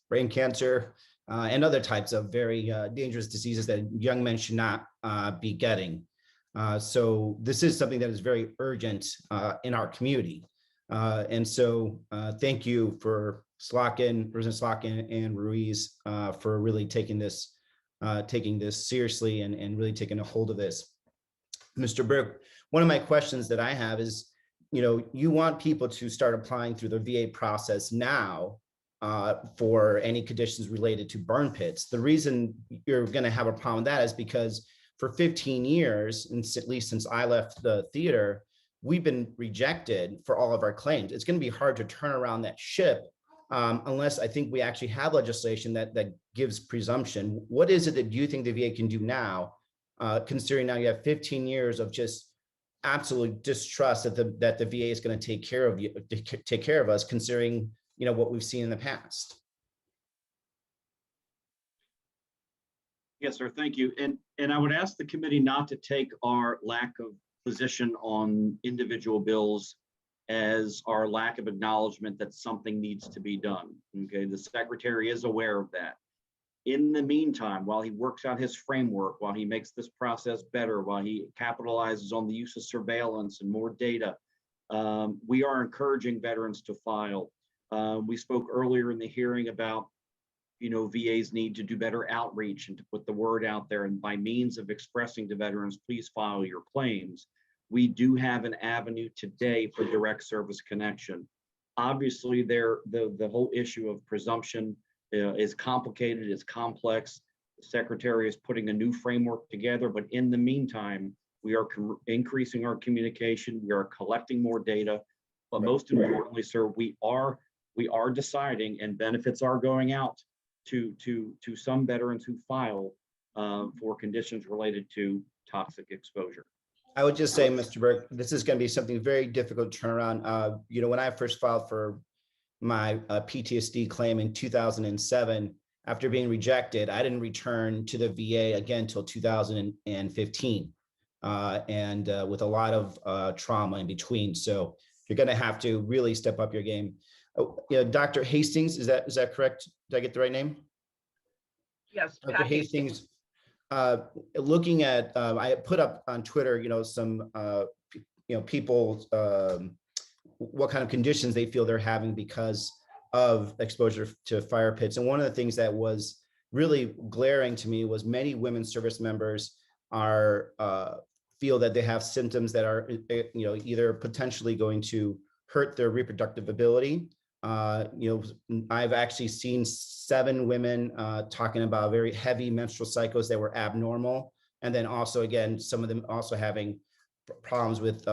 brain cancer, and other types of very dangerous diseases that young men should not be getting. So this is something that is very urgent in our community. And so thank you for President Slotkin and Ruiz for really taking this seriously and really taking a hold of this. Mr. Burke, one of my questions that I have is, you want people to start applying through the VA process now for any conditions related to burn pits. The reason you're going to have a problem with that is because for 15 years, and at least since I left the theater, we've been rejected for all of our claims. It's going to be hard to turn around that ship unless I think we actually have legislation that gives presumption. What is it that you think the VA can do now, considering now you have 15 years of just absolute distrust that the VA is going to take care of us, considering what we've seen in the past? Yes, sir. Thank you. And I would ask the committee not to take our lack of position on individual bills as our lack of acknowledgement that something needs to be done. Okay, the secretary is aware of that. In the meantime, while he works out his framework, while he makes this process better, while he capitalizes on the use of surveillance and more data, we are encouraging veterans to file. We spoke earlier in the hearing about VA's need to do better outreach and to put the word out there. And by means of expressing to veterans, please file your claims. We do have an avenue today for direct service connection. Obviously, the whole issue of presumption is complicated, it's complex. The secretary is putting a new framework together, but in the meantime, we are increasing our communication, we are collecting more data, but most importantly, sir, we are deciding, and benefits are going out to some veterans who file for conditions related to toxic exposure. I would just say, Mr. Burke, this is going to be something very difficult to turn around. When I first filed for my PTSD claim in 2007, after being rejected, I didn't return to the VA again until 2015, and with a lot of trauma in between. So you're going to have to really step up your game. Dr. Hastings, is that correct? Did I get the right name? Yes. Dr. Hastings. Looking at, I put up on Twitter, some, people, what kind of conditions they feel they're having because of exposure to fire pits. And one of the things that was really glaring to me was many women service members feel that they have symptoms that are, either potentially going to hurt their reproductive ability. I've actually seen 7 women talking about very heavy menstrual cycles that were abnormal. And then also, again, some of them also having problems with,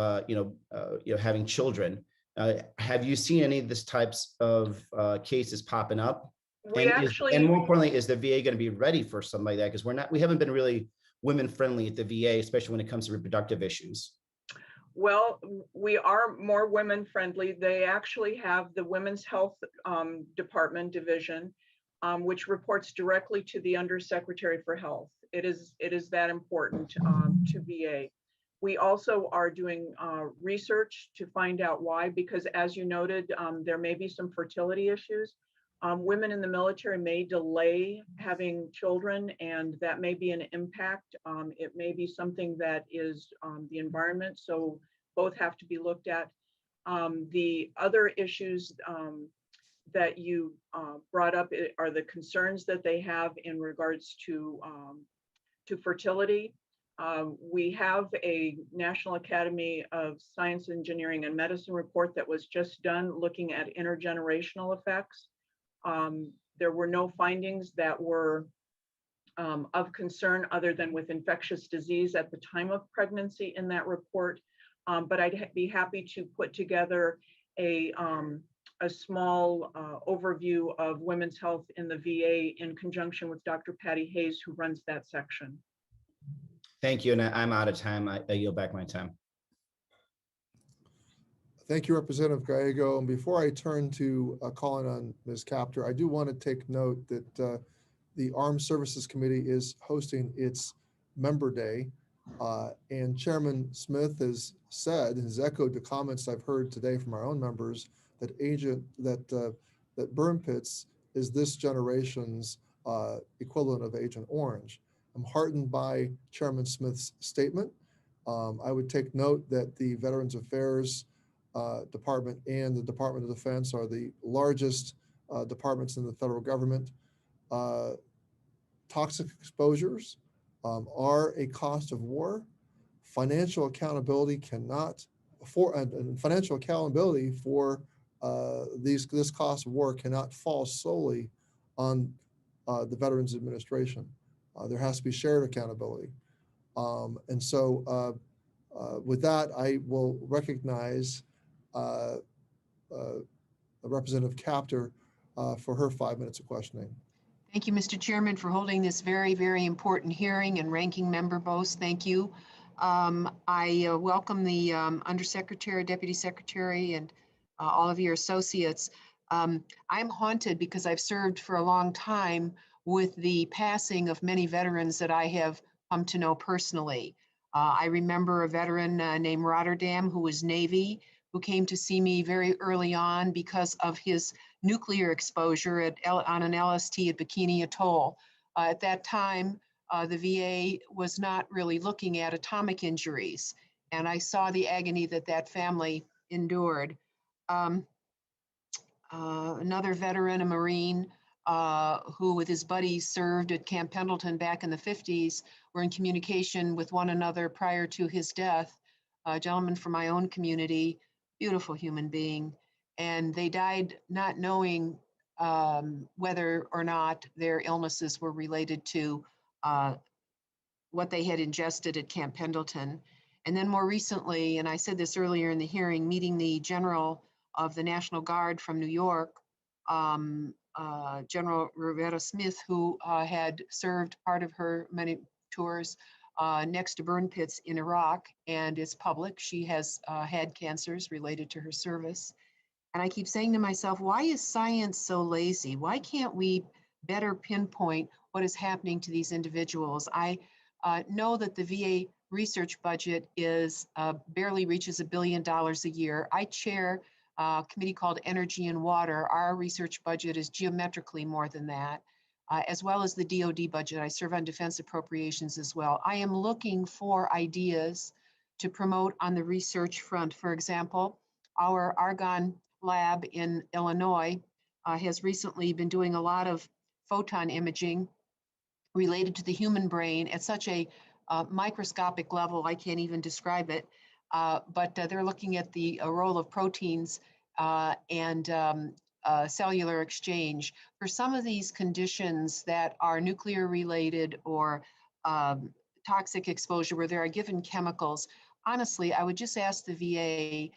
having children. Have you seen any of this types of cases popping up? We And actually, more importantly, is the VA going to be ready for something like that? Because we haven't been really women friendly at the VA, especially when it comes to reproductive issues. well, we are more women friendly. They actually have the Women's Health Department division, which reports directly to the Undersecretary for Health. It is that important to VA. We also are doing research to find out why, because as you noted, there may be some fertility issues. Women in the military may delay having children, and that may be an impact. It may be something that is the environment, so both have to be looked at. The other issues that you brought up are the concerns that they have in regards to fertility. We have a National Academy of Science, Engineering, and Medicine report that was just done looking at intergenerational effects. There were no findings that were of concern other than with infectious disease at the time of pregnancy in that report. But I'd be happy to put together a small overview of women's health in the VA in conjunction with Dr. Patty Hayes, who runs that section. Thank you. And I'm out of time. I yield back my time. Thank you, Representative Gallego. And before I turn to calling on Ms. Capter, I do want to take note that the Armed Services Committee is hosting its Member Day. And Chairman Smith has said, and has echoed the comments I've heard today from our own members, that that burn pits is this generation's equivalent of Agent Orange. I'm heartened by Chairman Smith's statement. I would take note that the Veterans Affairs Department and the Department of Defense are the largest departments in the federal government. Toxic exposures are a cost of war. Financial accountability cannot and financial accountability for this cost of war cannot fall solely on the Veterans Administration. There has to be shared accountability. And so with that, I will recognize Representative Capter for her 5 minutes of questioning. Thank you, Mr. Chairman, for holding this very, very important hearing, and Ranking Member Bose, thank you. I welcome the Undersecretary, Deputy Secretary, and all of your associates. I'm haunted because I've served for a long time with the passing of many veterans that I have come to know personally. I remember a veteran named Rotterdam, who was Navy, who came to see me very early on because of his nuclear exposure on an LST at Bikini Atoll. At that time, the VA was not really looking at atomic injuries, and I saw the agony that that family endured. Another veteran, a Marine, who with his buddies served at Camp Pendleton back in the 50s, were in communication with one another prior to his death, a gentleman from my own community, beautiful human being, and they died not knowing whether or not their illnesses were related to what they had ingested at Camp Pendleton. And then more recently, and I said this earlier in the hearing, meeting the General of the National Guard from New York, General Rosetta Smith, who had served part of her many tours next to burn pits in Iraq, and it's public. She has had cancers related to her service. And I keep saying to myself, why is science so lazy? Why can't we better pinpoint what is happening to these individuals? I know that the VA research budget is barely reaches $1 billion a year. I chair a committee called Energy and Water. Our research budget is geometrically more than that, as well as the DoD budget. I serve on defense appropriations as well. I am looking for ideas to promote on the research front. For example, our Argonne lab in Illinois has recently been doing a lot of photon imaging related to the human brain at such a microscopic level, I can't even describe it, but they're looking at the role of proteins and cellular exchange. For some of these conditions that are nuclear related or toxic exposure where there are given chemicals, honestly, I would just ask the VA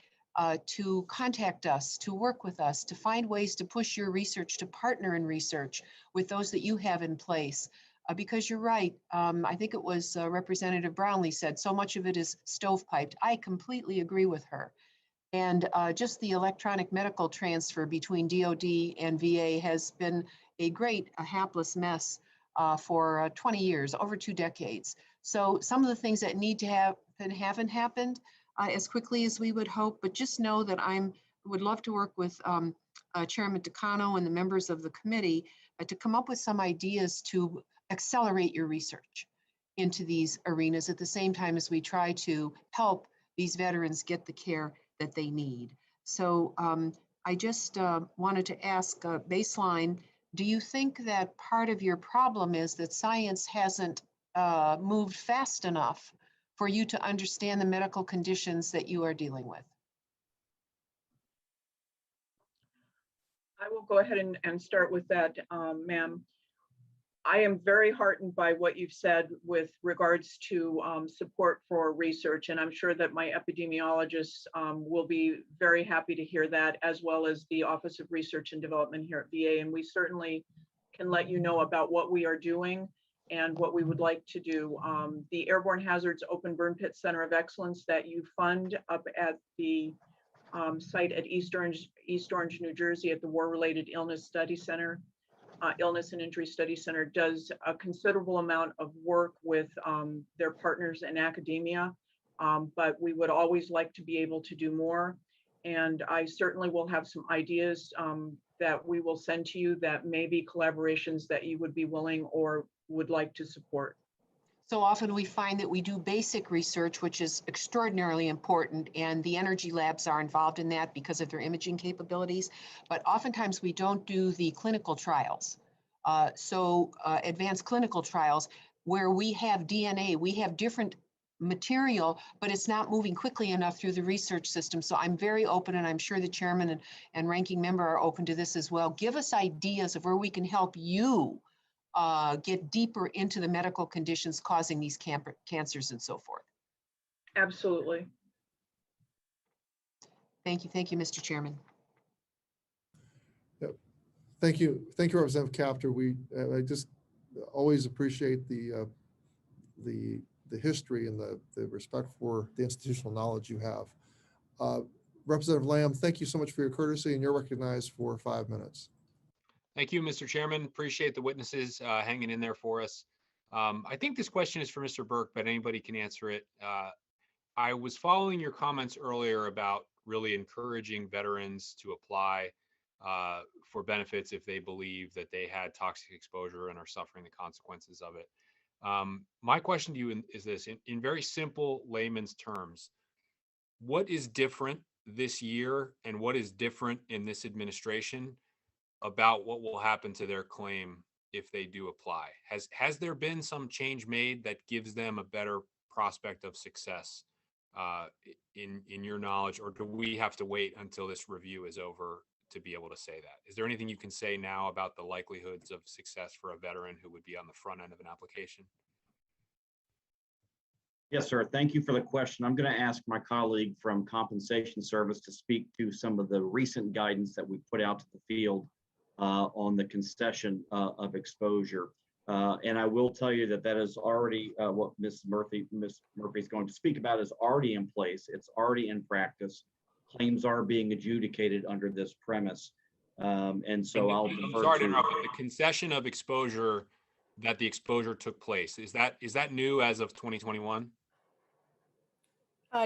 to contact us, to work with us, to find ways to push your research, to partner in research with those that you have in place. Because you're right, I think it was Representative Brownlee said, so much of it is stovepiped. I completely agree with her. And just the electronic medical transfer between DOD and VA has been a hapless mess for 20 years, over 2 decades. So some of the things that need to happen haven't happened as quickly as we would hope, but just know that would love to work with Chairman Takano and the members of the committee to come up with some ideas to accelerate your research into these arenas at the same time as we try to help these veterans get the care that they need. So I just wanted to ask baseline, do you think that part of your problem is that science hasn't moved fast enough for you to understand the medical conditions that you are dealing with? I will go ahead and start with that, ma'am. I am very heartened by what you've said with regards to support for research, and I'm sure that my epidemiologists will be very happy to hear that, as well as the Office of Research and Development here at VA. And we certainly can let you know about what we are doing and what we would like to do. The Airborne Hazards Open Burn Pit Center of Excellence that you fund up at the site at East Orange, New Jersey, at the War-Related Illness Study Center, Illness and Injury Study Center, does a considerable amount of work with their partners in academia, but we would always like to be able to do more. And I certainly will have some ideas that we will send to you that may be collaborations that you would be willing or would like to support. So often we find that we do basic research, which is extraordinarily important, and the energy labs are involved in that because of their imaging capabilities. But oftentimes we don't do the clinical trials. Advanced clinical trials where we have DNA, we have different material, but it's not moving quickly enough through the research system. So I'm very open, and I'm sure the chairman and ranking member are open to this as well. Give us ideas of where we can help you get deeper into the medical conditions causing these cancers and so forth. Absolutely. Thank you, Mr. Chairman. Yep. Thank you, Representative Capter. I just always appreciate the history and the respect for the institutional knowledge you have. Representative Lamb, thank you so much for your courtesy, and you're recognized for 5 minutes. Thank you, Mr. Chairman. Appreciate the witnesses hanging in there for us. I think this question is for Mr. Burke, but anybody can answer it. I was following your comments earlier about really encouraging veterans to apply for benefits if they believe that they had toxic exposure and are suffering the consequences of it. My question to you is this, in very simple layman's terms, what is different this year and what is different in this administration about what will happen to their claim if they do apply? Has there been some change made that gives them a better prospect of success in your knowledge, or do we have to wait until this review is over to be able to say that? Is there anything you can say now about the likelihoods of success for a veteran who would be on the front end of an application? Yes, sir. Thank you for the question. I'm going to ask my colleague from Compensation Service to speak to some of the recent guidance that we put out to the field on the concession of exposure. And I will tell you that is already what Ms. Murphy is going to speak about is already in place. It's already in practice. Claims are being adjudicated under this premise. And so I'll defer sorry to to interrupt, but the concession of exposure, that the exposure took place, is that new as of 2021?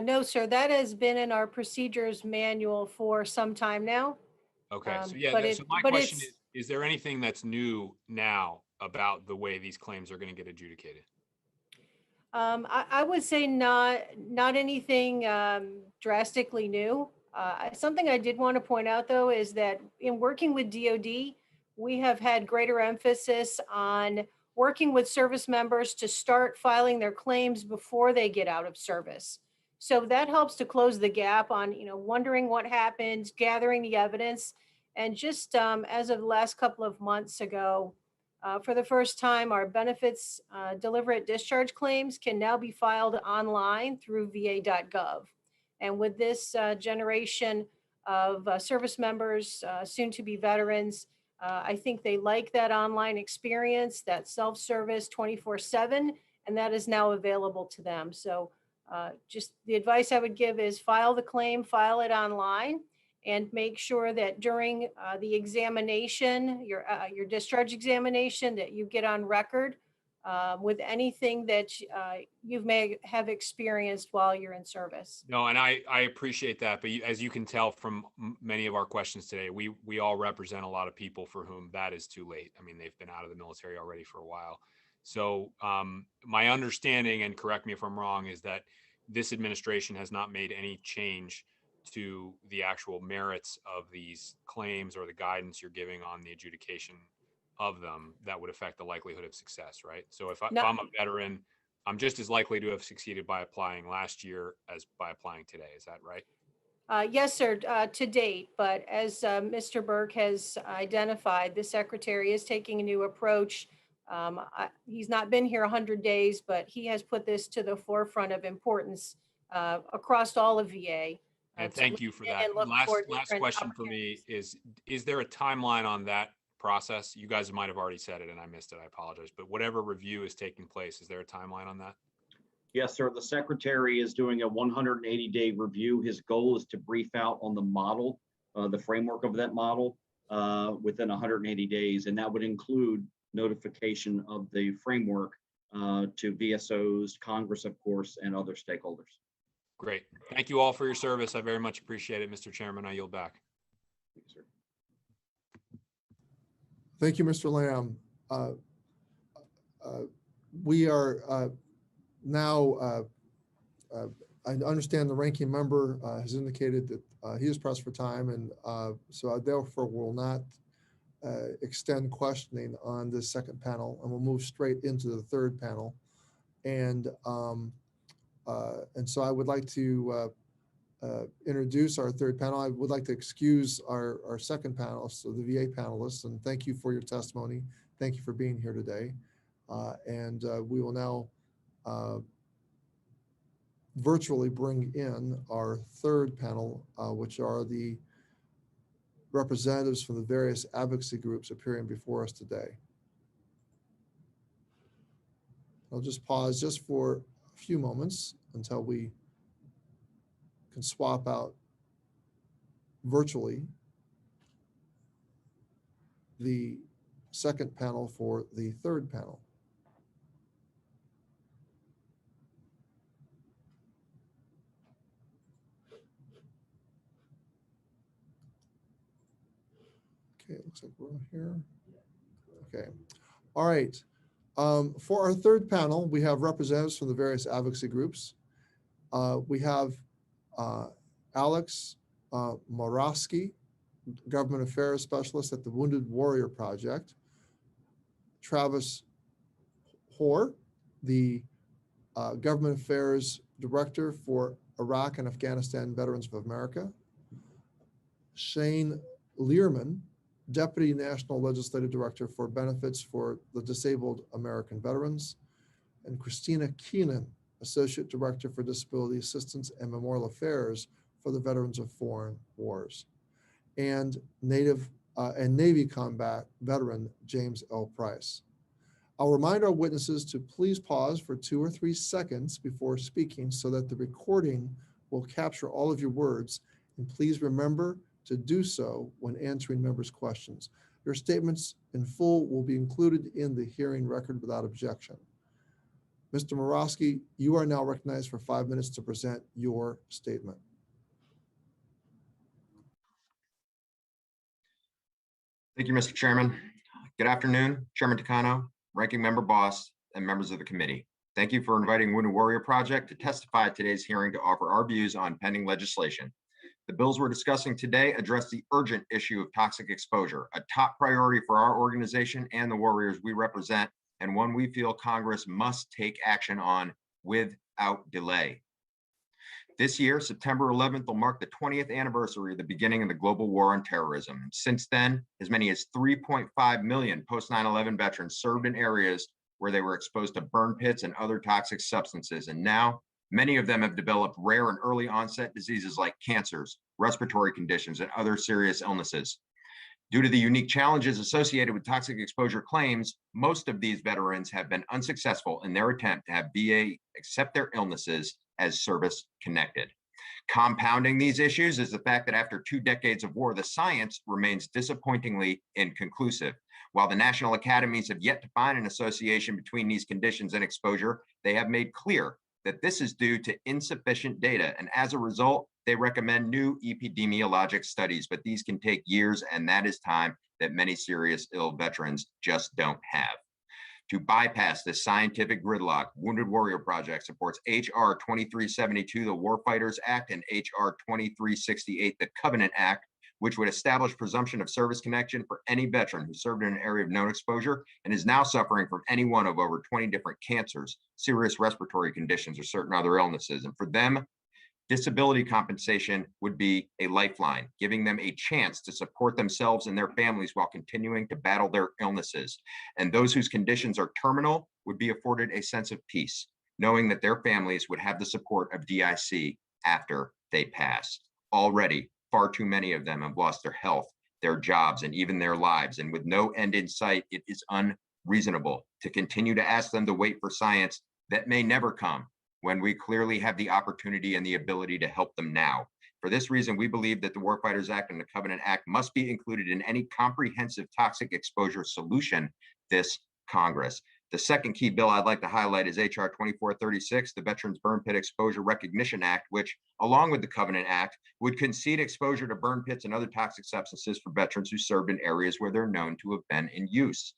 No, sir, that has been in our procedures manual for some time now. Okay, so yeah, but so my but question it's- is there anything that's new now about the way these claims are going to get adjudicated? I would say not anything drastically new. Something I did want to point out, though, is that in working with DoD, we have had greater emphasis on working with service members to start filing their claims before they get out of service. So that helps to close the gap on, wondering what happened, gathering the evidence. And just as of the last couple of months ago, for the first time, our benefits deliberate discharge claims can now be filed online through va.gov. And with this generation of service members, soon to be veterans, I think they like that online experience, that self-service 24/7, and that is now available to them. So just the advice I would give is file the claim, file it online, and make sure that during the examination, your discharge examination, that you get on record with anything that you may have experienced while you're in service. No, and I appreciate that. But as you can tell from many of our questions today, we all represent a lot of people for whom that is too late. I mean, they've been out of the military already for a while. So my understanding, and correct me if I'm wrong, is that this administration has not made any change to the actual merits of these claims or the guidance you're giving on the adjudication of them that would affect the likelihood of success, right? So if I'm a veteran, I'm just as likely to have succeeded by applying last year as by applying today. Is that right? Yes, sir, to date. But as Mr. Burke has identified, the secretary is taking a new approach. He's not been here 100 days, but he has put this to the forefront of importance across all of VA. And thank you for that. Last question for me is there a timeline on that process? You guys might have already said it and I missed it. I apologize. But whatever review is taking place, is there a timeline on that? Yes, sir. The secretary is doing a 180-day review. His goal is to brief out on the model, the framework of that model within 180 days. And that would include notification of the framework to VSOs, Congress, of course, and other stakeholders. Great. Thank you all for your service. I very much appreciate it, Mr. Chairman. I yield back. Thank you, sir. Thank you, Mr. Lamb. We are now, I understand the ranking member has indicated that he is pressed for time, and so I therefore will not extend questioning on this second panel, and we'll move straight into the third panel. And so I would like to introduce our third panel. I would like to excuse our second panelist, so the VA panelists, and thank you for your testimony. Thank you for being here today. And we will now virtually bring in our third panel, which are the representatives from the various advocacy groups appearing before us today. I'll just pause just for a few moments until we can swap out virtually the second panel for the third panel. Okay, it looks like we're here. Okay, all right. For our third panel, we have representatives from the various advocacy groups. We have Alex Morawski, Government Affairs Specialist at the Wounded Warrior Project. Travis Hoare, the Government Affairs Director for Iraq and Afghanistan Veterans of America. Shane Learman, Deputy National Legislative Director for Benefits for the Disabled American Veterans, and Christina Keenan, Associate Director for Disability Assistance and Memorial Affairs for the Veterans of Foreign Wars, and Navy combat veteran James L. Price. I'll remind our witnesses to please pause for 2 or 3 seconds before speaking so that the recording will capture all of your words, and please remember to do so when answering members' questions. Your statements in full will be included in the hearing record without objection. Mr. Morawski, you are now recognized for 5 minutes to present your statement. Thank you, Mr. Chairman. Good afternoon, Chairman Takano, Ranking Member Boss, and members of the committee. Thank you for inviting Wounded Warrior Project to testify at today's hearing to offer our views on pending legislation. The bills we're discussing today address the urgent issue of toxic exposure, a top priority for our organization and the warriors we represent, and one we feel Congress must take action on without delay. This year, September 11th will mark the 20th anniversary of the beginning of the global war on terrorism. Since then, as many as 3.5 million post 9/11 veterans served in areas where they were exposed to burn pits and other toxic substances. And now Many of them have developed rare and early onset diseases like cancers, respiratory conditions, and other serious illnesses. Due to the unique challenges associated with toxic exposure claims, most of these veterans have been unsuccessful in their attempt to have VA accept their illnesses as service-connected. Compounding these issues is the fact that after 2 decades of war, the science remains disappointingly inconclusive. While the national academies have yet to find an association between these conditions and exposure, they have made clear that this is due to insufficient data, and as a result, they recommend new epidemiologic studies, but these can take years, and that is time that many serious ill veterans just don't have. To bypass this scientific gridlock, Wounded Warrior Project supports H.R. 2372, the Warfighters Act, and H.R. 2368, the Covenant Act, which would establish presumption of service connection for any veteran who served in an area of known exposure and is now suffering from any one of over 20 different cancers, serious respiratory conditions, or certain other illnesses. And for them, disability compensation would be a lifeline, giving them a chance to support themselves and their families while continuing to battle their illnesses. And those whose conditions are terminal would be afforded a sense of peace, knowing that their families would have the support of DIC after they pass. Already, far too many of them have lost their health, their jobs, and even their lives. And with no end in sight, it is unreasonable to continue to ask them to wait for science that may never come, when we clearly have the opportunity and the ability to help them now. For this reason, we believe that the Warfighters Act and the Covenant Act must be included in any comprehensive toxic exposure solution this Congress. The second key bill I'd like to highlight is H.R. 2436, the Veterans Burn Pit Exposure Recognition Act, which, along with the Covenant Act, would concede exposure to burn pits and other toxic substances for veterans who served in areas where they're known to have been in use.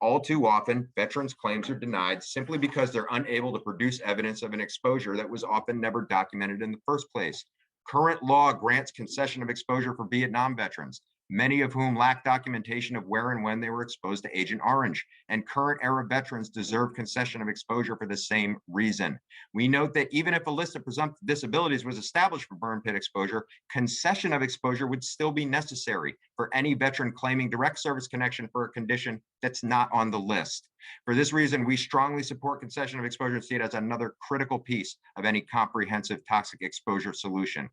All too often, veterans' claims are denied simply because they're unable to produce evidence of an exposure that was often never documented in the first place. Current law grants concession of exposure for Vietnam veterans, many of whom lack documentation of where and when they were exposed to Agent Orange, and current era veterans deserve concession of exposure for the same reason. We note that even if a list of presumptive disabilities was established for burn pit exposure, concession of exposure would still be necessary for any veteran claiming direct service connection for a condition that's not on the list. For this reason, we strongly support concession of exposure and see it as another critical piece of any comprehensive toxic exposure solution.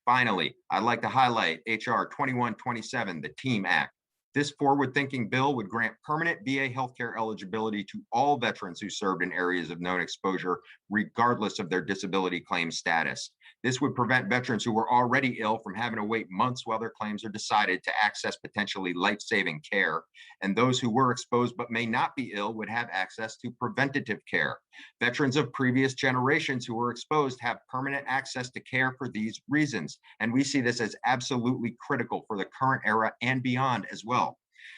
Finally, I'd like to highlight H.R. 2127, the TEAM Act. This forward-thinking bill would grant permanent VA healthcare eligibility to all veterans who served in areas of known exposure, regardless of their disability claim status. This would prevent veterans who were already ill from having to wait months while their claims are decided to access potentially life-saving care. And those who were exposed but may not be ill would have access to preventative care. Veterans of previous generations who were exposed have permanent access to care for these reasons. And we see this as absolutely critical for the current era and beyond as well.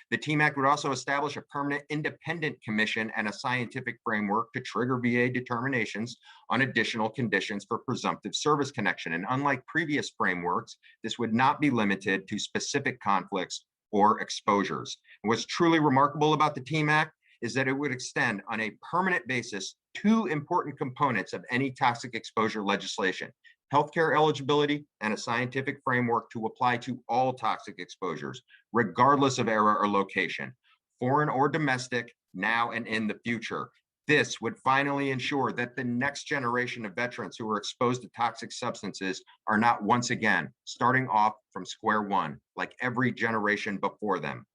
The TEAM Act would also establish a permanent independent commission and a scientific framework to trigger VA determinations on additional conditions for presumptive service connection. And unlike previous frameworks, this would not be limited to specific conflicts or exposures. And what's truly remarkable about the TEAM Act is that it would extend on a permanent basis 2 important components of any toxic exposure legislation: healthcare eligibility and a scientific framework to apply to all toxic exposures, regardless of era or location, foreign or domestic, now and in the future. This would finally ensure that the next generation of veterans who are exposed to toxic substances are not once again starting off from square one, like every generation before them.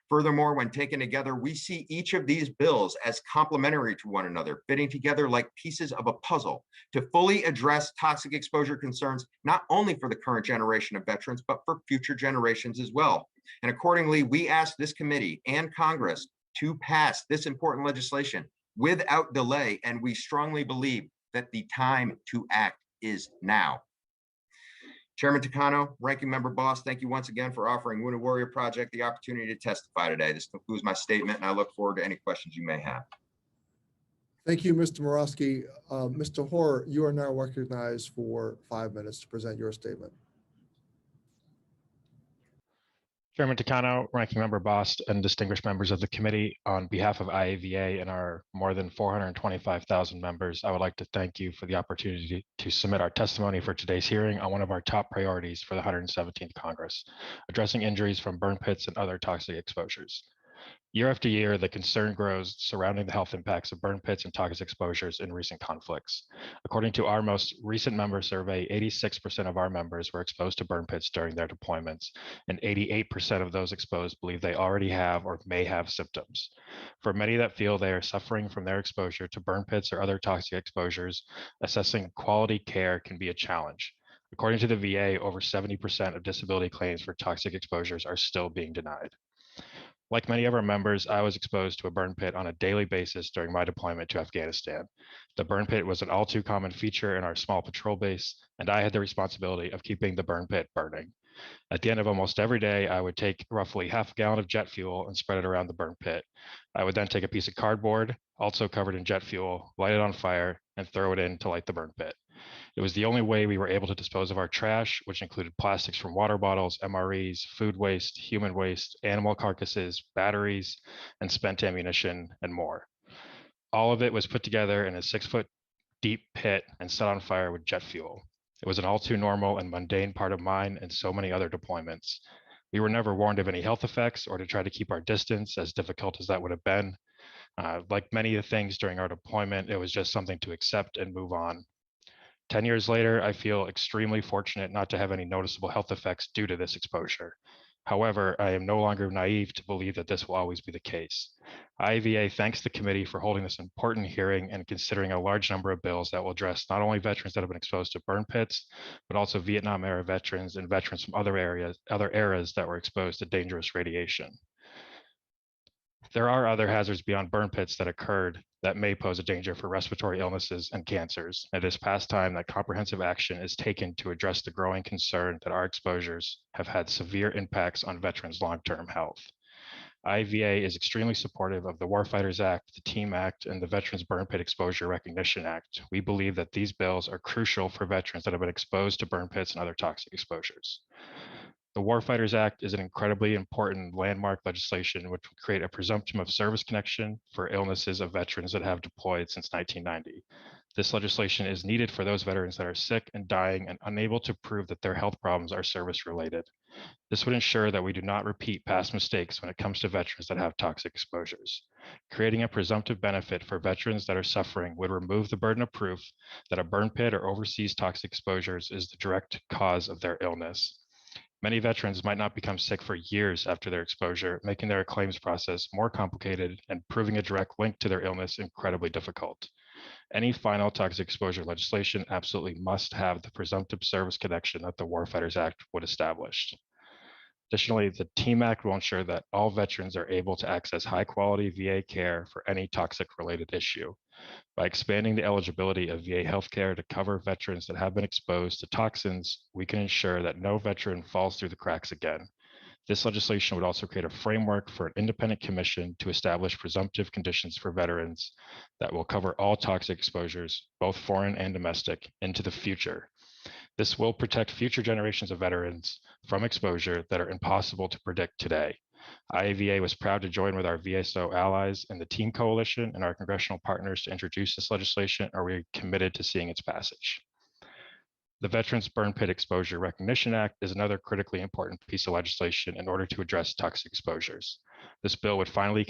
Furthermore, when taken together, we see each of these bills as complementary to one another, fitting together like pieces of a puzzle to fully address toxic exposure concerns, not only for the current generation of veterans, but for future generations as well. And accordingly, we ask this committee and Congress to pass this important legislation without delay, and we strongly believe that the time to act is now. Chairman Takano, Ranking Member Boss, thank you once again for offering Wounded Warrior Project the opportunity to testify today. This concludes my statement, and I look forward to any questions you may have. Thank you, Mr. Morosky. Mr. Hoare, you are now recognized for 5 minutes to present your statement. Chairman Takano, Ranking Member Bost, and distinguished members of the committee, on behalf of IAVA and our more than 425,000 members, I would like to thank you for the opportunity to submit our testimony for today's hearing on one of our top priorities for the 117th Congress, addressing injuries from burn pits and other toxic exposures. Year after year, the concern grows surrounding the health impacts of burn pits and toxic exposures in recent conflicts. According to our most recent member survey, 86% of our members were exposed to burn pits during their deployments, and 88% of those exposed believe they already have or may have symptoms. For many that feel they are suffering from their exposure to burn pits or other toxic exposures, assessing quality care can be a challenge. According to the VA, over 70% of disability claims for toxic exposures are still being denied. Like many of our members, I was exposed to a burn pit on a daily basis during my deployment to Afghanistan. The burn pit was an all too common feature in our small patrol base, and I had the responsibility of keeping the burn pit burning. At the end of almost every day, I would take roughly half a gallon of jet fuel and spread it around the burn pit. I would then take a piece of cardboard, also covered in jet fuel, light it on fire, and throw it in to light the burn pit. It was the only way we were able to dispose of our trash, which included plastics from water bottles, MREs, food waste, human waste, animal carcasses, batteries, and spent ammunition, and more. All of it was put together in a 6-foot deep pit and set on fire with jet fuel. It was an all too normal and mundane part of mine and so many other deployments. We were never warned of any health effects or to try to keep our distance, as difficult as that would have been. Like many of the things during our deployment, it was just something to accept and move on. 10 years later, I feel extremely fortunate not to have any noticeable health effects due to this exposure. However, I am no longer naive to believe that this will always be the case. IAVA thanks the committee for holding this important hearing and considering a large number of bills that will address not only veterans that have been exposed to burn pits, but also Vietnam era veterans and veterans from other eras that were exposed to dangerous radiation. There are other hazards beyond burn pits that occurred that may pose a danger for respiratory illnesses and cancers. It is past time that comprehensive action is taken to address the growing concern that our exposures have had severe impacts on veterans' long-term health. IVA is extremely supportive of the Warfighters Act, the TEAM Act, and the Veterans Burn Pit Exposure Recognition Act. We believe that these bills are crucial for veterans that have been exposed to burn pits and other toxic exposures. The Warfighters Act is an incredibly important landmark legislation which would create a presumption of service connection for illnesses of veterans that have deployed since 1990. This legislation is needed for those veterans that are sick and dying and unable to prove that their health problems are service-related. This would ensure that we do not repeat past mistakes when it comes to veterans that have toxic exposures. Creating a presumptive benefit for veterans that are suffering would remove the burden of proof that a burn pit or overseas toxic exposures is the direct cause of their illness. Many veterans might not become sick for years after their exposure, making their claims process more complicated and proving a direct link to their illness incredibly difficult. Any final toxic exposure legislation absolutely must have the presumptive service connection that the Warfighters Act would establish. Additionally, the TEAM Act will ensure that all veterans are able to access high-quality VA care for any toxic-related issue. By expanding the eligibility of VA healthcare to cover veterans that have been exposed to toxins, we can ensure that no veteran falls through the cracks again. This legislation would also create a framework for an independent commission to establish presumptive conditions for veterans that will cover all toxic exposures, both foreign and domestic, into the future. This will protect future generations of veterans from exposure that are impossible to predict today. IAVA was proud to join with our VSO allies in the TEAM Coalition and our congressional partners to introduce this legislation, and we're committed to seeing its passage. The Veterans Burn Pit Exposure Recognition Act is another critically important piece of legislation in order to address toxic exposures. This bill would finally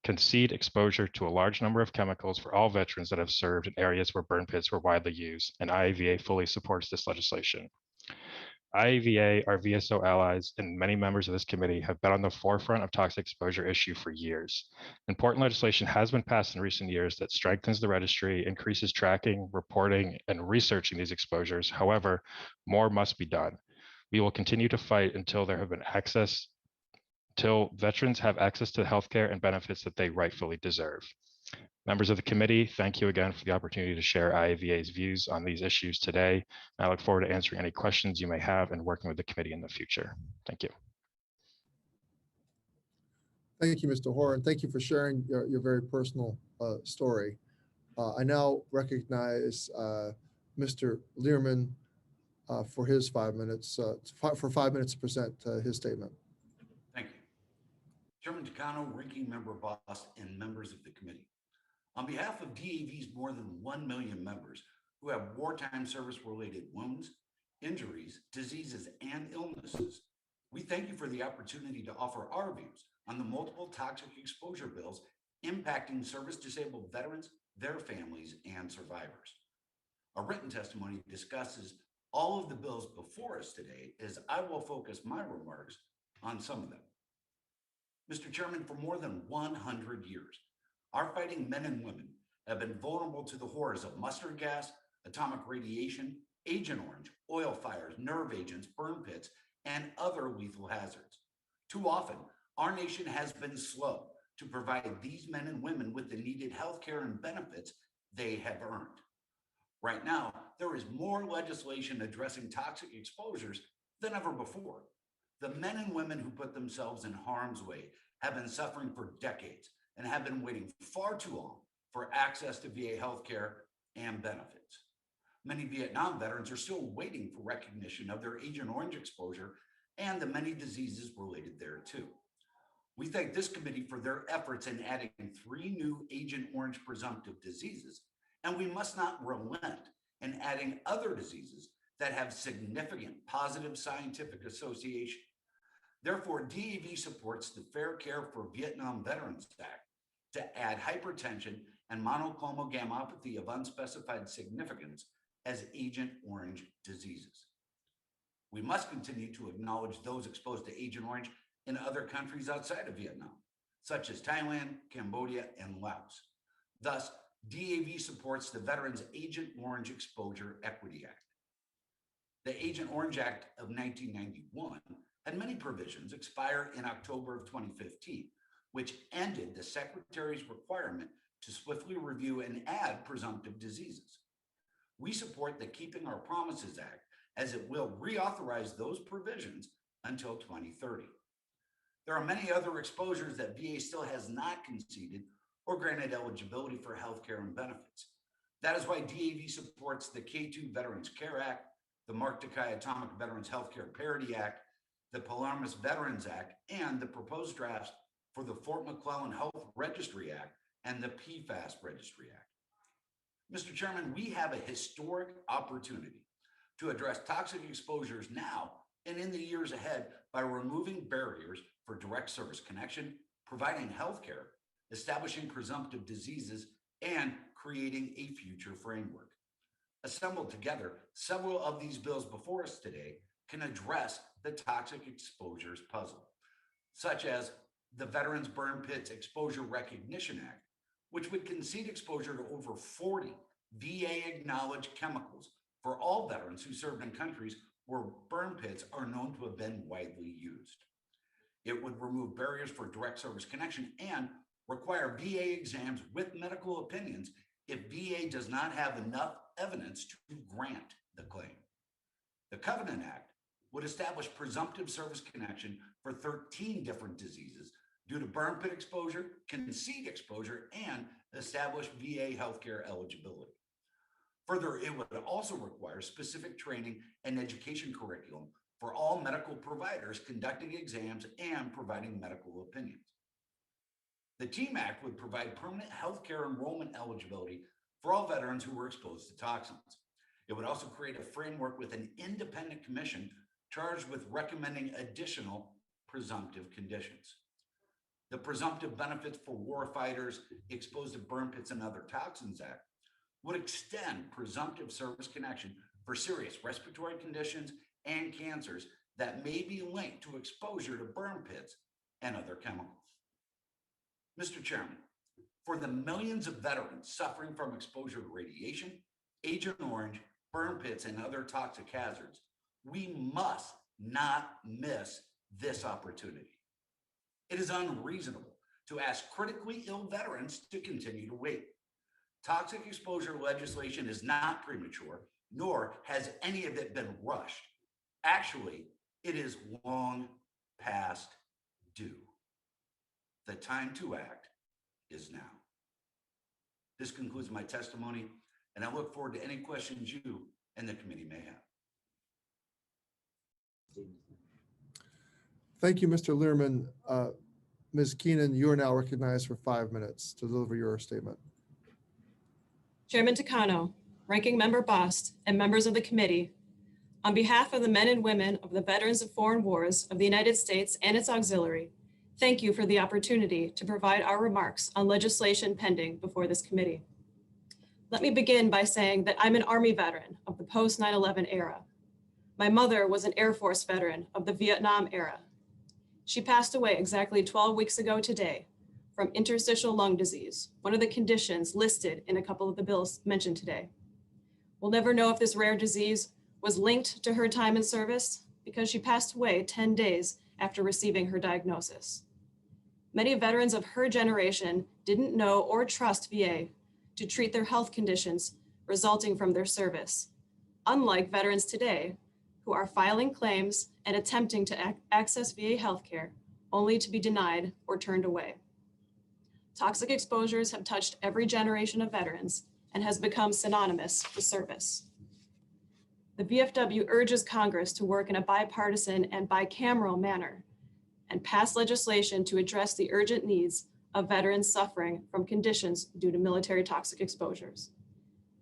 concede exposure to a large number of chemicals for all veterans that have served in areas where burn pits were widely used, and IAVA fully supports this legislation. IAVA, our VSO allies, and many members of this committee have been on the forefront of toxic exposure issue for years. Important legislation has been passed in recent years that strengthens the registry, increases tracking, reporting, and researching these exposures. However, more must be done. We will continue to fight until veterans have access to healthcare and benefits that they rightfully deserve. Members of the committee, thank you again for the opportunity to share IAVA's views on these issues today. I look forward to answering any questions you may have and working with the committee in the future. Thank you. Thank you, Mr. Horan. Thank you for sharing your very personal story. I now recognize Mr. Learman for his 5 minutes, for 5 minutes to present his statement. Thank you. Chairman Takano, Ranking Member Boss, and members of the committee. On behalf of DAV's more than 1 million members who have wartime service-related wounds, injuries, diseases, and illnesses, We thank you for the opportunity to offer our views on the multiple toxic exposure bills impacting service-disabled veterans, their families, and survivors. Our written testimony discusses all of the bills before us today, as I will focus my remarks on some of them. Mr. Chairman, for more than 100 years, our fighting men and women have been vulnerable to the horrors of mustard gas, atomic radiation, Agent Orange, oil fires, nerve agents, burn pits, and other lethal hazards. Too often, our nation has been slow to provide these men and women with the needed health care and benefits they have earned. Right now, there is more legislation addressing toxic exposures than ever before. The men and women who put themselves in harm's way have been suffering for decades and have been waiting far too long for access to VA health care and benefits. Many Vietnam veterans are still waiting for recognition of their Agent Orange exposure and the many diseases related thereto. We thank this committee for their efforts in adding 3 new Agent Orange presumptive diseases, and we must not relent in adding other diseases that have significant positive scientific association. Therefore, DAV supports the Fair Care for Vietnam Veterans Act to add hypertension and monoclonal gammopathy of unspecified significance as Agent Orange diseases. We must continue to acknowledge those exposed to Agent Orange in other countries outside of Vietnam, such as Thailand, Cambodia, and Laos. Thus, DAV supports the Veterans Agent Orange Exposure Equity Act. The Agent Orange Act of 1991 had many provisions expire in October of 2015, which ended the Secretary's requirement to swiftly review and add presumptive diseases. We support the Keeping Our Promises Act, as it will reauthorize those provisions until 2030. There are many other exposures that VA still has not conceded or granted eligibility for health care and benefits. That is why DAV supports the K2 Veterans Care Act, the Mark Takai Atomic Veterans Healthcare Parity Act, the Palomas Veterans Act, and the proposed drafts for the Fort McClellan Health Registry Act and the PFAS Registry Act. Mr. Chairman, we have a historic opportunity to address toxic exposures now and in the years ahead by removing barriers for direct service connection, providing health care, establishing presumptive diseases, and creating a future framework. Assembled together, several of these bills before us today can address the toxic exposures puzzle, such as the Veterans Burn Pits Exposure Recognition Act, which would concede exposure to over 40 VA-acknowledged chemicals for all veterans who served in countries where burn pits are known to have been widely used. It would remove barriers for direct service connection and require VA exams with medical opinions if VA does not have enough evidence to grant the claim. The Covenant Act would establish presumptive service connection for 13 different diseases due to burn pit exposure, concede exposure, and establish VA healthcare eligibility. Further, it would also require specific training and education curriculum for all medical providers conducting exams and providing medical opinions. The TEAM Act would provide permanent healthcare enrollment eligibility for all veterans who were exposed to toxins. It would also create a framework with an independent commission charged with recommending additional presumptive conditions. The Presumptive Benefits for Warfighters Exposed to Burn Pits and Other Toxins Act would extend presumptive service connection for serious respiratory conditions and cancers that may be linked to exposure to burn pits and other chemicals. Mr. Chairman, for the millions of veterans suffering from exposure to radiation, Agent Orange, burn pits, and other toxic hazards, we must not miss this opportunity. It is unreasonable to ask critically ill veterans to continue to wait. Toxic exposure legislation is not premature, nor has any of it been rushed. Actually, it is long past due. The time to act is now. This concludes my testimony, and I look forward to any questions you and the committee may have. Thank you, Mr. Learman. Ms. Keenan, you are now recognized for 5 minutes to deliver your statement. Chairman Takano, Ranking Member Bost, and members of the committee, On behalf of the men and women of the Veterans of Foreign Wars of the United States and its auxiliary, thank you for the opportunity to provide our remarks on legislation pending before this committee. Let me begin by saying that I'm an Army veteran of the post 9/11 era. My mother was an Air Force veteran of the Vietnam era. She passed away exactly 12 weeks ago today from interstitial lung disease, one of the conditions listed in a couple of the bills mentioned today. We'll never know if this rare disease was linked to her time in service because she passed away 10 days after receiving her diagnosis. Many veterans of her generation didn't know or trust VA to treat their health conditions resulting from their service, unlike veterans today who are filing claims and attempting to access VA healthcare only to be denied or turned away. Toxic exposures have touched every generation of veterans and has become synonymous with service. The VFW urges Congress to work in a bipartisan and bicameral manner and pass legislation to address the urgent needs of veterans suffering from conditions due to military toxic exposures.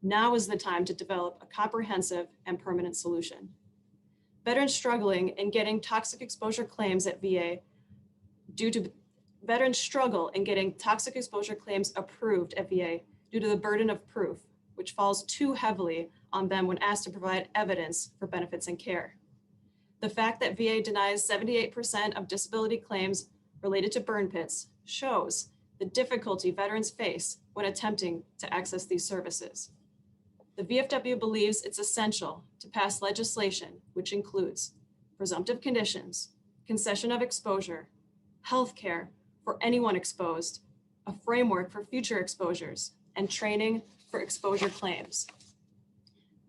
Now is the time to develop a comprehensive and permanent solution. Veterans struggling in getting toxic exposure claims at VA veterans struggle in getting toxic exposure claims approved at VA due to the burden of proof, which falls too heavily on them when asked to provide evidence for benefits and care. The fact that VA denies 78% of disability claims related to burn pits shows the difficulty veterans face when attempting to access these services. The VFW believes it's essential to pass legislation which includes presumptive conditions, concession of exposure, health care for anyone exposed, a framework for future exposures, and training for exposure claims.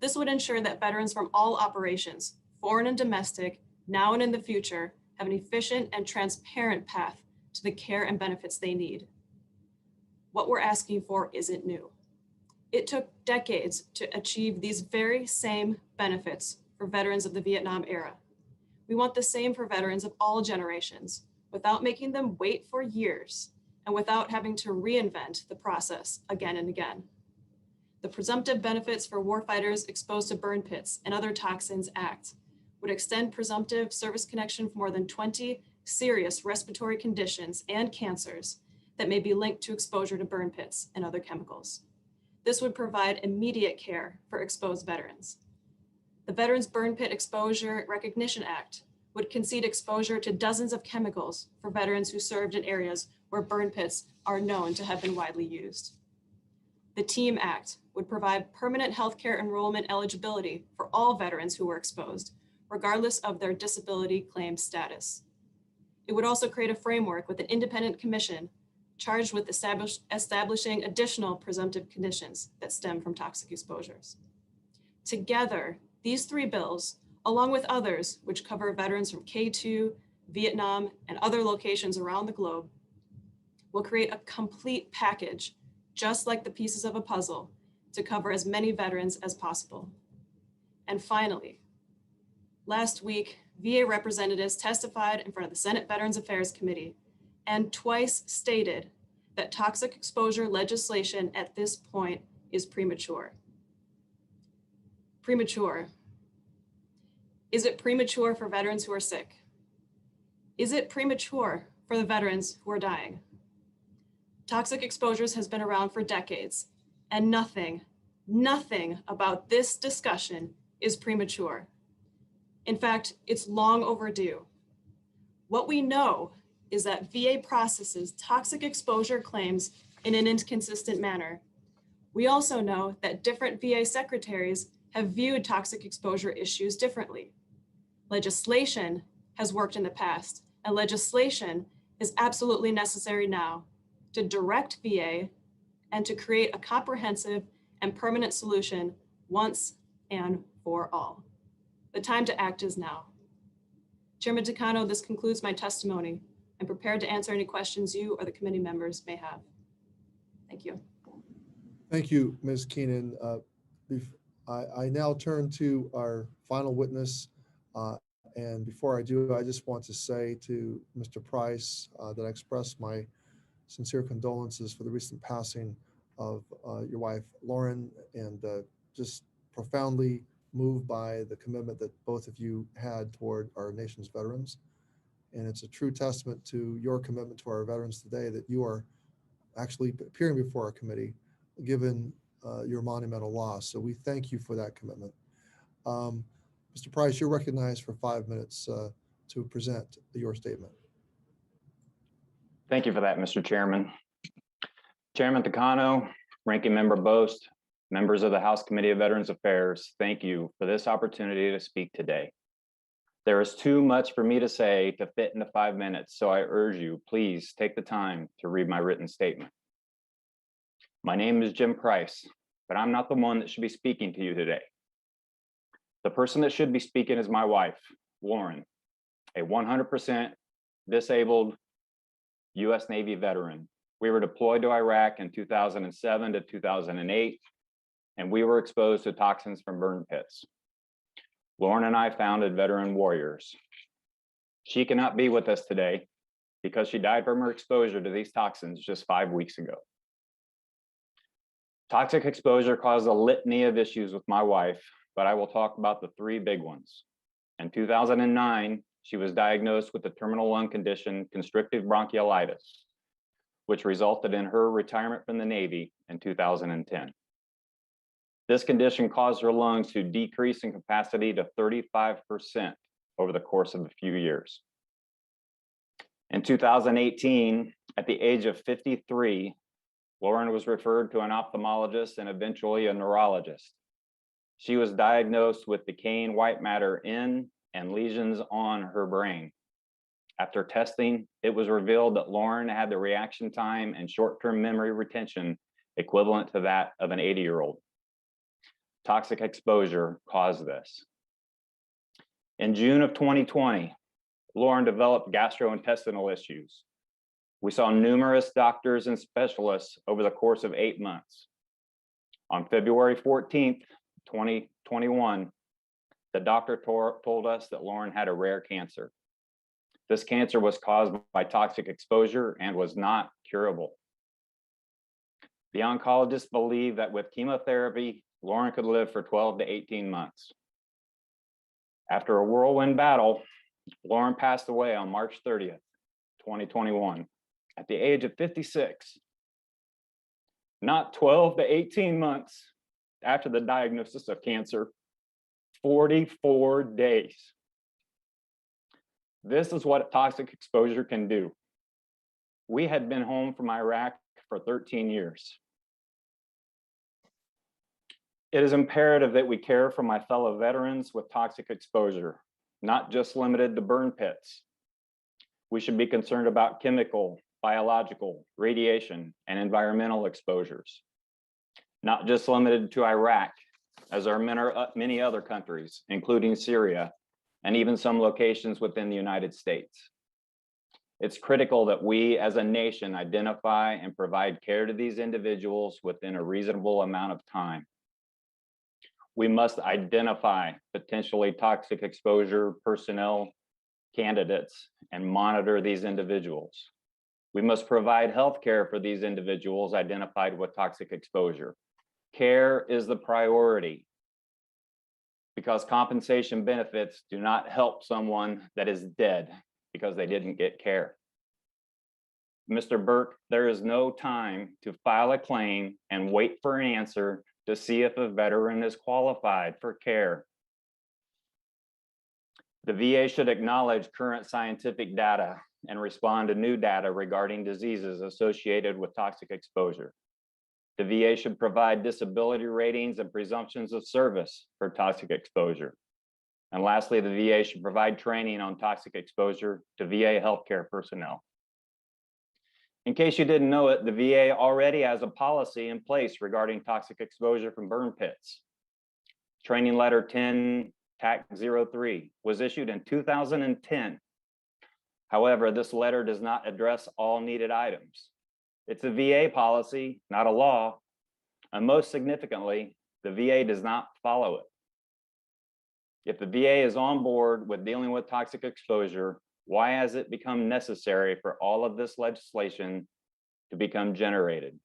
This would ensure that veterans from all operations, foreign and domestic, now and in the future, have an efficient and transparent path to the care and benefits they need. What we're asking for isn't new. It took decades to achieve these very same benefits for veterans of the Vietnam era. We want the same for veterans of all generations, without making them wait for years and without having to reinvent the process again and again. The Presumptive Benefits for Warfighters Exposed to Burn Pits and Other Toxins Act would extend presumptive service connection for more than 20 serious respiratory conditions and cancers that may be linked to exposure to burn pits and other chemicals. This would provide immediate care for exposed veterans. The Veterans Burn Pit Exposure Recognition Act would concede exposure to dozens of chemicals for veterans who served in areas where burn pits are known to have been widely used. The TEAM Act would provide permanent healthcare enrollment eligibility for all veterans who were exposed, regardless of their disability claim status. It would also create a framework with an independent commission charged with establishing additional presumptive conditions that stem from toxic exposures. Together, these three bills, along with others which cover veterans from K2, Vietnam, and other locations around the globe, will create a complete package, just like the pieces of a puzzle, to cover as many veterans as possible. And finally, last week, VA representatives testified in front of the Senate Veterans Affairs Committee and twice stated that toxic exposure legislation at this point is premature. Premature. Is it premature for veterans who are sick? Is it premature for the veterans who are dying? Toxic exposures has been around for decades, and nothing about this discussion is premature. In fact, it's long overdue. What we know is that VA processes toxic exposure claims in an inconsistent manner. We also know that different VA secretaries have viewed toxic exposure issues differently. Legislation has worked in the past, and legislation is absolutely necessary now to direct VA and to create a comprehensive and permanent solution once and for all. The time to act is now. Chairman Takano, this concludes my testimony. I'm prepared to answer any questions you or the committee members may have. Thank you. Thank you, Ms. Keenan. I now turn to our final witness. And before I do, I just want to say to Mr. Price that I express my sincere condolences for the recent passing of your wife, Lauren, and just profoundly moved by the commitment that both of you had toward our nation's veterans. And it's a true testament to your commitment to our veterans today that you are actually appearing before our committee, given your monumental loss. So we thank you for that commitment. Mr. Price, you're recognized for 5 minutes to present your statement. Thank you for that, Mr. Chairman. Chairman Takano, Ranking Member Bost, members of the House Committee of Veterans Affairs, thank you for this opportunity to speak today. There is too much for me to say to fit into 5 minutes, so I urge you, please take the time to read my written statement. My name is Jim Price, but I'm not the one that should be speaking to you today. The person that should be speaking is my wife, Lauren, a 100% disabled U.S. Navy veteran. We were deployed to Iraq in 2007 to 2008, and we were exposed to toxins from burn pits. Lauren and I founded Veteran Warriors. She cannot be with us today because she died from her exposure to these toxins just 5 weeks ago. Toxic exposure caused a litany of issues with my wife, but I will talk about the 3 big ones. In 2009, she was diagnosed with the terminal lung condition constrictive bronchiolitis, which resulted in her retirement from the Navy in 2010. This condition caused her lungs to decrease in capacity to 35% over the course of a few years. In 2018, at the age of 53, Lauren was referred to an ophthalmologist and eventually a neurologist. She was diagnosed with decaying white matter in and lesions on her brain. After testing, it was revealed that Lauren had the reaction time and short-term memory retention equivalent to that of an 80-year-old. Toxic exposure caused this. In June of 2020, Lauren developed gastrointestinal issues. We saw numerous doctors and specialists over the course of 8 months. On February 14th, 2021, the doctor told us that Lauren had a rare cancer. This cancer was caused by toxic exposure and was not curable. The oncologist believed that with chemotherapy, Lauren could live for 12 to 18 months. After a whirlwind battle, Lauren passed away on March 30th, 2021, at the age of 56. Not 12 to 18 months after the diagnosis of cancer, 44 days. This is what toxic exposure can do. We had been home from Iraq for 13 years. It is imperative that we care for my fellow veterans with toxic exposure, not just limited to burn pits. We should be concerned about chemical, biological, radiation, and environmental exposures, not just limited to Iraq, as are many other countries, including Syria, and even some locations within the United States. It's critical that we as a nation identify and provide care to these individuals within a reasonable amount of time. We must identify potentially toxic exposure personnel candidates and monitor these individuals. We must provide health care for these individuals identified with toxic exposure. Care is the priority because compensation benefits do not help someone that is dead because they didn't get care. Mr. Burke, there is no time to file a claim and wait for an answer to see if a veteran is qualified for care. The VA should acknowledge current scientific data and respond to new data regarding diseases associated with toxic exposure. The VA should provide disability ratings and presumptions of service for toxic exposure. And lastly, the VA should provide training on toxic exposure to VA healthcare personnel. In case you didn't know it, the VA already has a policy in place regarding toxic exposure from burn pits. Training letter 10 TAC 03 was issued in 2010. However, this letter does not address all needed items. It's a VA policy, not a law, and most significantly, the VA does not follow it. If the VA is on board with dealing with toxic exposure, why has it become necessary for all of this legislation to become generated?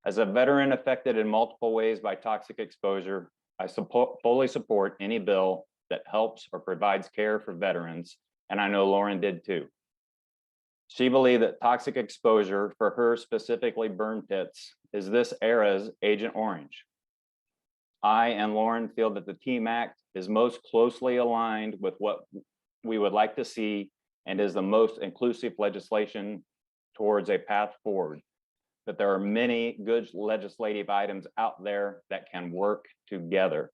As a veteran affected in multiple ways by toxic exposure, I fully support any bill that helps or provides care for veterans, and I know Lauren did too. She believed that toxic exposure, for her specifically burn pits, is this era's Agent Orange. I and Lauren feel that the TEAM Act is most closely aligned with what we would like to see and is the most inclusive legislation towards a path forward. That there are many good legislative items out there that can work together.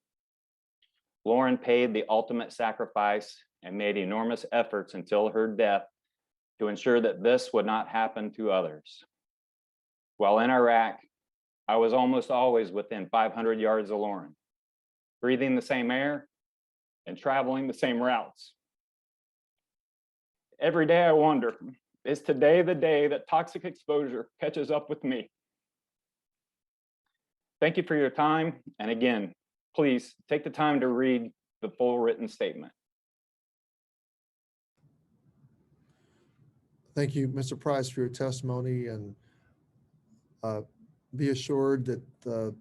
Lauren paid the ultimate sacrifice and made enormous efforts until her death to ensure that this would not happen to others. While in Iraq, I was almost always within 500 yards of Lauren, breathing the same air and traveling the same routes. Every day I wonder, is today the day that toxic exposure catches up with me? Thank you for your time. And again, please take the time to read the full written statement. Thank you, Mr. Price, for your testimony, and be assured that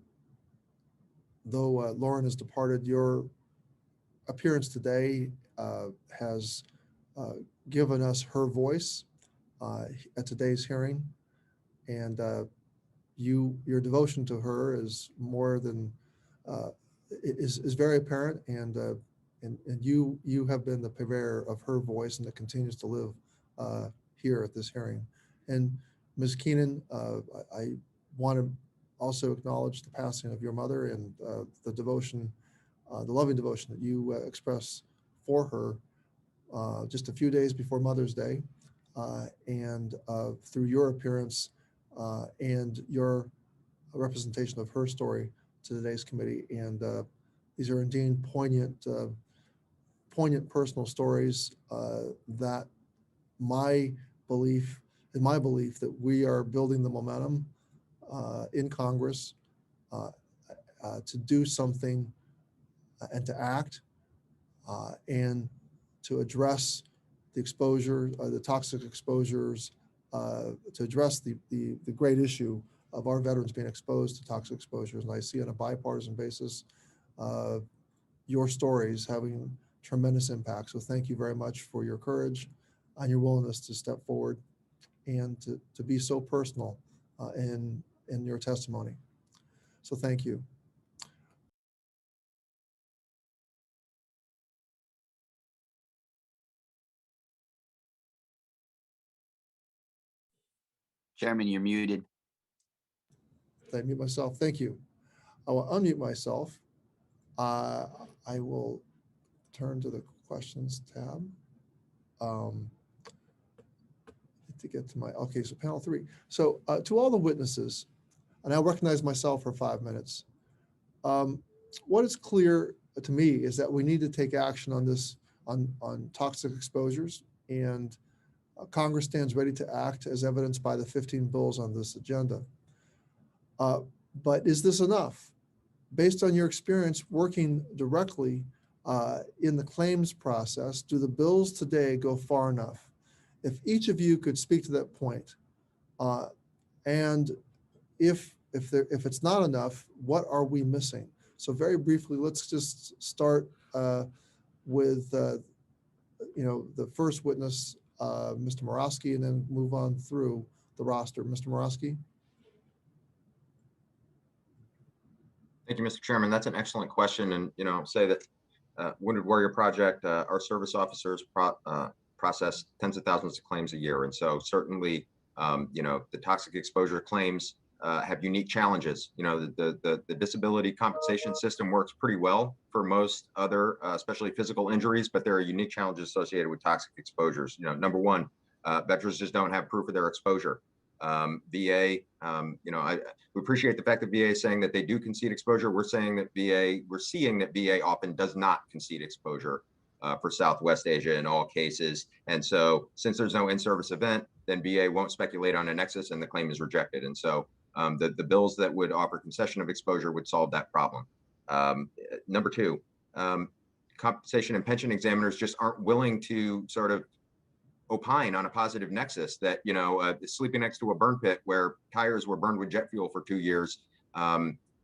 though Lauren has departed, your appearance today has given us her voice at today's hearing, and your devotion to her is more than is very apparent, and you have been the purveyor of her voice, and it continues to live here at this hearing. And Ms. Keenan, I want to also acknowledge the passing of your mother and the devotion, the loving devotion that you express for her just a few days before Mother's Day, and through your appearance and your representation of her story to today's committee. And these are indeed poignant personal stories that in my belief that we are building the momentum in Congress to do something and to act and to address the exposure, the toxic exposures, to address the great issue of our veterans being exposed to toxic exposures. And I see on a bipartisan basis your stories having tremendous impact. So thank you very much for your courage and your willingness to step forward and to be so personal in your testimony. So thank you. Chairman, you're muted. Did I mute myself? Thank you. I will unmute myself. I will turn to the questions tab. To get to my, okay, so panel 3. So to all the witnesses, and I'll recognize myself for 5 minutes. What is clear to me is that we need to take action on this, on toxic exposures, and Congress stands ready to act as evidenced by the 15 bills on this agenda. But is this enough? Based on your experience working directly in the claims process, do the bills today go far enough? If each of you could speak to that point, and if it's not enough, what are we missing? So very briefly, let's just start with the first witness, Mr. Morosky, and then move on through the roster. Mr. Morosky. Thank you, Mr. Chairman. That's an excellent question. And, say that Wounded Warrior Project, our service officers process tens of thousands of claims a year. And so certainly, the toxic exposure claims have unique challenges. The disability compensation system works pretty well for most other, especially physical injuries, but there are unique challenges associated with toxic exposures. Number one, veterans just don't have proof of their exposure. VA, we appreciate the fact that VA is saying that they do concede exposure. We're seeing that VA often does not concede exposure for Southwest Asia in all cases. And so since there's no in-service event, then VA won't speculate on a nexus and the claim is rejected. And so the bills that would offer concession of exposure would solve that problem. Number two, compensation and pension examiners just aren't willing to sort of opine on a positive nexus that, sleeping next to a burn pit where tires were burned with jet fuel for 2 years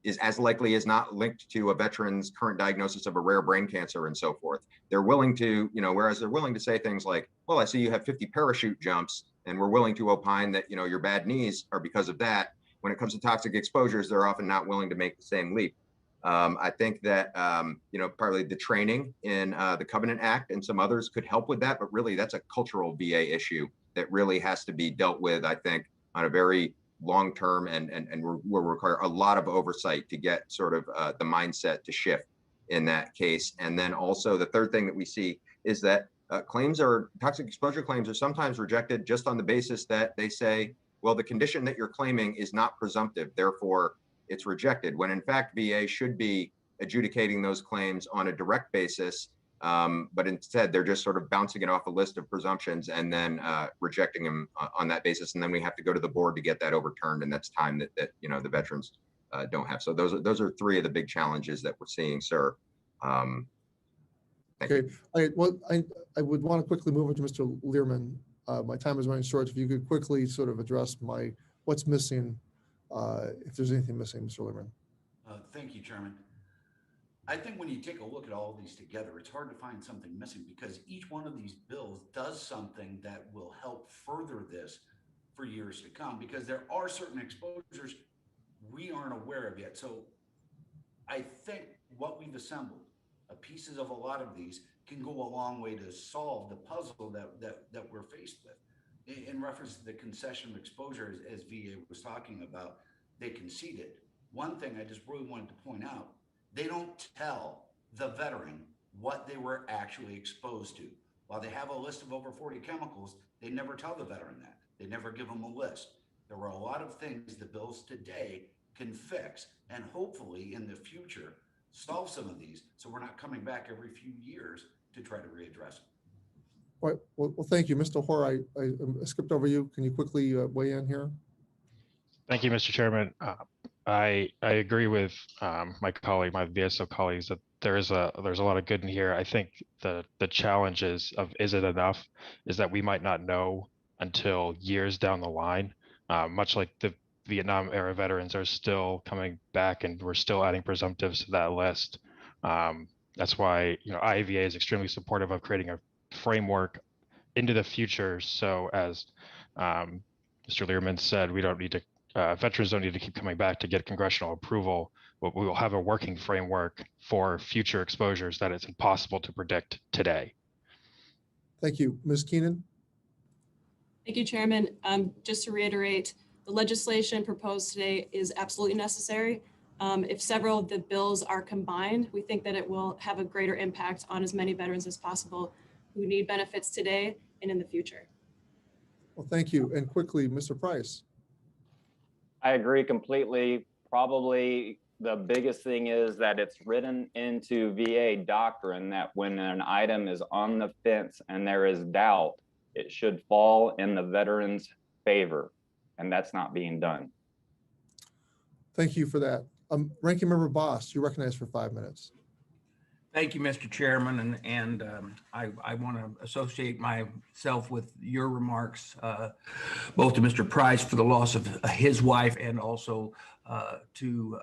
is as likely as not linked to a veteran's current diagnosis of a rare brain cancer and so forth. They're willing to, whereas they're willing to say things like, well, I see you have 50 parachute jumps, and we're willing to opine that, your bad knees are because of that. When it comes to toxic exposures, they're often not willing to make the same leap. I think that, partly the training in the Covenant Act and some others could help with that, but really that's a cultural VA issue that really has to be dealt with, I think, on a very long-term and will require a lot of oversight to get sort of the mindset to shift in that case. And then also the third thing that we see is that toxic exposure claims are sometimes rejected just on the basis that they say, well, the condition that you're claiming is not presumptive, therefore it's rejected, when in fact VA should be adjudicating those claims on a direct basis. But instead, they're just sort of bouncing it off a list of presumptions and then rejecting them on that basis. And then we have to go to the board to get that overturned. And that's time that the veterans don't have. So those are three of the big challenges that we're seeing, sir. Okay. All right. Well, I would want to quickly move on to Mr. Learman. My time is running short. If you could quickly sort of address what's missing, if there's anything missing, Mr. Learman. Thank you, Chairman. I think when you take a look at all of these together, it's hard to find something missing because each one of these bills does something that will help further this for years to come, because there are certain exposures we aren't aware of yet. So I think what we've assembled, pieces of a lot of these, can go a long way to solve the puzzle that we're faced with. In reference to the concession of exposure, as VA was talking about, they conceded. One thing I just really wanted to point out, they don't tell the veteran what they were actually exposed to. While they have a list of over 40 chemicals, they never tell the veteran that. They never give them a list. There were a lot of things the bills today can fix, and hopefully in the future solve some of these, so we're not coming back every few years to try to readdress them. All right. Well, thank you. Mr. Hoare, I skipped over you. Can you quickly weigh in here? Thank you, Mr. Chairman. I agree with my VSO colleagues that there's a lot of good in here. I think the challenges of is it enough is that we might not know until years down the line, much like the Vietnam era veterans are still coming back and we're still adding presumptives to that list. That's why IAVA is extremely supportive of creating a framework into the future. So as Mr. Learman said, we don't need to veterans don't need to keep coming back to get congressional approval, but we will have a working framework for future exposures that it's impossible to predict today. Thank you. Ms. Keenan? Thank you, Chairman. Just to reiterate, the legislation proposed today is absolutely necessary. If several of the bills are combined, we think that it will have a greater impact on as many veterans as possible who need benefits today and in the future. Well, thank you. And quickly, Mr. Price. I agree completely. Probably the biggest thing is that it's written into VA doctrine that when an item is on the fence and there is doubt, it should fall in the veteran's favor. And that's not being done. Thank you for that. Ranking Member Boss, you're recognized for 5 minutes. Thank you, Mr. Chairman, and I want to associate myself with your remarks, both to Mr. Price for the loss of his wife and also to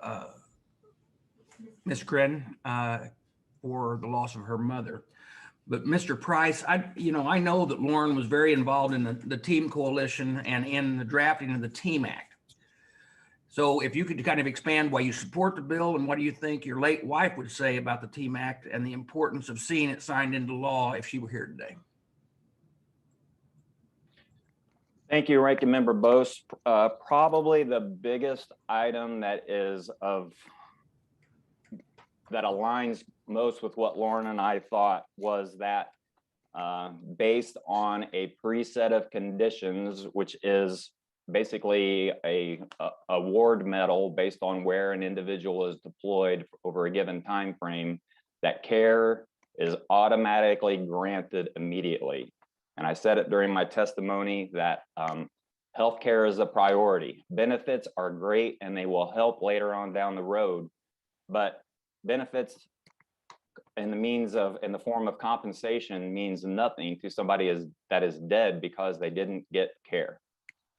Ms. Gren for the loss of her mother. But Mr. Price, I know that Lauren was very involved in the TEAM Coalition and in the drafting of the TEAM Act. So if you could kind of expand why you support the bill and what do you think your late wife would say about the TEAM Act and the importance of seeing it signed into law if she were here today. Thank you, Ranking Member Bose. Probably the biggest item that aligns most with what Lauren and I thought was that based on a preset of conditions, which is basically a award medal based on where an individual is deployed over a given time frame, that care is automatically granted immediately. And I said it during my testimony that healthcare is a priority. Benefits are great and they will help later on down the road, but benefits in the form of compensation means nothing to somebody that is dead because they didn't get care.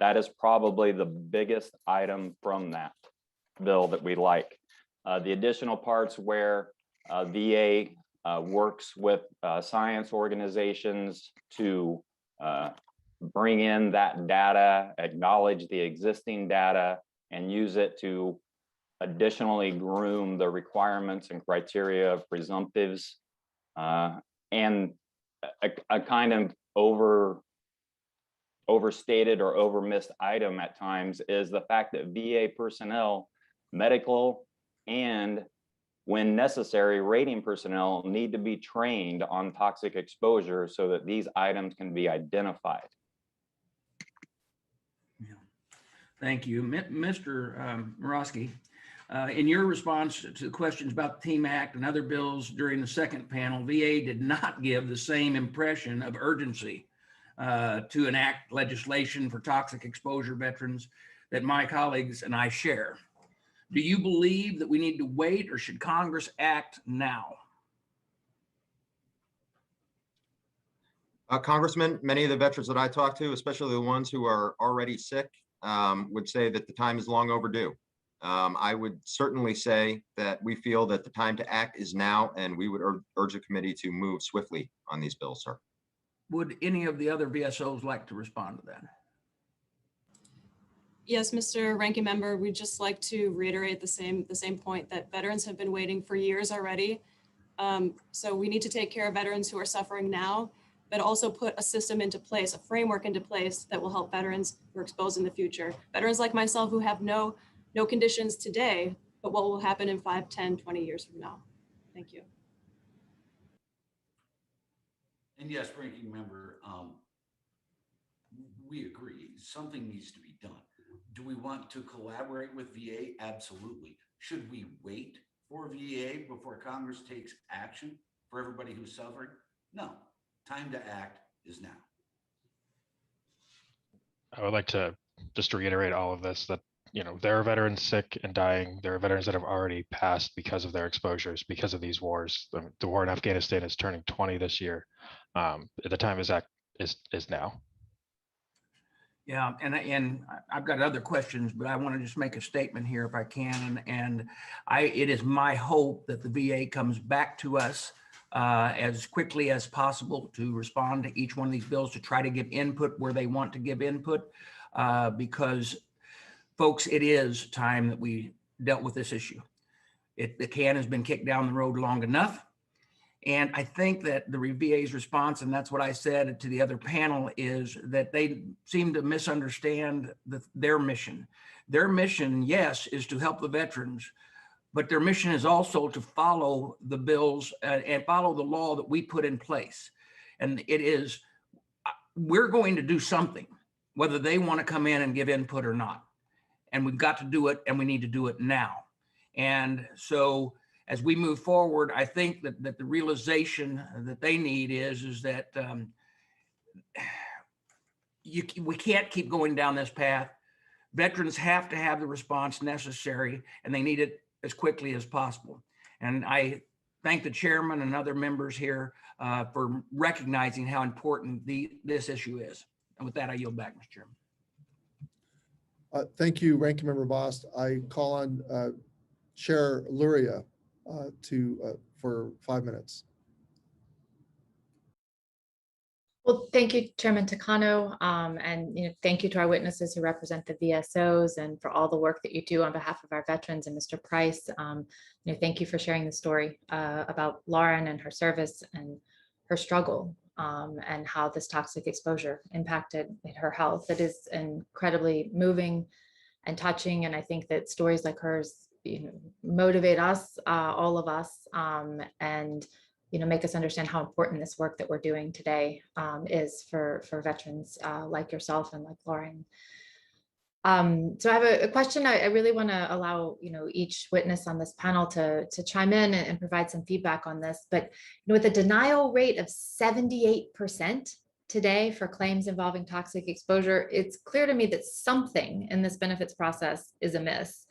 That is probably the biggest item from that bill that we like. The additional parts where VA works with science organizations to bring in that data, acknowledge the existing data, and use it to additionally groom the requirements and criteria of presumptives. And a kind of overstated or overmissed item at times is the fact that VA personnel, medical, and when necessary, rating personnel need to be trained on toxic exposure so that these items can be identified. Thank you. Mr. Morosky, in your response to the questions about the TEAM Act and other bills during the second panel, VA did not give the same impression of urgency to enact legislation for toxic exposure veterans that my colleagues and I share. Do you believe that we need to wait, or should Congress act now? Congressman, many of the veterans that I talk to, especially the ones who are already sick, would say that the time is long overdue. I would certainly say that we feel that the time to act is now, and we would urge the committee to move swiftly on these bills, sir. Would any of the other VSOs like to respond to that? Yes, Mr. Ranking Member, we'd just like to reiterate the same point that veterans have been waiting for years already. So we need to take care of veterans who are suffering now, but also put a system into place, a framework into place that will help veterans who are exposed in the future. Veterans like myself who have no conditions today, but what will happen in 5, 10, 20 years from now. Thank you. And yes, Ranking Member, we agree, something needs to be done. Do we want to collaborate with VA? Absolutely. Should we wait for VA before Congress takes action for everybody who's suffering? No, time to act is now. I would like to just reiterate all of this, that, you know, there are veterans sick and dying. There are veterans that have already passed because of their exposures, because of these wars. The war in Afghanistan is turning 20 this year. The time is now. Yeah, and I've got other questions, but I want to just make a statement here if I can. And it is my hope that the VA comes back to us as quickly as possible to respond to each one of these bills, to try to give input where they want to give input, because folks, it is time that we dealt with this issue. The can has been kicked down the road long enough. And I think that the VA's response, and that's what I said to the other panel, is that they seem to misunderstand their mission. Their mission, yes, is to help the veterans, but their mission is also to follow the bills and follow the law that we put in place. And it is, we're going to do something, whether they want to come in and give input or not. And we've got to do it, and we need to do it now. And so as we move forward, I think that the realization that they need is that we can't keep going down this path. Veterans have to have the response necessary, and they need it as quickly as possible. And I thank the chairman and other members here for recognizing how important this issue is. And with that, I yield back, Mr. Chairman. Thank you, Ranking Member Bost. I call on Chair Luria for 5 minutes. Well, thank you, Chairman Takano, and thank you to our witnesses who represent the VSOs and for all the work that you do on behalf of our veterans, and Mr. Price. Thank you for sharing the story about Lauren and her service and her struggle, and how this toxic exposure impacted her health. It is incredibly moving and touching, and I think that stories like hers motivate us, all of us, and make us understand how important this work that we're doing today is for veterans like yourself and like Lauren. So I have a question. I really want to allow each witness on this panel to chime in and provide some feedback on this. But with a denial rate of 78% today for claims involving toxic exposure, it's clear to me that something in this benefits process is amiss.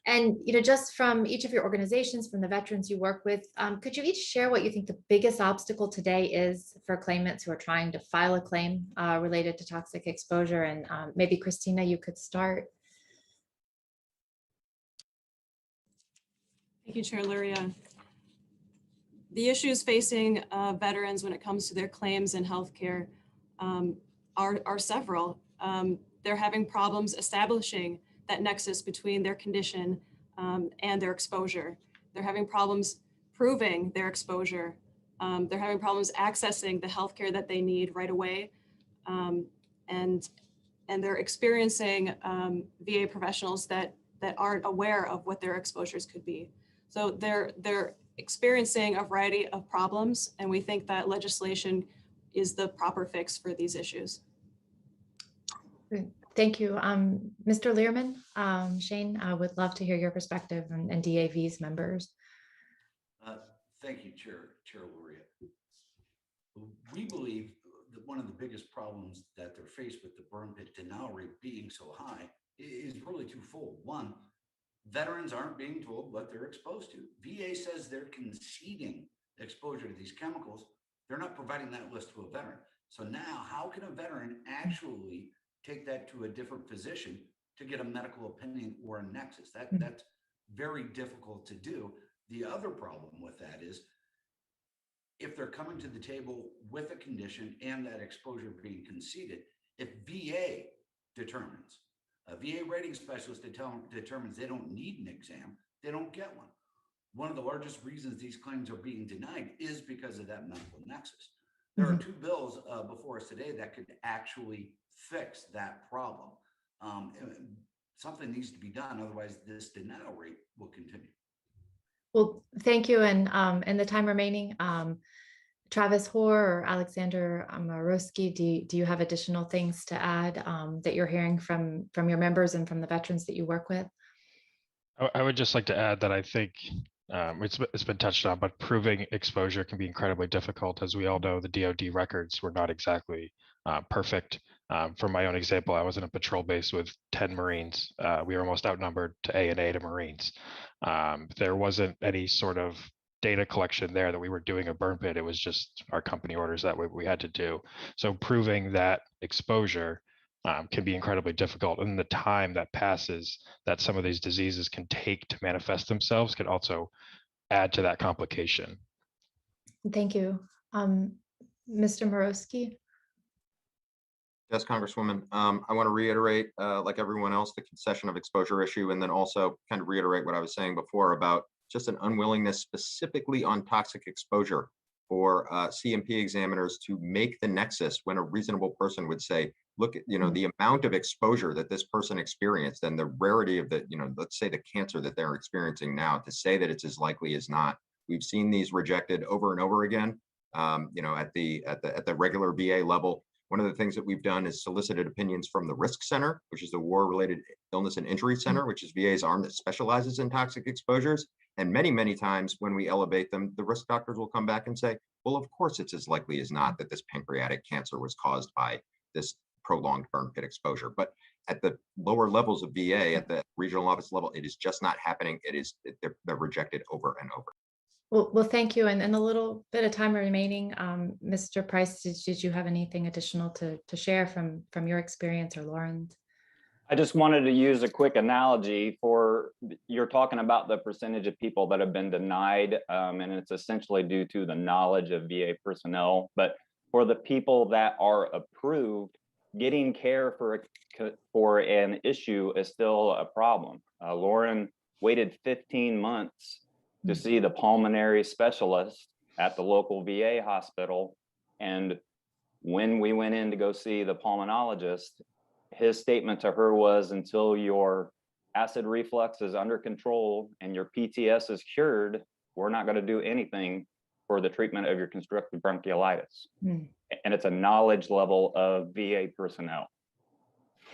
And just from each of your organizations, from the veterans you work with, could you each share what you think the biggest obstacle today is for claimants who are trying to file a claim related to toxic exposure? And maybe Christina, you could start. Thank you, Chair Luria. The issues facing veterans when it comes to their claims in healthcare are several. They're having problems establishing that nexus between their condition and their exposure. They're having problems proving their exposure. They're having problems accessing the healthcare that they need right away. And they're experiencing VA professionals that aren't aware of what their exposures could be. So they're experiencing a variety of problems, and we think that legislation is the proper fix for these issues. Thank you. Mr. Learman, Shane, I would love to hear your perspective and DAV's members. Thank you, Chair Luria. We believe that one of the biggest problems that they're faced with the burn pit denial rate being so high is really twofold. One, veterans aren't being told what they're exposed to. VA says they're conceding exposure to these chemicals. They're not providing that list to a veteran. So now how can a veteran actually take that to a different physician to get a medical opinion or a nexus? That's very difficult to do. The other problem with that is if they're coming to the table with a condition and that exposure being conceded, if VA determines, a VA rating specialist determines they don't need an exam, they don't get one. One of the largest reasons these claims are being denied is because of that medical nexus. There are two bills before us today that could actually fix that problem. Something needs to be done, otherwise this denial rate will continue. Well, thank you. And in the time remaining, Travis Hoare or Alexander Marowski, do you have additional things to add that you're hearing from your members and from the veterans that you work with? I would just like to add that I think it's been touched on, but proving exposure can be incredibly difficult. As we all know, the DoD records were not exactly perfect. For my own example, I was in a patrol base with 10 Marines. We were almost outnumbered to A&A to Marines. There wasn't any sort of data collection there that we were doing a burn pit. It was just our company orders that we had to do. So proving that exposure can be incredibly difficult. And the time that passes that some of these diseases can take to manifest themselves can also add to that complication. Thank you. Mr. Marowski? Yes, Congresswoman. I want to reiterate, like everyone else, the concession of exposure issue, and then also kind of reiterate what I was saying before about just an unwillingness specifically on toxic exposure for CMP examiners to make the nexus when a reasonable person would say, look at, the amount of exposure that this person experienced and the rarity of the, let's say the cancer that they're experiencing now, to say that it's as likely as not. We've seen these rejected over and over again, at the regular VA level. One of the things that we've done is solicited opinions from the Risk Center, which is the War-Related Illness and Injury Center, which is VA's arm that specializes in toxic exposures. And many, many times when we elevate them, the risk doctors will come back and say, well, of course, it's as likely as not that this pancreatic cancer was caused by this prolonged burn pit exposure. But at the lower levels of VA, at the regional office level, it is just not happening. They're rejected over and over. Well, thank you. And in a little bit of time remaining, Mr. Price, did you have anything additional to share from your experience or Lauren's? I just wanted to use a quick analogy for, you're talking about the percentage of people that have been denied, and it's essentially due to the knowledge of VA personnel. But for the people that are approved, getting care for an issue is still a problem. Lauren waited 15 months to see the pulmonary specialist at the local VA hospital. And when we went in to go see the pulmonologist, his statement to her was, until your acid reflux is under control and your PTS is cured, we're not going to do anything for the treatment of your constrictive bronchiolitis. And it's a knowledge level of VA personnel.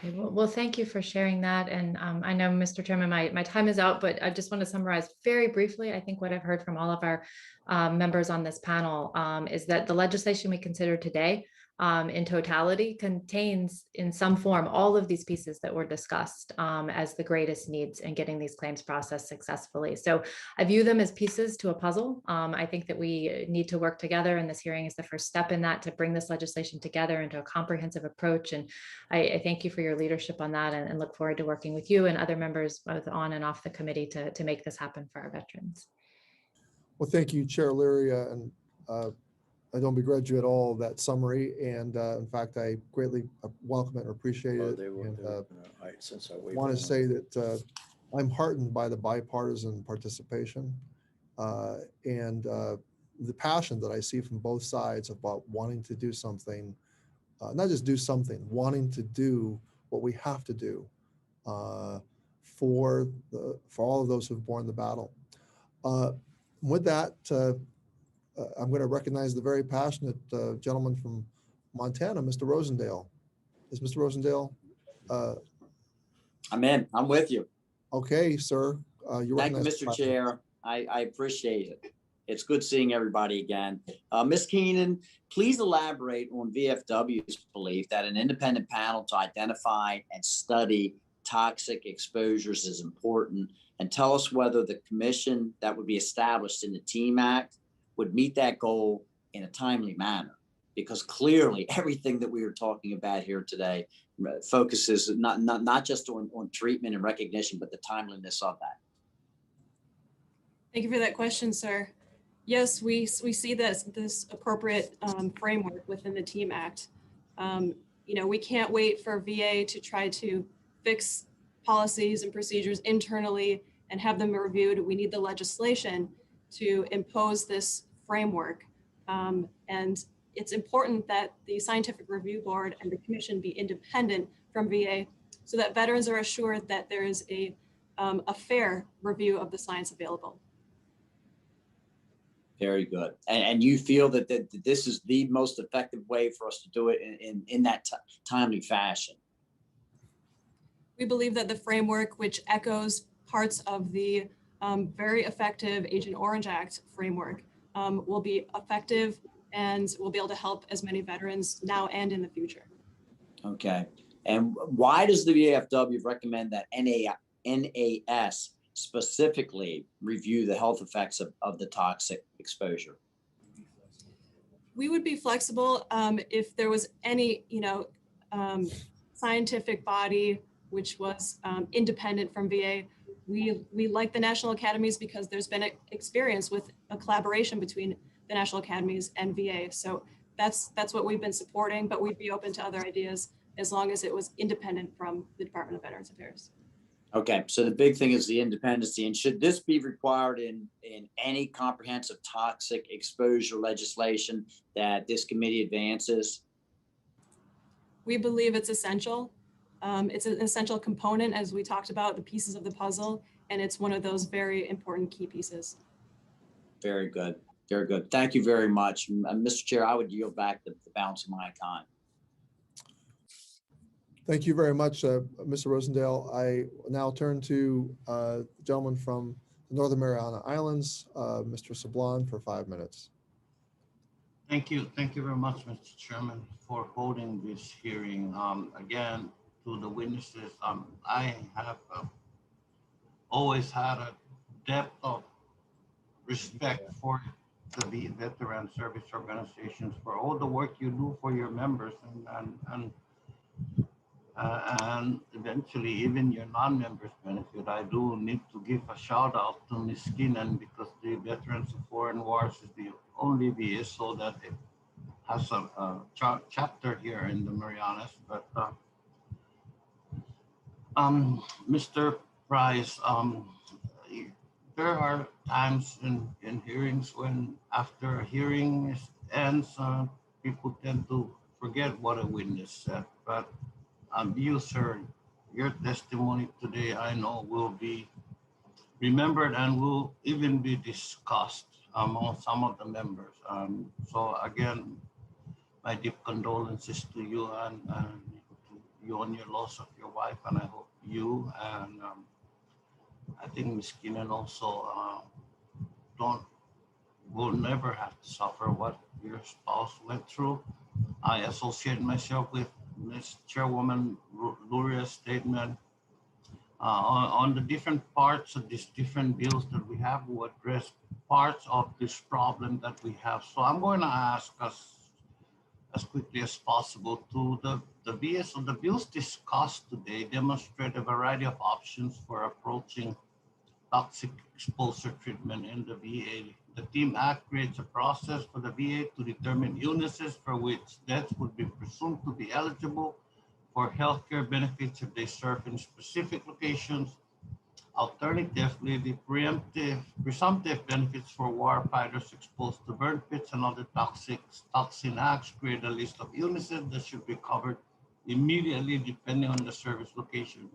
Okay, well, thank you for sharing that. And I know, Mr. Chairman, my time is out, but I just want to summarize very briefly. I think what I've heard from all of our members on this panel is that the legislation we consider today in totality contains in some form all of these pieces that were discussed as the greatest needs in getting these claims processed successfully. So I view them as pieces to a puzzle. I think that we need to work together, and this hearing is the first step in that, to bring this legislation together into a comprehensive approach. And I thank you for your leadership on that, and look forward to working with you and other members both on and off the committee to make this happen for our veterans. Well, thank you, Chair Leary, and I don't begrudge you at all that summary. And in fact, I greatly welcome it and appreciate it. And want to say that I'm heartened by the bipartisan participation and the passion that I see from both sides about wanting to do something, not just do something, wanting to do what we have to do for all of those who've borne the battle. With that, I'm going to recognize the very passionate gentleman from Montana, Mr. Rosendale. Is Mr. Rosendale? I'm in. I'm with you. Okay, sir. Thank you, Mr. Chair. I appreciate it. It's good seeing everybody again. Ms. Keenan, please elaborate on VFW's belief that an independent panel to identify and study toxic exposures is important, and tell us whether the commission that would be established in the TEAM Act would meet that goal in a timely manner, because clearly everything that we are talking about here today focuses not just on treatment and recognition, but the timeliness of that. Thank you for that question, sir. Yes, we see this appropriate framework within the TEAM Act. We can't wait for VA to try to fix policies and procedures internally and have them reviewed. We need the legislation to impose this framework. And it's important that the Scientific Review Board and the Commission be independent from VA so that veterans are assured that there is a fair review of the science available. Very good. And you feel that this is the most effective way for us to do it in that timely fashion? We believe that the framework, which echoes parts of the very effective Agent Orange Act framework, will be effective and will be able to help as many veterans now and in the future. Okay. And why does the VFW recommend that NAS specifically review the health effects of the toxic exposure? We would be flexible if there was any, scientific body which was independent from VA. We like the National Academies because there's been experience with a collaboration between the National Academies and VA. So that's what we've been supporting, but we'd be open to other ideas as long as it was independent from the Department of Veterans Affairs. Okay, so the big thing is the independency. And should this be required in any comprehensive toxic exposure legislation that this committee advances? We believe it's essential. It's an essential component, as we talked about, the pieces of the puzzle, and it's one of those very important key pieces. Very good. Very good. Thank you very much. Mr. Chair, I would yield back the balance of my time. Thank you very much, Mr. Rosendale. I now turn to the gentleman from the Northern Mariana Islands, Mr. Sablon, for 5 minutes. Thank you. Thank you very much, Mr. Chairman, for holding this hearing. Again, to the witnesses, I have always had a depth of respect for the veteran service organizations, for all the work you do for your members, and eventually even your non-members benefit. I do need to give a shout out to Ms. Keenan, because the Veterans of Foreign Wars is the only VSO that it has a chapter here in the Marianas. But Mr. Price, there are times in hearings when after a hearing ends, people tend to forget what a witness said. But you, sir, your testimony today, I know, will be remembered and will even be discussed among some of the members. So again, my deep condolences to you and you on your loss of your wife, and I hope you and I think Ms. Keenan also will never have to suffer what your spouse went through. I associate myself with Ms. Chairwoman Luria's statement. On the different parts of these different bills that we have, we address parts of this problem that we have. So I'm going to ask us as quickly as possible to the VA. So the bills discussed today demonstrate a variety of options for approaching toxic exposure treatment in the VA. The TEAM Act creates a process for the VA to determine illnesses for which deaths would be presumed to be eligible for healthcare benefits if they serve in specific locations. Alternatively, the presumptive benefits for warfighters exposed to burn pits and other toxin acts create a list of illnesses that should be covered immediately depending on the service location.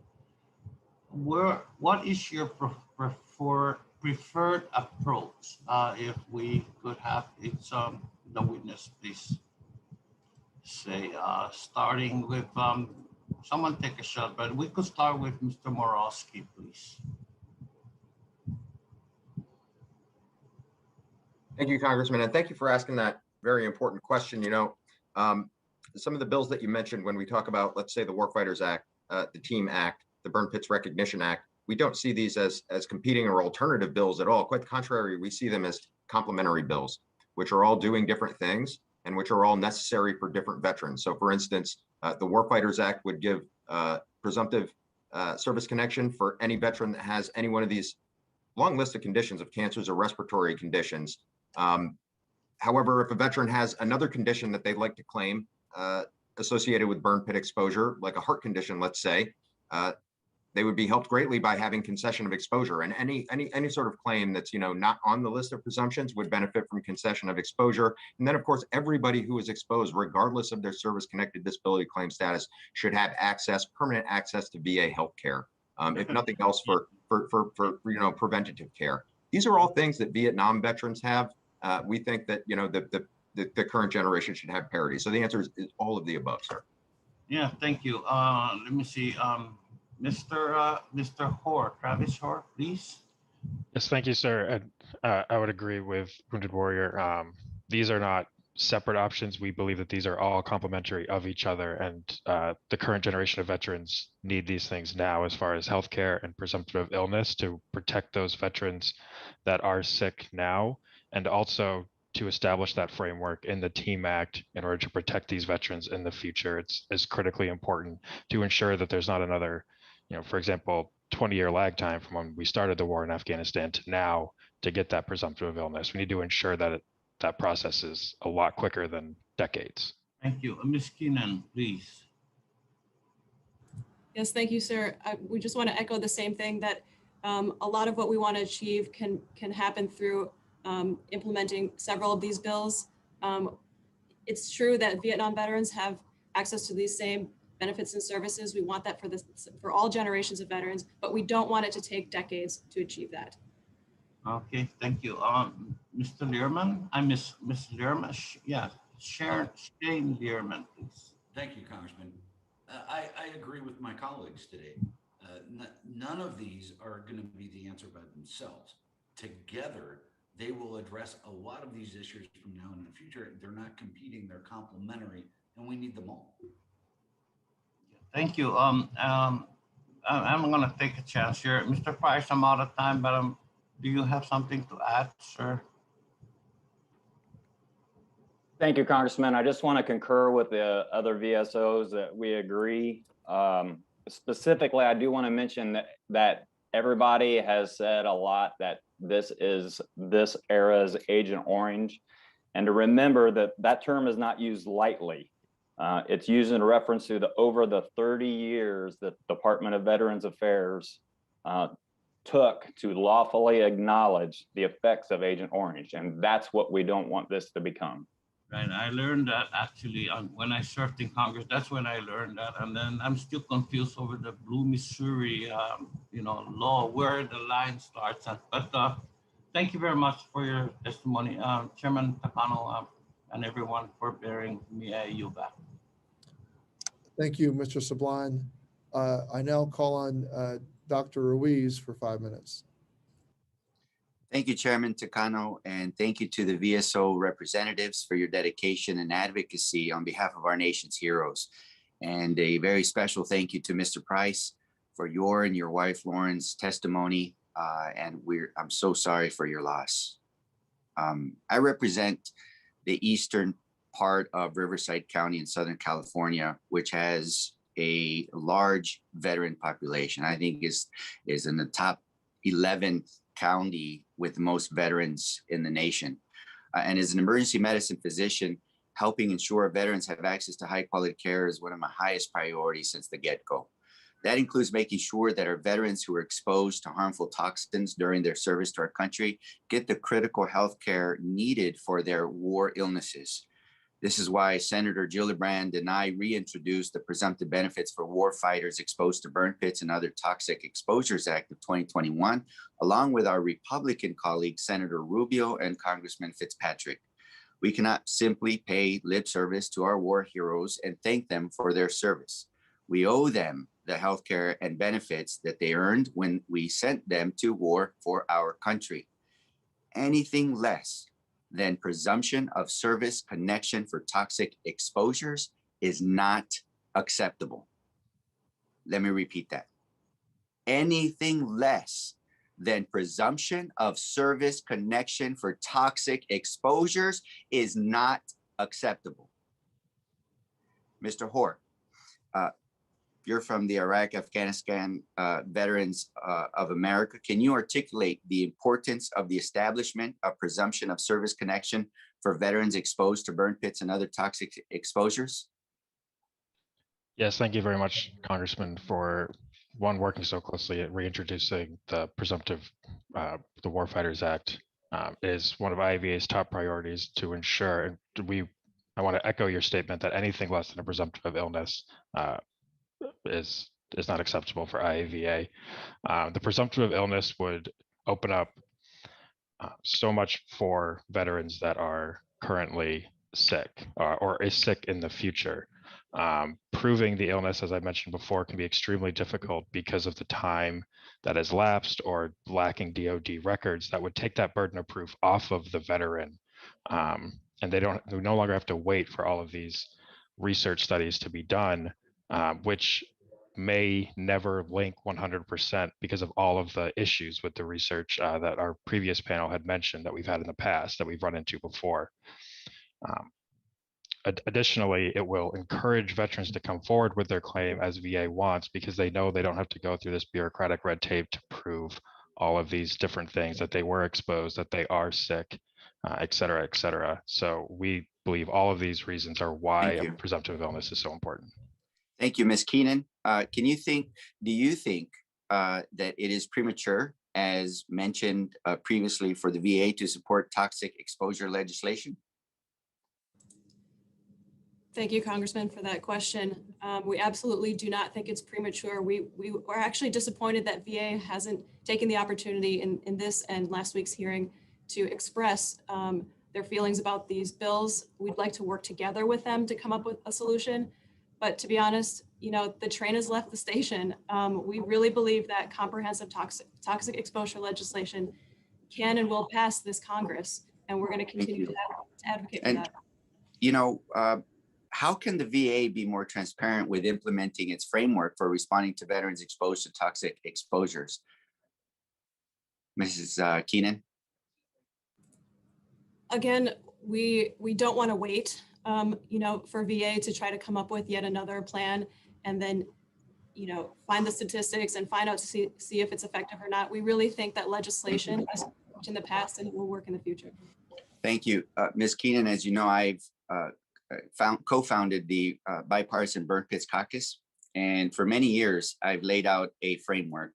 What is your preferred approach? If we could have the witness, please say, starting with someone take a shot, but we could start with Mr. Morosky, please. Thank you, Congressman, and thank you for asking that very important question. You know, some of the bills that you mentioned when we talk about, let's say, the Warfighters Act, the TEAM Act, the Burn Pits Recognition Act, we don't see these as competing or alternative bills at all. Quite the contrary, we see them as complementary bills, which are all doing different things and which are all necessary for different veterans. So for instance, the Warfighters Act would give presumptive service connection for any veteran that has any one of these long list of conditions of cancers or respiratory conditions. However, if a veteran has another condition that they'd like to claim associated with burn pit exposure, like a heart condition, let's say, they would be helped greatly by having concession of exposure. And any sort of claim that's, you know, not on the list of presumptions would benefit from concession of exposure. And then, of course, everybody who is exposed, regardless of their service-connected disability claim status, should have access, permanent access to VA healthcare, if nothing else for you know, preventative care. These are all things that Vietnam veterans have. We think that, you know, the current generation should have parity. So the answer is all of the above, sir. Yeah, thank you. Let me see. Mr. Hoare, Travis Hoare, please. Yes, thank you, sir. And I would agree with Wounded Warrior. These are not separate options. We believe that these are all complementary of each other, and the current generation of veterans need these things now as far as healthcare and presumptive illness to protect those veterans that are sick now, and also to establish that framework in the TEAM Act in order to protect these veterans in the future. It's critically important to ensure that there's not another, you know, for example, 20-year lag time from when we started the war in Afghanistan to now to get that presumptive illness. We need to ensure that that process is a lot quicker than decades. Thank you. Ms. Keenan, please. Yes, thank you, sir. We just want to echo the same thing, that a lot of what we want to achieve can happen through implementing several of these bills. It's true that Vietnam veterans have access to these same benefits and services. We want that for all generations of veterans, but we don't want it to take decades to achieve that. Okay, thank you. Mr. Learman, I miss Ms. Learman. Yeah, Shane Learman, please. Thank you, Congressman. I agree with my colleagues today. None of these are going to be the answer by themselves. Together, they will address a lot of these issues from now in the future. They're not competing, they're complementary, and we need them all. Thank you. I'm going to take a chance here. Mr. Price, I'm out of time, but do you have something to add, sir? Thank you, Congressman. I just want to concur with the other VSOs that we agree. Specifically, I do want to mention that everybody has said a lot that this is this era's Agent Orange. And to remember that that term is not used lightly. It's used in reference to over the 30 years that the Department of Veterans Affairs took to lawfully acknowledge the effects of Agent Orange. And that's what we don't want this to become. Right, I learned that actually when I served in Congress. That's when I learned that, and then I'm still confused over the Blue Missouri, law, where the line starts at. But thank you very much for your testimony, Chairman Takano, and everyone for bearing me you back. Thank you, Mr. Sublime. I now call on Dr. Ruiz for 5 minutes. Thank you, Chairman Takano, and thank you to the VSO representatives for your dedication and advocacy on behalf of our nation's heroes. And a very special thank you to Mr. Price for your and your wife Lauren's testimony. I'm so sorry for your loss. I represent the eastern part of Riverside County in Southern California, which has a large veteran population. I think is in the top 11th county with most veterans in the nation. And as an emergency medicine physician, helping ensure veterans have access to high quality care is one of my highest priorities since the get-go. That includes making sure that our veterans who are exposed to harmful toxins during their service to our country get the critical health care needed for their war illnesses. This is why Senator Gillibrand and I reintroduced the Presumptive Benefits for War Fighters Exposed to Burn Pits and Other Toxic Exposures Act of 2021, along with our Republican colleagues, Senator Rubio and Congressman Fitzpatrick. We cannot simply pay lip service to our war heroes and thank them for their service. We owe them the healthcare and benefits that they earned when we sent them to war for our country. Anything less than presumption of service connection for toxic exposures is not acceptable. Let me repeat that. Anything less than presumption of service connection for toxic exposures is not acceptable. Mr. Hoare, you're from the Iraq, Afghanistan Veterans of America. Can you articulate the importance of the establishment of presumption of service connection for veterans exposed to burn pits and other toxic exposures? Yes, thank you very much, Congressman, for working so closely at reintroducing the presumptive, the Warfighters Act. Is one of IAVA's top priorities to ensure, and I want to echo your statement that anything less than a presumptive of illness is not acceptable for IAVA. The presumptive of illness would open up so much for veterans that are currently sick or is sick in the future. Proving the illness, as I mentioned before, can be extremely difficult because of the time that has lapsed or lacking DoD records that would take that burden of proof off of the veteran. And they no longer have to wait for all of these research studies to be done, which may never link 100% because of all of the issues with the research that our previous panel had mentioned that we've had in the past that we've run into before. Additionally, it will encourage veterans to come forward with their claim as VA wants because they know they don't have to go through this bureaucratic red tape to prove all of these different things, that they were exposed, that they are sick, et cetera, et cetera. So we believe all of these reasons are why a presumptive illness is so important. Thank you, Ms. Keenan. Do you think that it is premature, as mentioned previously, for the VA to support toxic exposure legislation? Thank you, Congressman, for that question. We absolutely do not think it's premature. We are actually disappointed that VA hasn't taken the opportunity in this and last week's hearing to express their feelings about these bills. We'd like to work together with them to come up with a solution. But to be honest, the train has left the station. We really believe that comprehensive toxic exposure legislation can and will pass this Congress, and we're going to continue to advocate for that. How can the VA be more transparent with implementing its framework for responding to veterans exposed to toxic exposures? Mrs. Keenan? Again, we don't want to wait, for VA to try to come up with yet another plan and then, find the statistics and find out to see if it's effective or not. We really think that legislation has worked in the past and will work in the future. Thank you. Ms. Keenan, as you know, I've co-founded the Bipartisan Burn Pits Caucus. And for many years, I've laid out a framework,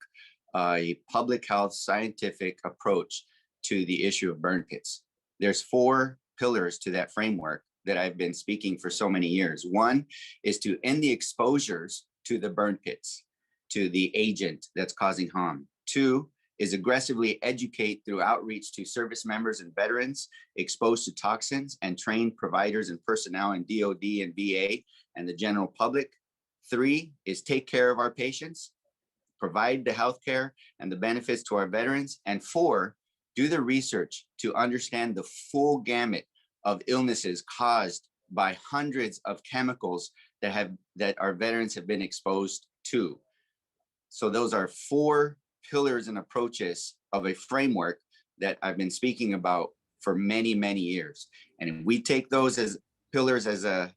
a public health scientific approach to the issue of burn pits. There's 4 pillars to that framework that I've been speaking for so many years. One is to end the exposures to the burn pits, to the agent that's causing harm. 2 is aggressively educate through outreach to service members and veterans exposed to toxins and train providers and personnel in DoD and VA and the general public. 3 is take care of our patients, provide the healthcare and the benefits to our veterans. And 4 do the research to understand the full gamut of illnesses caused by hundreds of chemicals that our veterans have been exposed to. So those are 4 pillars and approaches of a framework that I've been speaking about for many, many years. And if we take those as pillars as a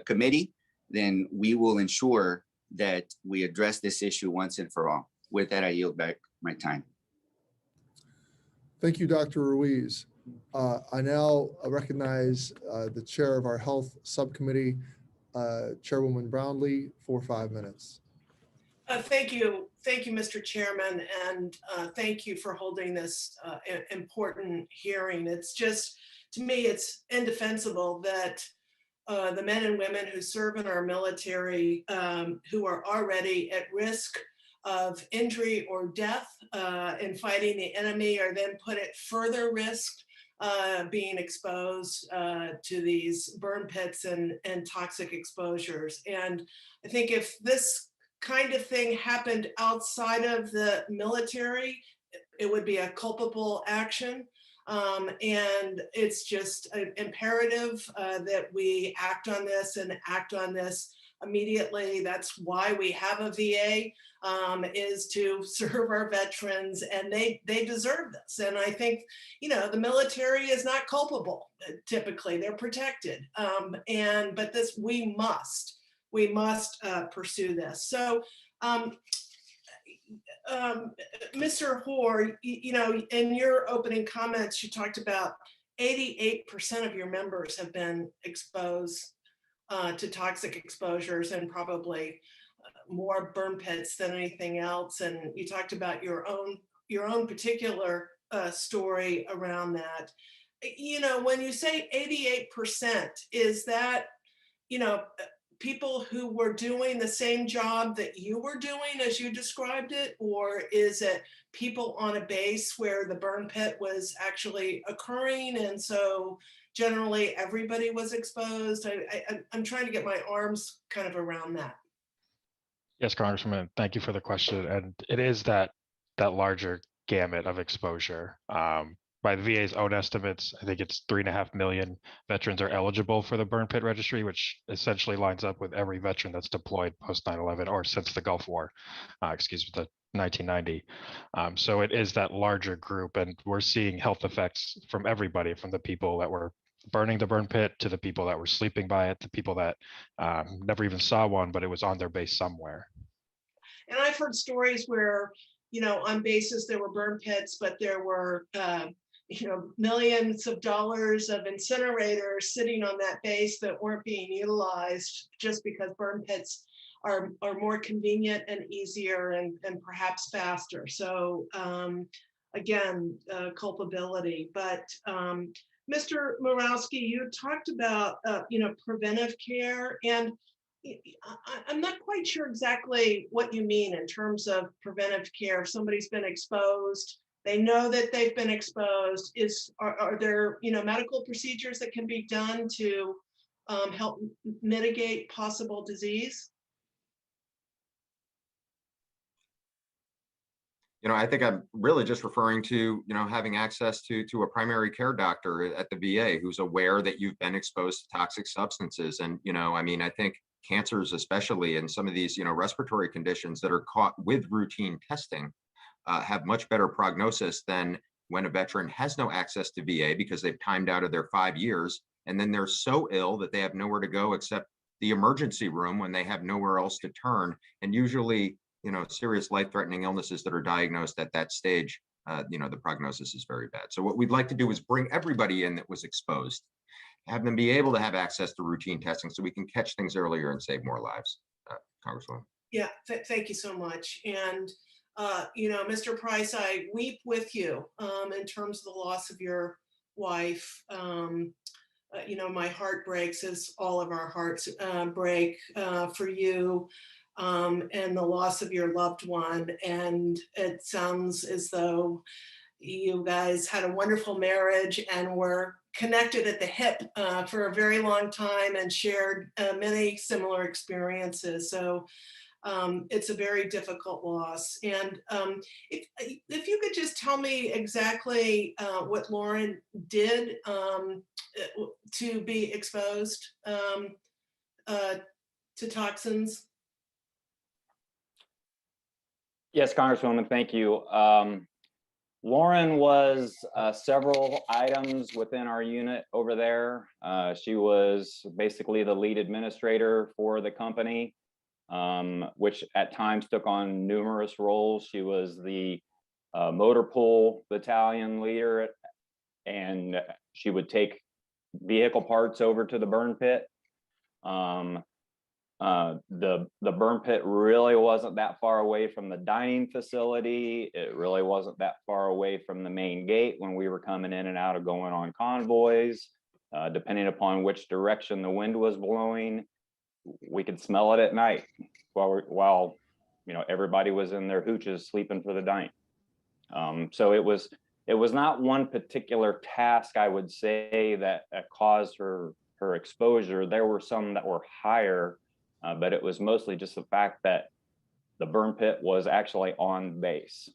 committee, then we will ensure that we address this issue once and for all. With that, I yield back my time. Thank you, Dr. Ruiz. I now recognize the chair of our health subcommittee, Chairwoman Brownlee, for 5 minutes. Thank you, Mr. Chairman, and thank you for holding this important hearing. It's just, to me, it's indefensible that the men and women who serve in our military, who are already at risk of injury or death in fighting the enemy, are then put at further risk being exposed to these burn pits and toxic exposures. And I think if this kind of thing happened outside of the military, it would be a culpable action. And it's just imperative that we act on this and act on this immediately. That's why we have a VA, is to serve our veterans, and they deserve this. And I think, the military is not culpable. Typically, they're protected. But this, we must pursue this. So, Mr. Hoare, in your opening comments, you talked about 88% of your members have been exposed to toxic exposures, and probably more burn pits than anything else. And you talked about your own particular story around that. When you say 88%, is that, people who were doing the same job that you were doing as you described it? Or is it people on a base where the burn pit was actually occurring, and so generally everybody was exposed? I'm trying to get my arms kind of around that. Yes, Congresswoman, thank you for the question. And it is that larger gamut of exposure. By the VA's own estimates, I think it's 3.5 million veterans are eligible for the burn pit registry, which essentially lines up with every veteran that's deployed post 9/11 or since the Gulf War, the 1990. So it is that larger group, and we're seeing health effects from everybody, from the people that were burning the burn pit to the people that were sleeping by it, to people that never even saw one, but it was on their base somewhere. And I've heard stories where, on bases there were burn pits, but there were, millions of dollars of incinerators sitting on that base that weren't being utilized just because burn pits are more convenient and easier and perhaps faster. So again, culpability. But Mr. Murawski, you talked about, preventive care, and I'm not quite sure exactly what you mean in terms of preventive care. If somebody's been exposed, they know that they've been exposed. Are there, medical procedures that can be done to help mitigate possible disease? I think I'm really just referring to, having access to a primary care doctor at the VA who's aware that you've been exposed to toxic substances. And, I think cancers, especially, and some of these, respiratory conditions that are caught with routine testing, have much better prognosis than when a veteran has no access to VA because they've timed out of their 5 years, and then they're so ill that they have nowhere to go except the emergency room when they have nowhere else to turn. And usually, serious life-threatening illnesses that are diagnosed at that stage, the prognosis is very bad. So what we'd like to do is bring everybody in that was exposed, have them be able to have access to routine testing so we can catch things earlier and save more lives. Congresswoman. Yeah, thank you so much. And Mr. Price, I weep with you in terms of the loss of your wife. My heart breaks, as all of our hearts break for you, and the loss of your loved one. And it sounds as though you guys had a wonderful marriage and were connected at the hip for a very long time and shared many similar experiences. So It's a very difficult loss. And if you could just tell me exactly what Lauren did to be exposed to toxins. Yes, Congresswoman, thank you. Lauren was several items within our unit over there. She was basically the lead administrator for the company, which at times took on numerous roles. She was the motor pool battalion leader, and she would take vehicle parts over to the burn pit. The burn pit really wasn't that far away from the dining facility. It really wasn't that far away from the main gate when we were coming in and out of going on convoys. Depending upon which direction the wind was blowing, we could smell it at night while everybody was in their hooches sleeping for the night. So it was not one particular task, I would say, that caused her exposure. There were some that were higher, but it was mostly just the fact that the burn pit was actually on base,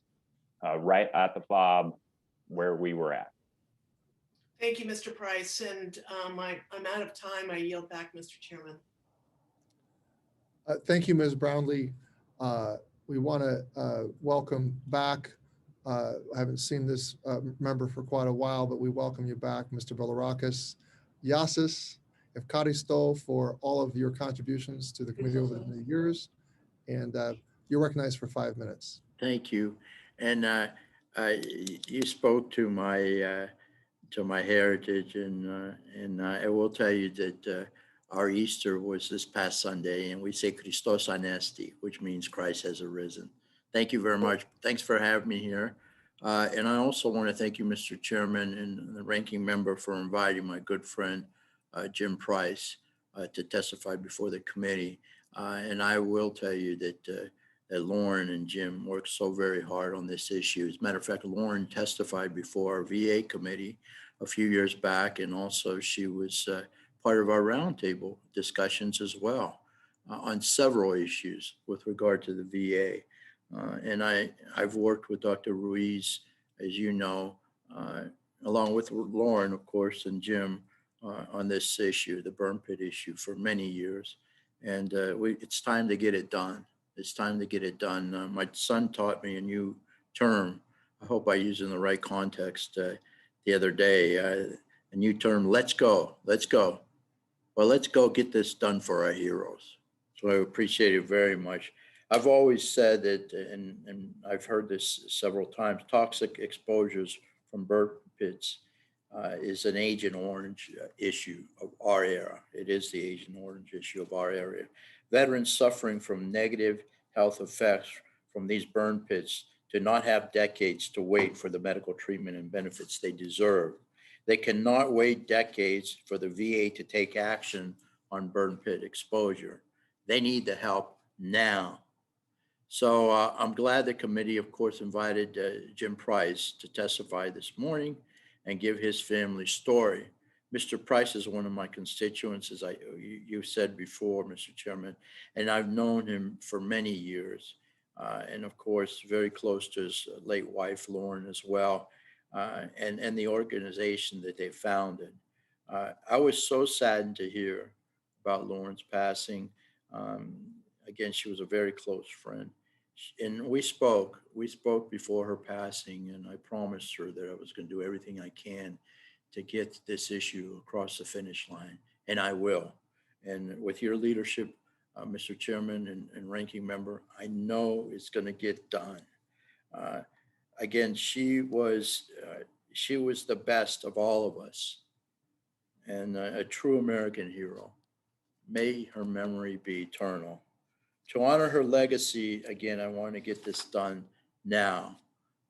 right at the fob where we were at. Thank you, Mr. Price. And I'm out of time. I yield back, Mr. Chairman. Thank you, Ms. Brownlee. We want to welcome back. I haven't seen this member for quite a while, but we welcome you back, Mr. Bilirakis. Yasis Efkaristo, for all of your contributions to the committee over the years. And you're recognized for 5 minutes. Thank you. And you spoke to my heritage, and I will tell you that our Easter was this past Sunday, and we say Christos Anesti, which means Christ has arisen. Thank you very much. Thanks for having me here. And I also want to thank you, Mr. Chairman, and the ranking member, for inviting my good friend, Jim Price, to testify before the committee. And I will tell you that Lauren and Jim worked so very hard on this issue. As a matter of fact, Lauren testified before our VA committee a few years back, and also she was part of our roundtable discussions as well on several issues with regard to the VA. And I've worked with Dr. Ruiz, as you know, along with Lauren, of course, and Jim on this issue, the burn pit issue, for many years. And it's time to get it done. It's time to get it done. My son taught me a new term. I hope I use it in the right context the other day. A new term, let's go, let's go. Well, let's go get this done for our heroes. So I appreciate it very much. I've always said that, and I've heard this several times, toxic exposures from burn pits is an Agent Orange issue of our era. It is the Agent Orange issue of our area. Veterans suffering from negative health effects from these burn pits do not have decades to wait for the medical treatment and benefits they deserve. They cannot wait decades for the VA to take action on burn pit exposure. They need the help now. So I'm glad the committee, of course, invited Jim Price to testify this morning and give his family's story. Mr. Price is one of my constituents, as you said before, Mr. Chairman, and I've known him for many years. And of course, very close to his late wife, Lauren, as well, and the organization that they founded. I was so saddened to hear about Lauren's passing. Again, she was a very close friend. And we spoke before her passing, and I promised her that I was going to do everything I can to get this issue across the finish line, and I will. And with your leadership, Mr. Chairman and ranking member, I know it's going to get done. Again, she was the best of all of us, and a true American hero. May her memory be eternal. To honor her legacy, again, I want to get this done now.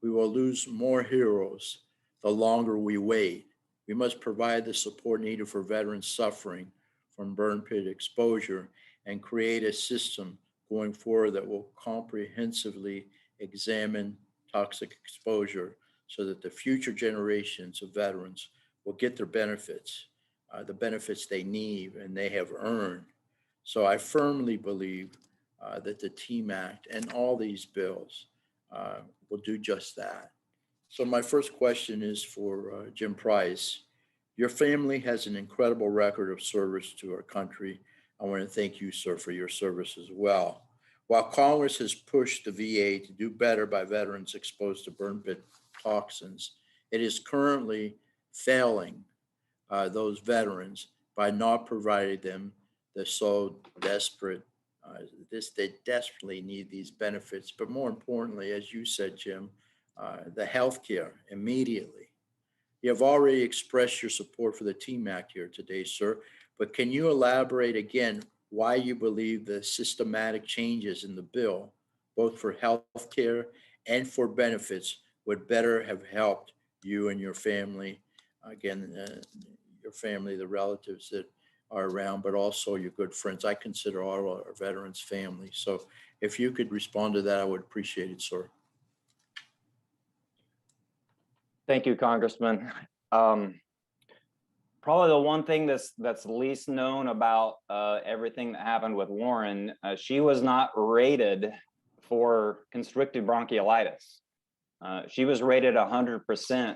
We will lose more heroes the longer we wait. We must provide the support needed for veterans suffering from burn pit exposure and create a system going forward that will comprehensively examine toxic exposure so that the future generations of veterans will get their benefits, the benefits they need and they have earned. So I firmly believe that the TEAM Act and all these bills will do just that. So my first question is for Jim Price. Your family has an incredible record of service to our country. I want to thank you, sir, for your service as well. While Congress has pushed the VA to do better by veterans exposed to burn pit toxins, it is currently failing those veterans by not providing them the so desperate, they desperately need these benefits. But more importantly, as you said, Jim, the health care immediately. You have already expressed your support for the TEAM Act here today, sir, but can you elaborate again why you believe the systematic changes in the bill, both for health care and for benefits, would better have helped you and your family, again, your family, the relatives that are around, but also your good friends. I consider all our veterans family. So if you could respond to that, I would appreciate it, sir. Thank you, Congressman. Probably the one thing that's least known about everything that happened with Lauren, she was not rated for constrictive bronchiolitis. She was rated 100%,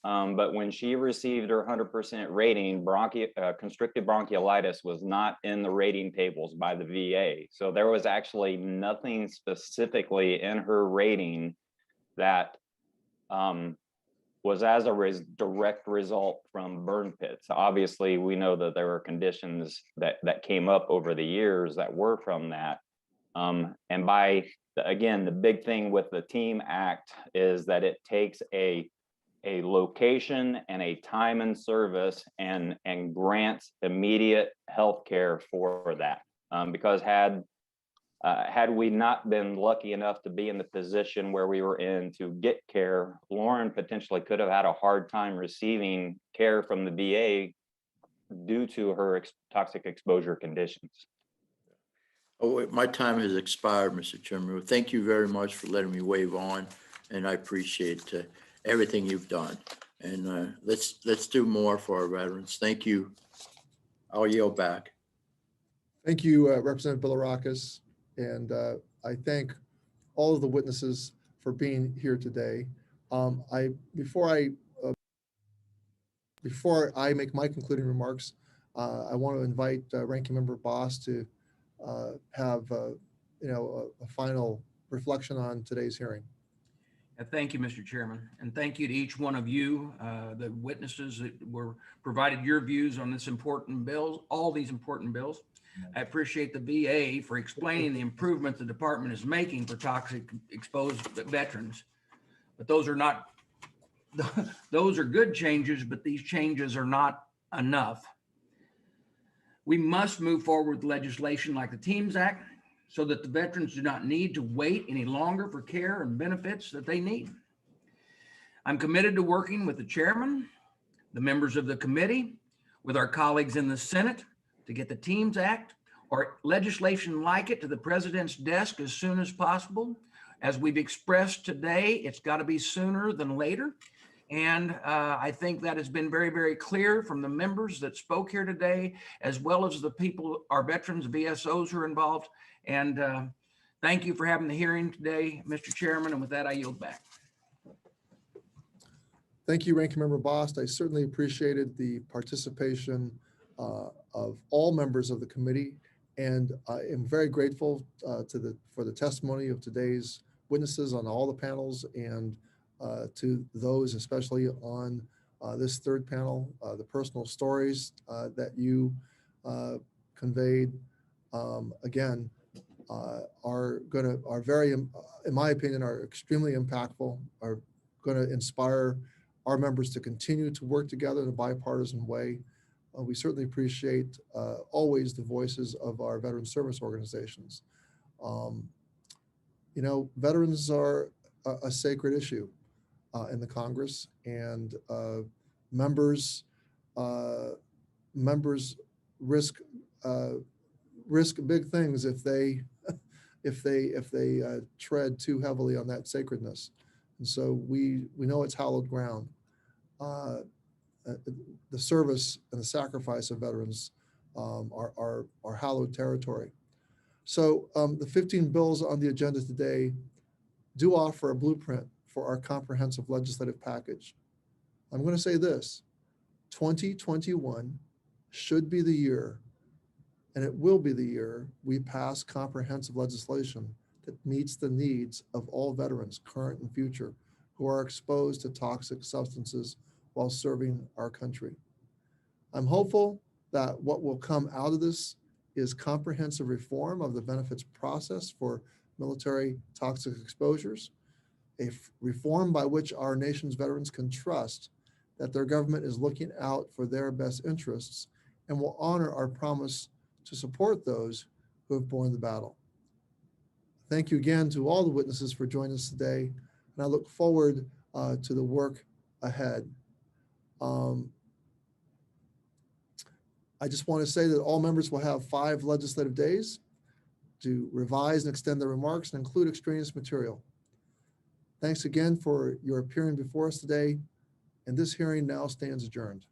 but when she received her 100% rating, constrictive bronchiolitis was not in the rating tables by the VA. So there was actually nothing specifically in her rating that was as a direct result from burn pits. Obviously, we know that there were conditions that came up over the years that were from that. And again, the big thing with the TEAM Act is that it takes a location and a time and service and grants immediate health care for that. Because had we not been lucky enough to be in the position where we were in to get care, Lauren potentially could have had a hard time receiving care from the VA due to her toxic exposure conditions. Oh, my time has expired, Mr. Chairman. Thank you very much for letting me wave on, and I appreciate everything you've done. And let's do more for our veterans. Thank you. I'll yield back. Thank you, Representative Bilirakis. And I thank all of the witnesses for being here today. Before I make my concluding remarks, I want to invite Ranking Member Boss to have a final reflection on today's hearing. Thank you, Mr. Chairman, and thank you to each one of you, the witnesses that were provided your views on this important bills, all these important bills. I appreciate the VA for explaining the improvement the department is making for toxic exposed veterans. But those are good changes, but these changes are not enough. We must move forward with legislation like the TEAMS Act so that the veterans do not need to wait any longer for care and benefits that they need. I'm committed to working with the chairman, the members of the committee, with our colleagues in the Senate to get the TEAMS Act or legislation like it to the president's desk as soon as possible. As we've expressed today, it's got to be sooner than later. And I think that has been very, very clear from the members that spoke here today, as well as the people, our veterans, VSOs who are involved. And thank you for having the hearing today, Mr. Chairman. And with that, I yield back. Thank you, Ranking Member Bost. I certainly appreciated the participation of all members of the committee, and I am very grateful for the testimony of today's witnesses on all the panels, and to those especially on this third panel, the personal stories that you conveyed again are very, in my opinion, are extremely impactful, are going to inspire our members to continue to work together in a bipartisan way. We certainly appreciate always the voices of our veteran service organizations. Veterans are a sacred issue in the Congress, and members risk big things if they tread too heavily on that sacredness. And so we know it's hallowed ground. The service and the sacrifice of veterans are hallowed territory. So the 15 bills on the agenda today do offer a blueprint for our comprehensive legislative package. I'm going to say this, 2021 should be the year, and it will be the year, we pass comprehensive legislation that meets the needs of all veterans, current and future, who are exposed to toxic substances while serving our country. I'm hopeful that what will come out of this is comprehensive reform of the benefits process for military toxic exposures, a reform by which our nation's veterans can trust that their government is looking out for their best interests and will honor our promise to support those who have borne the battle. Thank you again to all the witnesses for joining us today, and I look forward to the work ahead. I just want to say that all members will have 5 legislative days to revise and extend their remarks and include extraneous material. Thanks again for your appearing before us today, and this hearing now stands adjourned.